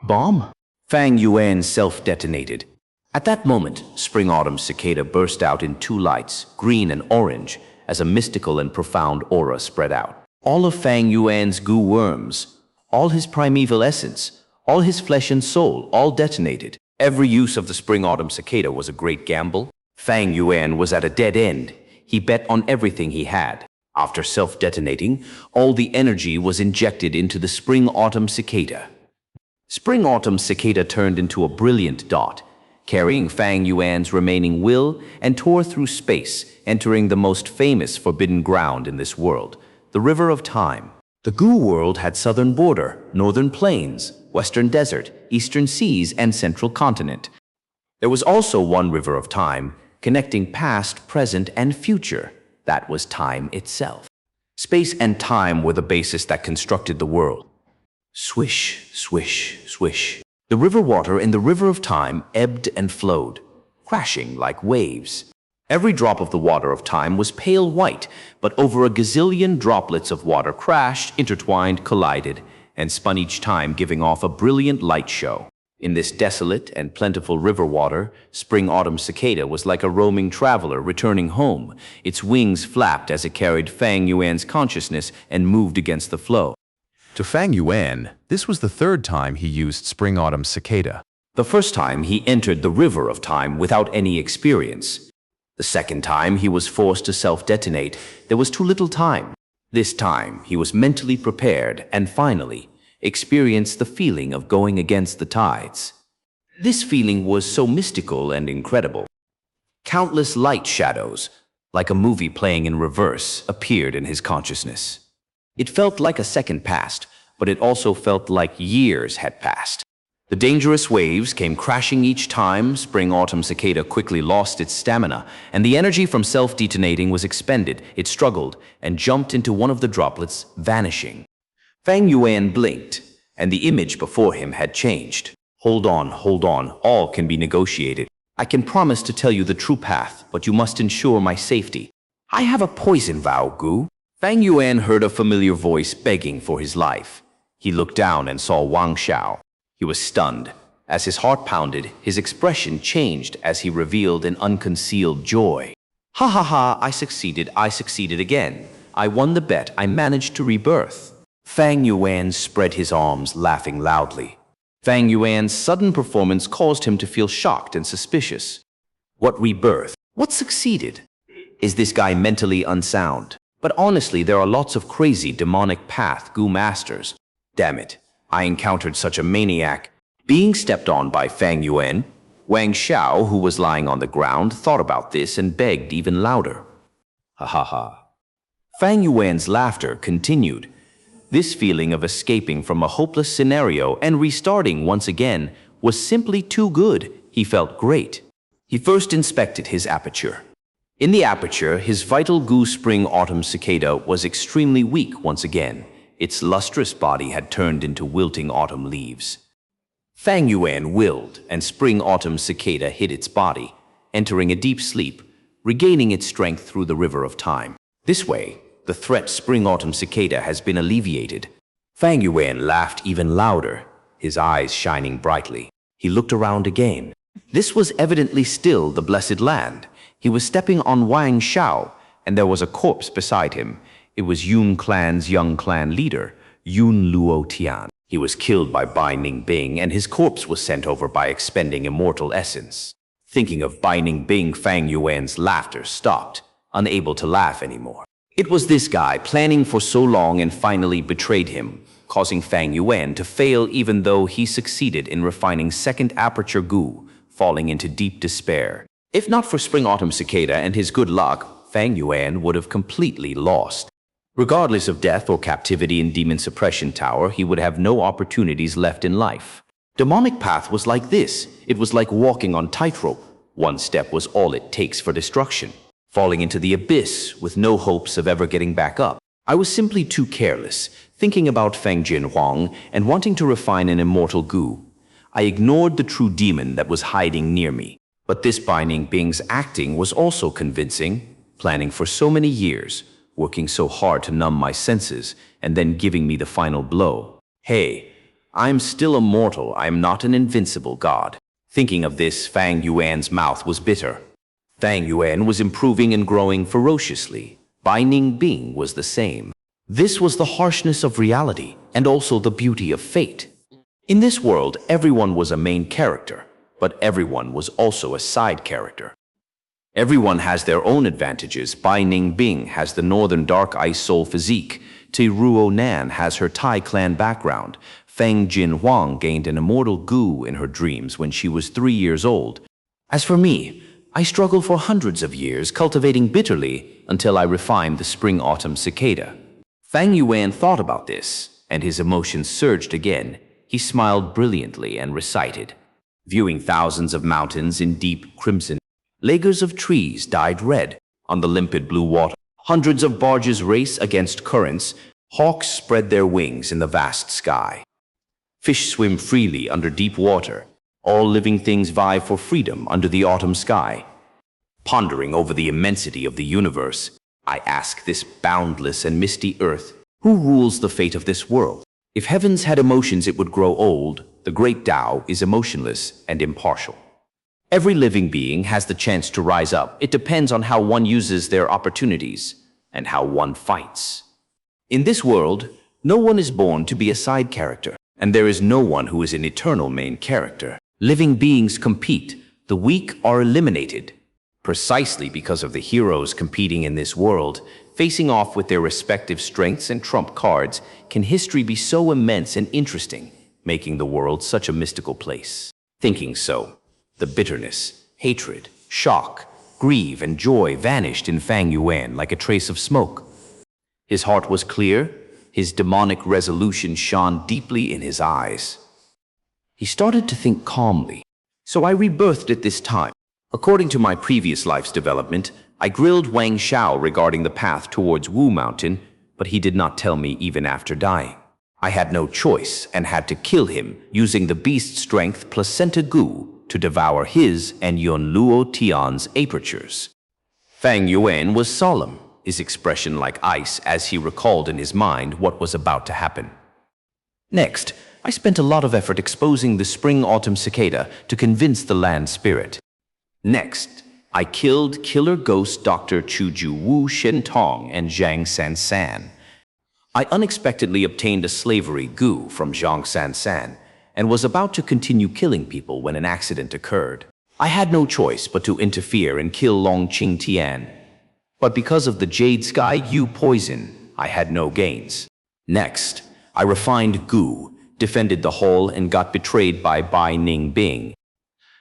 Bomb? Fang Yuan self-detonated. At that moment, Spring-Autumn Cicada burst out in 2 lights, green and orange, as a mystical and profound aura spread out. All of Fang Yuan's Gu worms, all his primeval essence, all his flesh and soul, all detonated. Every use of the spring-autumn cicada was a great gamble. Fang Yuan was at a dead end. He bet on everything he had. After self-detonating, all the energy was injected into the spring-autumn cicada. Spring-autumn cicada turned into a brilliant dot, carrying Fang Yuan's remaining will, and tore through space, entering the most famous forbidden ground in this world, the River of Time. The Gu world had southern border, northern plains, western desert, eastern seas, and central continent. There was also one River of Time, connecting past, present, and future. That was time itself. Space and time were the basis that constructed the world. Swish, swish, swish. The river water in the River of Time ebbed and flowed, crashing like waves. Every drop of the water of time was pale white, but over a gazillion droplets of water crashed, intertwined, collided, and spun each time, giving off a brilliant light show. In this desolate and plentiful river water, spring-autumn cicada was like a roaming traveler returning home. Its wings flapped as it carried Fang Yuan's consciousness and moved against the flow. To Fang Yuan, this was the third time he used spring-autumn cicada. The first time he entered the River of Time without any experience. The second time he was forced to self-detonate, there was too little time. This time he was mentally prepared and finally experienced the feeling of going against the tides. This feeling was so mystical and incredible. Countless light shadows, like a movie playing in reverse, appeared in his consciousness. It felt like a second passed, but it also felt like years had passed. The dangerous waves came crashing each time. Spring-autumn cicada quickly lost its stamina, and the energy from self-detonating was expended. It struggled and jumped into one of the droplets, vanishing. Fang Yuan blinked, and the image before him had changed. Hold on, all can be negotiated. I can promise to tell you the true path, but you must ensure my safety. I have a poison vow, Gu. Fang Yuan heard a familiar voice begging for his life. He looked down and saw Wang Xiao. He was stunned. As his heart pounded, his expression changed as he revealed an unconcealed joy. Ha ha ha, I succeeded again. I won the bet, I managed to rebirth. Fang Yuan spread his arms, laughing loudly. Fang Yuan's sudden performance caused him to feel shocked and suspicious. What rebirth? What succeeded? Is this guy mentally unsound? But honestly, there are lots of crazy demonic path Gu masters. Damn it, I encountered such a maniac. Being stepped on by Fang Yuan, Wang Xiao, who was lying on the ground, thought about this and begged even louder. Ha ha ha. Fang Yuan's laughter continued. This feeling of escaping from a hopeless scenario and restarting once again was simply too good. He felt great. He first inspected his aperture. In the aperture, his vital Gu spring-autumn cicada was extremely weak once again. Its lustrous body had turned into wilting autumn leaves. Fang Yuan willed, and spring-autumn cicada hid its body, entering a deep sleep, regaining its strength through the River of Time. This way, the threat spring-autumn cicada has been alleviated. Fang Yuan laughed even louder, his eyes shining brightly. He looked around again. This was evidently still the blessed land. He was stepping on Wang Xiao, and there was a corpse beside him. It was Yun Clan's young clan leader, Yun Luo Tian. He was killed by Bai Ningbing, and his corpse was sent over by expending immortal essence. Thinking of Bai Ningbing, Fang Yuan's laughter stopped, unable to laugh anymore. It was this guy planning for so long and finally betrayed him, causing Fang Yuan to fail even though he succeeded in refining second aperture Gu, falling into deep despair. If not for spring-autumn cicada and his good luck, Fang Yuan would have completely lost. Regardless of death or captivity in Demon Suppression Tower, he would have no opportunities left in life. Demonic path was like this. It was like walking on tightrope. One step was all it takes for destruction. Falling into the abyss with no hopes of ever getting back up. I was simply too careless, thinking about Feng Jinhuang and wanting to refine an immortal Gu. I ignored the true demon that was hiding near me. But this Bai Ningbing's acting was also convincing, planning for so many years, working so hard to numb my senses, and then giving me the final blow. Hey, I'm still a mortal, I am not an invincible god. Thinking of this, Fang Yuan's mouth was bitter. Fang Yuan was improving and growing ferociously. Bai Ningbing was the same. This was the harshness of reality, and also the beauty of fate. In this world, everyone was a main character. but everyone was also a side character. Everyone has their own advantages. Bai Ningbing has the northern dark ice soul physique. Ti Ruo Nan has her Tai clan background. Feng Jin Huang gained an immortal Gu in her dreams when she was 3 years old. As for me, I struggled for hundreds of years, cultivating bitterly until I refined the spring-autumn cicada. Fang Yuan thought about this, and his emotions surged again. He smiled brilliantly and recited, viewing thousands of mountains in deep crimson. Layers of trees dyed red on the limpid blue water. Hundreds of barges race against currents. Hawks spread their wings in the vast sky. Fish swim freely under deep water. All living things vie for freedom under the autumn sky. Pondering over the immensity of the universe, I ask this boundless and misty earth, who rules the fate of this world? If heavens had emotions, it would grow old. The great Tao is emotionless and impartial. Every living being has the chance to rise up. It depends on how one uses their opportunities and how one fights. In this world, no one is born to be a side character, and there is no one who is an eternal main character. Living beings compete. The weak are eliminated. Precisely because of the heroes competing in this world, facing off with their respective strengths and trump cards, can history be so immense and interesting, making the world such a mystical place. Thinking so, the bitterness, hatred, shock, grief, and joy vanished in Fang Yuan like a trace of smoke. His heart was clear, his demonic resolution shone deeply in his eyes. He started to think calmly, so I rebirthed at this time. According to my previous life's development, I grilled Wang Xiao regarding the path towards Wu Mountain, but he did not tell me even after dying. I had no choice and had to kill him using the beast strength Placenta Gu to devour his and Yun Luo Tian's apertures. Fang Yuan was solemn, his expression like ice as he recalled in his mind what was about to happen. Next, I spent a lot of effort exposing the spring-autumn cicada to convince the land spirit. Next, I killed killer ghost Dr. Chuju Wu Shentong and Zhang Sansan. I unexpectedly obtained a slavery Gu from Zhang Sansan and was about to continue killing people when an accident occurred. I had no choice but to interfere and kill Long Qing Tian. But because of the Jade Sky Yu poison, I had no gains. Next, I refined Gu, defended the hall, and got betrayed by Bai Ningbing.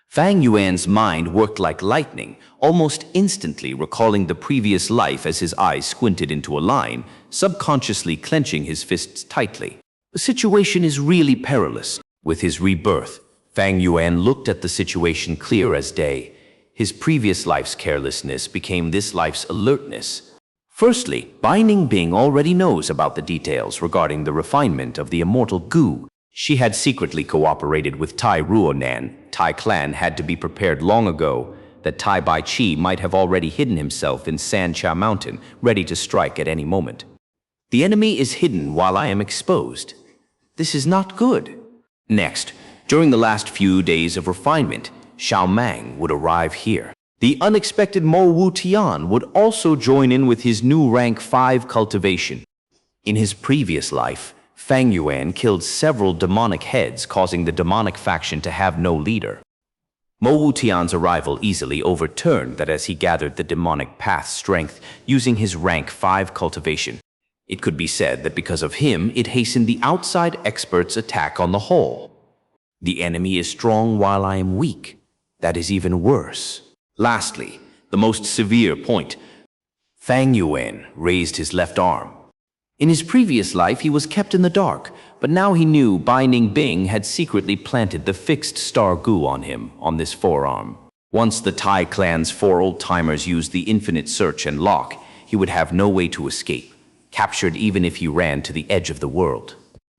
Fang Yuan's mind worked like lightning, almost instantly recalling the previous life as his eyes squinted into a line, subconsciously clenching his fists tightly. The situation is really perilous. With his rebirth, Fang Yuan looked at the situation clear as day. His previous life's carelessness became this life's alertness. Firstly, Bai Ningbing already knows about the details regarding the refinement of the immortal Gu. She had secretly cooperated with Tai Ruonan. Tai clan had to be prepared long ago that Tai Bai Chi might have already hidden himself in Xianxia Mountain, ready to strike at any moment. The enemy is hidden while I am exposed. This is not good. Next, during the last few days of refinement, Xiao Mang would arrive here. The unexpected Mo Wu Tian would also join in with his new rank 5 cultivation. In his previous life, Fang Yuan killed several demonic heads, causing the demonic faction to have no leader. Mo Wu Tian's arrival easily overturned that as he gathered the demonic path strength using his rank 5 cultivation. It could be said that because of him, it hastened the outside experts' attack on the whole. The enemy is strong while I am weak. That is even worse. Lastly, the most severe point. Fang Yuan raised his left arm. In his previous life, he was kept in the dark, but now he knew Bai Ningbing had secretly planted the fixed star Gu on him on this forearm. Once the Tai clan's 4 old-timers used the infinite search and lock, he would have no way to escape, captured even if he ran to the edge of the world.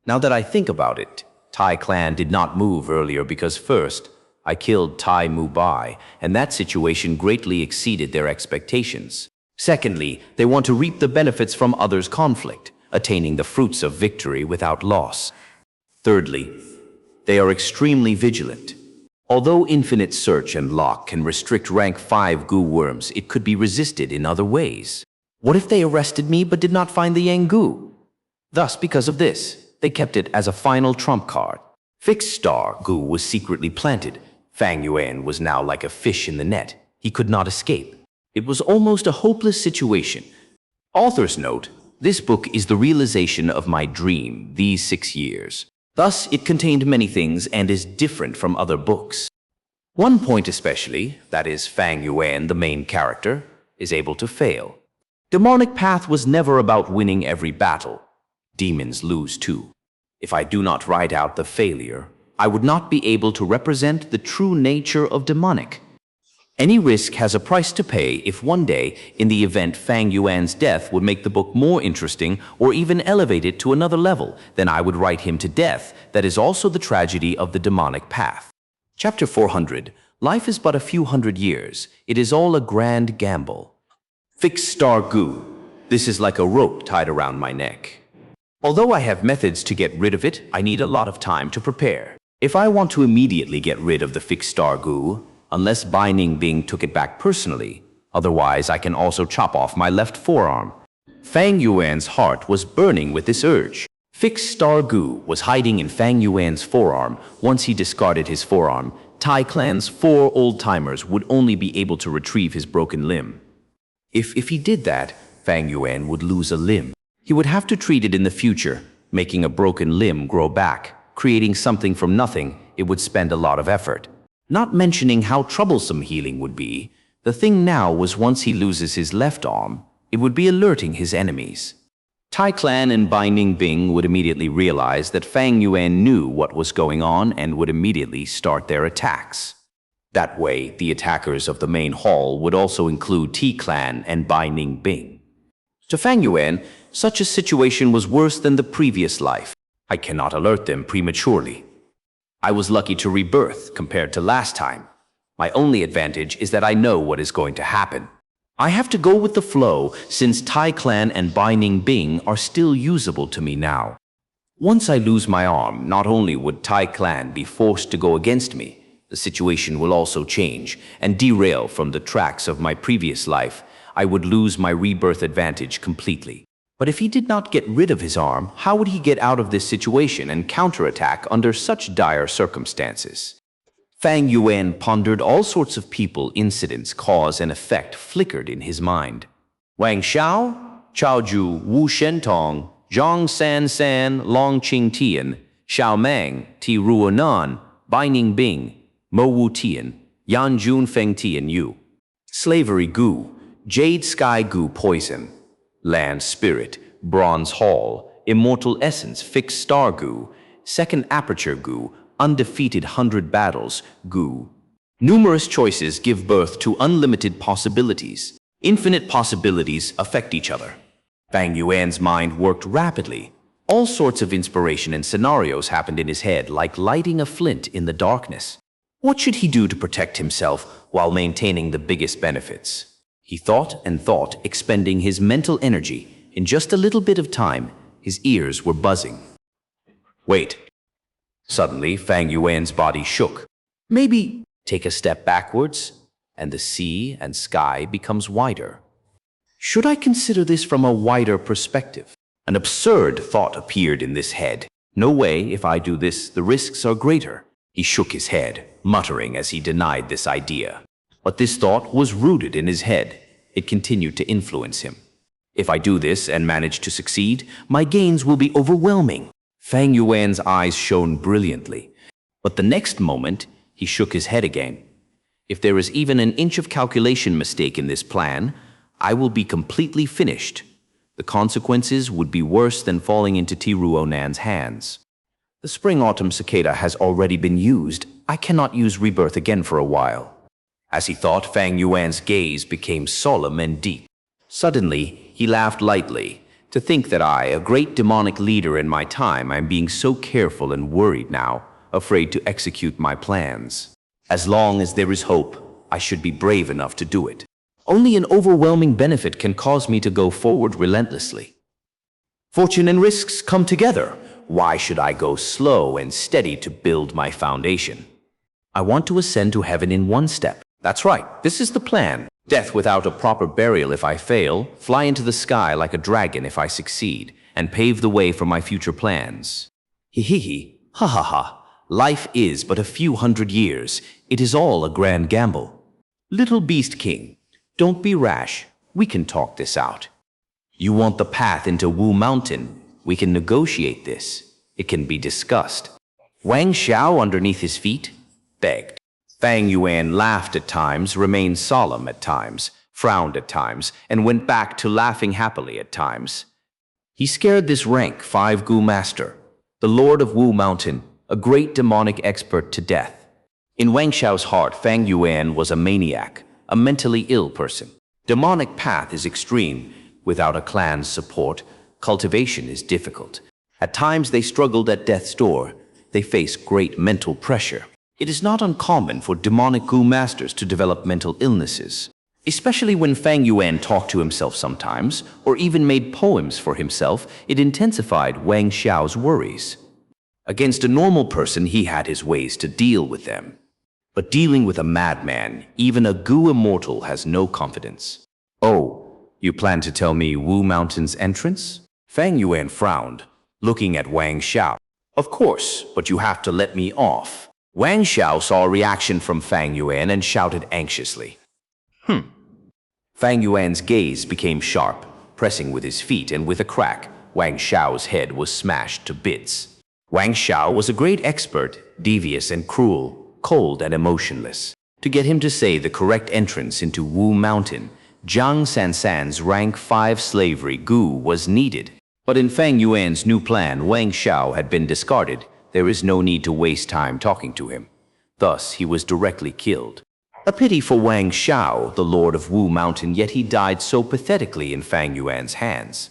Now that I think about it, Tai clan did not move earlier because first, I killed Tai Mu Bai, and that situation greatly exceeded their expectations. Secondly, they want to reap the benefits from others' conflict, attaining the fruits of victory without loss. Thirdly, they are extremely vigilant. Although infinite search and lock can restrict rank 5 Gu worms, it could be resisted in other ways. What if they arrested me but did not find the Yang Gu? Thus, because of this, they kept it as a final trump card. Fixed star Gu was secretly planted. Fang Yuan was now like a fish in the net. He could not escape. It was almost a hopeless situation. Author's note: this book is the realization of my dream these 6 years. Thus, it contained many things and is different from other books. One point especially, that is Fang Yuan, the main character, is able to fail. Demonic Path was never about winning every battle. Demons lose too. If I do not write out the failure, I would not be able to represent the true nature of demonic. Any risk has a price to pay if one day, in the event Fang Yuan's death would make the book more interesting or even elevate it to another level, then I would write him to death. That is also the tragedy of the demonic path. Chapter 400. Life is but a few hundred years. It is all a grand gamble. Fixed Star Gu. This is like a rope tied around my neck. Although I have methods to get rid of it, I need a lot of time to prepare. If I want to immediately get rid of the Fixed Star Gu, unless Binding Bing took it back personally, otherwise I can also chop off my left forearm. Fang Yuan's heart was burning with this urge. Fixed Star Gu was hiding in Fang Yuan's forearm. Once he discarded his forearm, Tai Clan's 4 old-timers would only be able to retrieve his broken limb. If he did that, Fang Yuan would lose a limb. He would have to treat it in the future, making a broken limb grow back, creating something from nothing. It would spend a lot of effort. Not mentioning how troublesome healing would be, the thing now was once he loses his left arm, it would be alerting his enemies. Tai Clan and Binding Bing would immediately realize that Fang Yuan knew what was going on and would immediately start their attacks. That way, the attackers of the main hall would also include T-Clan and Binding Bing. To Fang Yuan, such a situation was worse than the previous life. I cannot alert them prematurely. I was lucky to rebirth compared to last time. My only advantage is that I know what is going to happen. I have to go with the flow since Tai Clan and Binding Bing are still usable to me now. Once I lose my arm, not only would Tai Clan be forced to go against me, the situation will also change and derail from the tracks of my previous life. I would lose my rebirth advantage completely. But if he did not get rid of his arm, how would he get out of this situation and counterattack under such dire circumstances? Fang Yuan pondered all sorts of people, incidents, cause and effect flickered in his mind. Wang Xiao, Chao Ju, Wu Shentong, Zhang San San, Long Qing Tian, Xiao Mang, Ti Ruonan, Binding Bing, Mo Wu Tian, Yan Jun Feng Tian Yu. Slavery Gu, Jade Sky Gu Poison, Land Spirit, Bronze Hall, Immortal Essence, Fixed Star Gu, Second Aperture Gu, Undefeated 100 Battles Gu. Numerous choices give birth to unlimited possibilities. Infinite possibilities affect each other. Fang Yuan's mind worked rapidly. All sorts of inspiration and scenarios happened in his head like lighting a flint in the darkness. What should he do to protect himself while maintaining the biggest benefits? He thought and thought, expending his mental energy. In just a little bit of time, his ears were buzzing. Wait. Suddenly, Fang Yuan's body shook. Maybe take a step backwards, and the sea and sky becomes wider. Should I consider this from a wider perspective? An absurd thought appeared in this head. No way, if I do this, the risks are greater. He shook his head, muttering as he denied this idea. But this thought was rooted in his head. It continued to influence him. If I do this and manage to succeed, my gains will be overwhelming. Fang Yuan's eyes shone brilliantly. But the next moment, he shook his head again. If there is even an inch of calculation mistake in this plan, I will be completely finished. The consequences would be worse than falling into Tiruonan's hands. The spring-autumn cicada has already been used. I cannot use rebirth again for a while. As he thought, Fang Yuan's gaze became solemn and deep. Suddenly, he laughed lightly. To think that I, a great demonic leader in my time, am being so careful and worried now, afraid to execute my plans. As long as there is hope, I should be brave enough to do it. Only an overwhelming benefit can cause me to go forward relentlessly. Fortune and risks come together. Why should I go slow and steady to build my foundation? I want to ascend to heaven in one step. That's right, this is the plan. Death without a proper burial if I fail, fly into the sky like a dragon if I succeed, and pave the way for my future plans. He, ha ha ha. Life is but a few hundred years. It is all a grand gamble. Little Beast King, don't be rash. We can talk this out. You want the path into Wu Mountain? We can negotiate this. It can be discussed. Wang Xiao, underneath his feet, begged. Fang Yuan laughed at times, remained solemn at times, frowned at times, and went back to laughing happily at times. He scared this rank 5 Gu master, the Lord of Wu Mountain, a great demonic expert, to death. In Wang Xiao's heart, Fang Yuan was a maniac, a mentally ill person. Demonic path is extreme. Without a clan's support, cultivation is difficult. At times they struggled at death's door. They face great mental pressure. It is not uncommon for demonic Gu masters to develop mental illnesses, especially when Fang Yuan talked to himself sometimes, or even made poems for himself. It intensified Wang Xiao's worries. Against a normal person, he had his ways to deal with them. But dealing with a madman, even a Gu immortal, has no confidence. Oh, you plan to tell me Wu Mountain's entrance? Fang Yuan frowned, looking at Wang Xiao. Of course, but you have to let me off. Wang Xiao saw a reaction from Fang Yuan and shouted anxiously. Fang Yuan's gaze became sharp, pressing with his feet, and with a crack, Wang Xiao's head was smashed to bits. Wang Xiao was a great expert, devious and cruel, cold and emotionless. To get him to say the correct entrance into Wu Mountain, Zhang Sansan's rank 5 slavery Gu was needed. But in Fang Yuan's new plan, Wang Xiao had been discarded. There is no need to waste time talking to him. Thus, he was directly killed. A pity for Wang Xiao, the Lord of Wu Mountain, yet he died so pathetically in Fang Yuan's hands.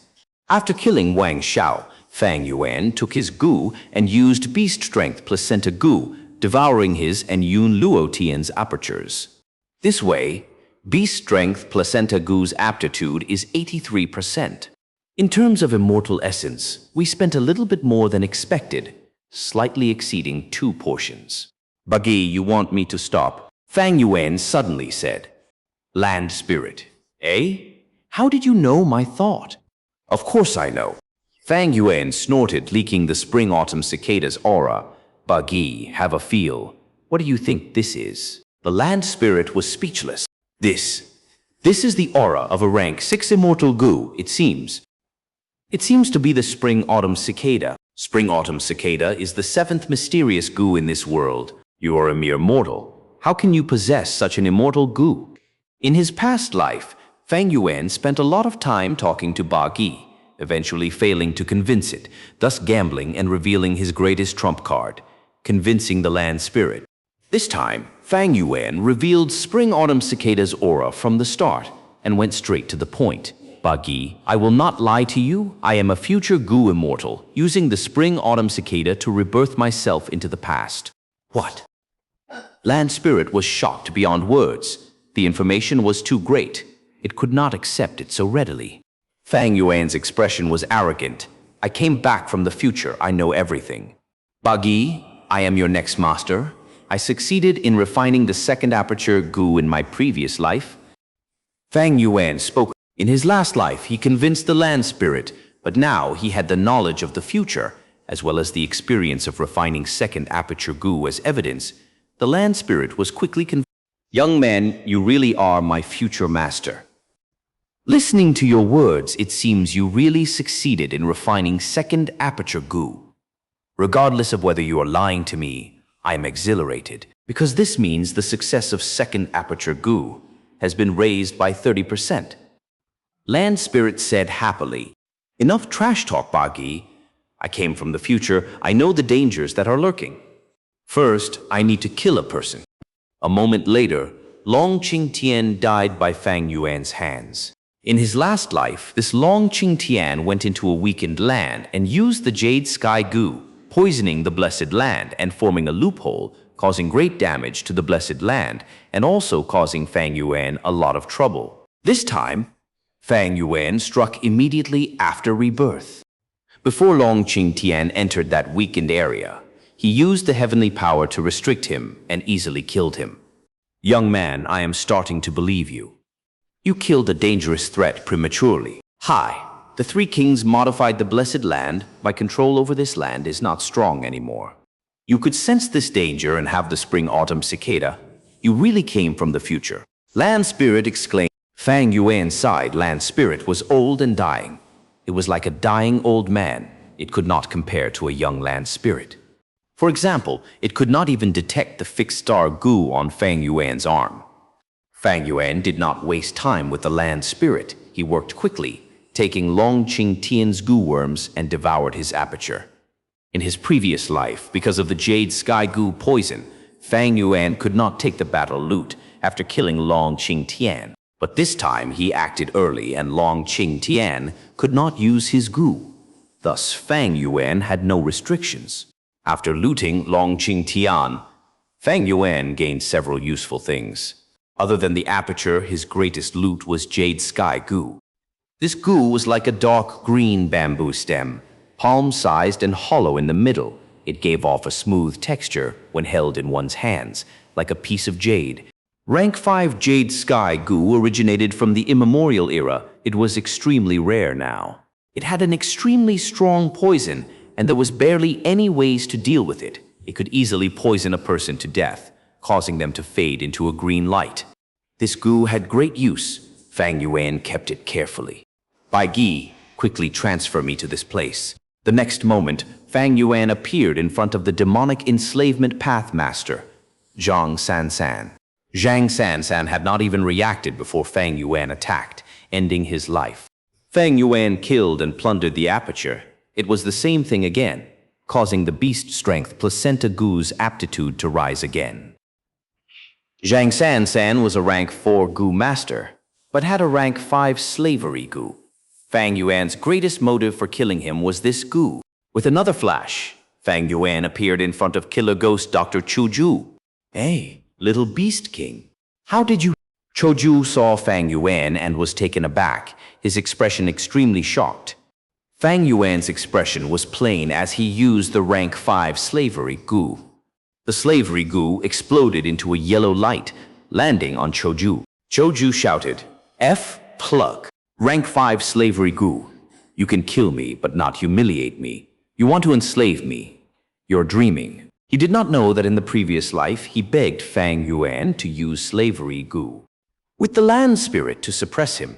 After killing Wang Xiao, Fang Yuan took his Gu and used Beast Strength Placenta Gu, devouring his and Yun Luo Tian's apertures. This way, Beast Strength Placenta Gu's aptitude is 83%. In terms of immortal essence, we spent a little bit more than expected, slightly exceeding 2 portions. Bagi, you want me to stop? Fang Yuan suddenly said. Land spirit. Eh? How did you know my thought? Of course I know. Fang Yuan snorted, leaking the spring-autumn cicada's aura. Bagi, have a feel. What do you think this is? The land spirit was speechless. This is the aura of a rank 6 immortal Gu, it seems. It seems to be the spring-autumn cicada. Spring-autumn cicada is the 7th mysterious Gu in this world. You are a mere mortal. How can you possess such an immortal Gu? In his past life, Fang Yuan spent a lot of time talking to Bagi, eventually failing to convince it, thus gambling and revealing his greatest trump card, convincing the land spirit. This time, Fang Yuan revealed spring-autumn cicada's aura from the start and went straight to the point. Bagi, I will not lie to you. I am a future Gu immortal, using the spring-autumn cicada to rebirth myself into the past. What? Land spirit was shocked beyond words. The information was too great. It could not accept it so readily. Fang Yuan's expression was arrogant. I came back from the future. I know everything. Bagi, I am your next master. I succeeded in refining the 2nd aperture Gu in my previous life. Fang Yuan spoke. In his last life, he convinced the land spirit, but now he had the knowledge of the future, as well as the experience of refining 2nd aperture Gu as evidence. The land spirit was quickly convinced. Young man, you really are my future master. Listening to your words, it seems you really succeeded in refining 2nd aperture Gu. Regardless of whether you are lying to me, I am exhilarated, because this means the success of 2nd aperture Gu has been raised by 30%. Land spirit said happily. Enough trash talk, Bagi. I came from the future. I know the dangers that are lurking. First, I need to kill a person. A moment later, Long Qing Tian died by Fang Yuan's hands. In his last life, this Long Qing Tian went into a weakened land and used the Jade Sky Gu, poisoning the blessed land and forming a loophole, causing great damage to the blessed land and also causing Fang Yuan a lot of trouble. This time, Fang Yuan struck immediately after rebirth. Before Long Qing Tian entered that weakened area, he used the heavenly power to restrict him and easily killed him. Young man, I am starting to believe you. You killed a dangerous threat prematurely. Hi, the 3 kings modified the blessed land. My control over this land is not strong anymore. You could sense this danger and have the spring-autumn cicada. You really came from the future. Land Spirit exclaimed. Fang Yuan sighed. Land Spirit was old and dying. It was like a dying old man. It could not compare to a young Land Spirit. For example, it could not even detect the fixed star Gu on Fang Yuan's arm. Fang Yuan did not waste time with the Land Spirit. He worked quickly, taking Long Qing Tian's Gu worms and devoured his aperture. In his previous life, because of the Jade Sky Gu poison, Fang Yuan could not take the battle loot after killing Long Qing Tian. But this time he acted early and Long Qing Tian could not use his Gu. Thus, Fang Yuan had no restrictions. After looting Long Qing Tian, Fang Yuan gained several useful things. Other than the aperture, his greatest loot was Jade Sky Gu. This Gu was like a dark green bamboo stem, palm-sized and hollow in the middle. It gave off a smooth texture when held in one's hands, like a piece of jade. Rank 5 Jade Sky Gu originated from the immemorial era. It was extremely rare now. It had an extremely strong poison, and there was barely any ways to deal with it. It could easily poison a person to death, causing them to fade into a green light. This Gu had great use. Fang Yuan kept it carefully. Bai Gi, quickly transfer me to this place. The next moment, Fang Yuan appeared in front of the demonic enslavement path master, Zhang Sansan. Zhang Sansan had not even reacted before Fang Yuan attacked, ending his life. Fang Yuan killed and plundered the aperture. It was the same thing again, causing the beast strength Placenta Gu's aptitude to rise again. Zhang Sansan was a rank 4 Gu master, but had a rank 5 slavery Gu. Fang Yuan's greatest motive for killing him was this Gu. With another flash, Fang Yuan appeared in front of Killer Ghost Dr. Chuju. Hey, little beast king, how did you? Chuju saw Fang Yuan and was taken aback, his expression extremely shocked. Fang Yuan's expression was plain as he used the rank 5 slavery Gu. The slavery Gu exploded into a yellow light, landing on Chuju. Chuju shouted, F plug. Rank 5 slavery Gu. You can kill me, but not humiliate me. You want to enslave me. You're dreaming. He did not know that in the previous life, he begged Fang Yuan to use slavery Gu. With the land spirit to suppress him,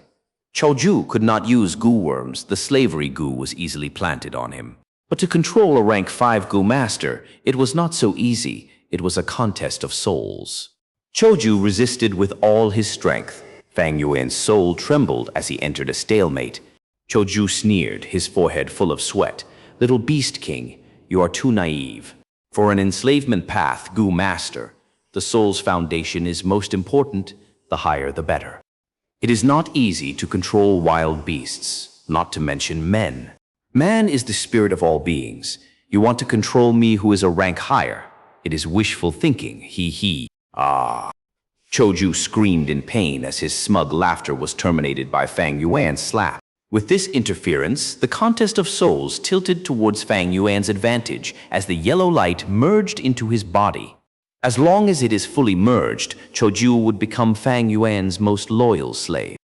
Chuju could not use Gu worms. The slavery Gu was easily planted on him. But to control a rank 5 Gu master, it was not so easy. It was a contest of souls. Chuju resisted with all his strength. Fang Yuan's soul trembled as he entered a stalemate. Chuju sneered, his forehead full of sweat. Little beast king, you are too naive. For an enslavement path Gu master, the soul's foundation is most important. The higher the better. It is not easy to control wild beasts, not to mention men. Man is the spirit of all beings. You want to control me who is a rank higher. It is wishful thinking, he. Ah. Chuju screamed in pain as his smug laughter was terminated by Fang Yuan's slap. With this interference, the contest of souls tilted towards Fang Yuan's advantage as the yellow light merged into his body. As long as it is fully merged, Chuju would become Fang Yuan's most loyal slave.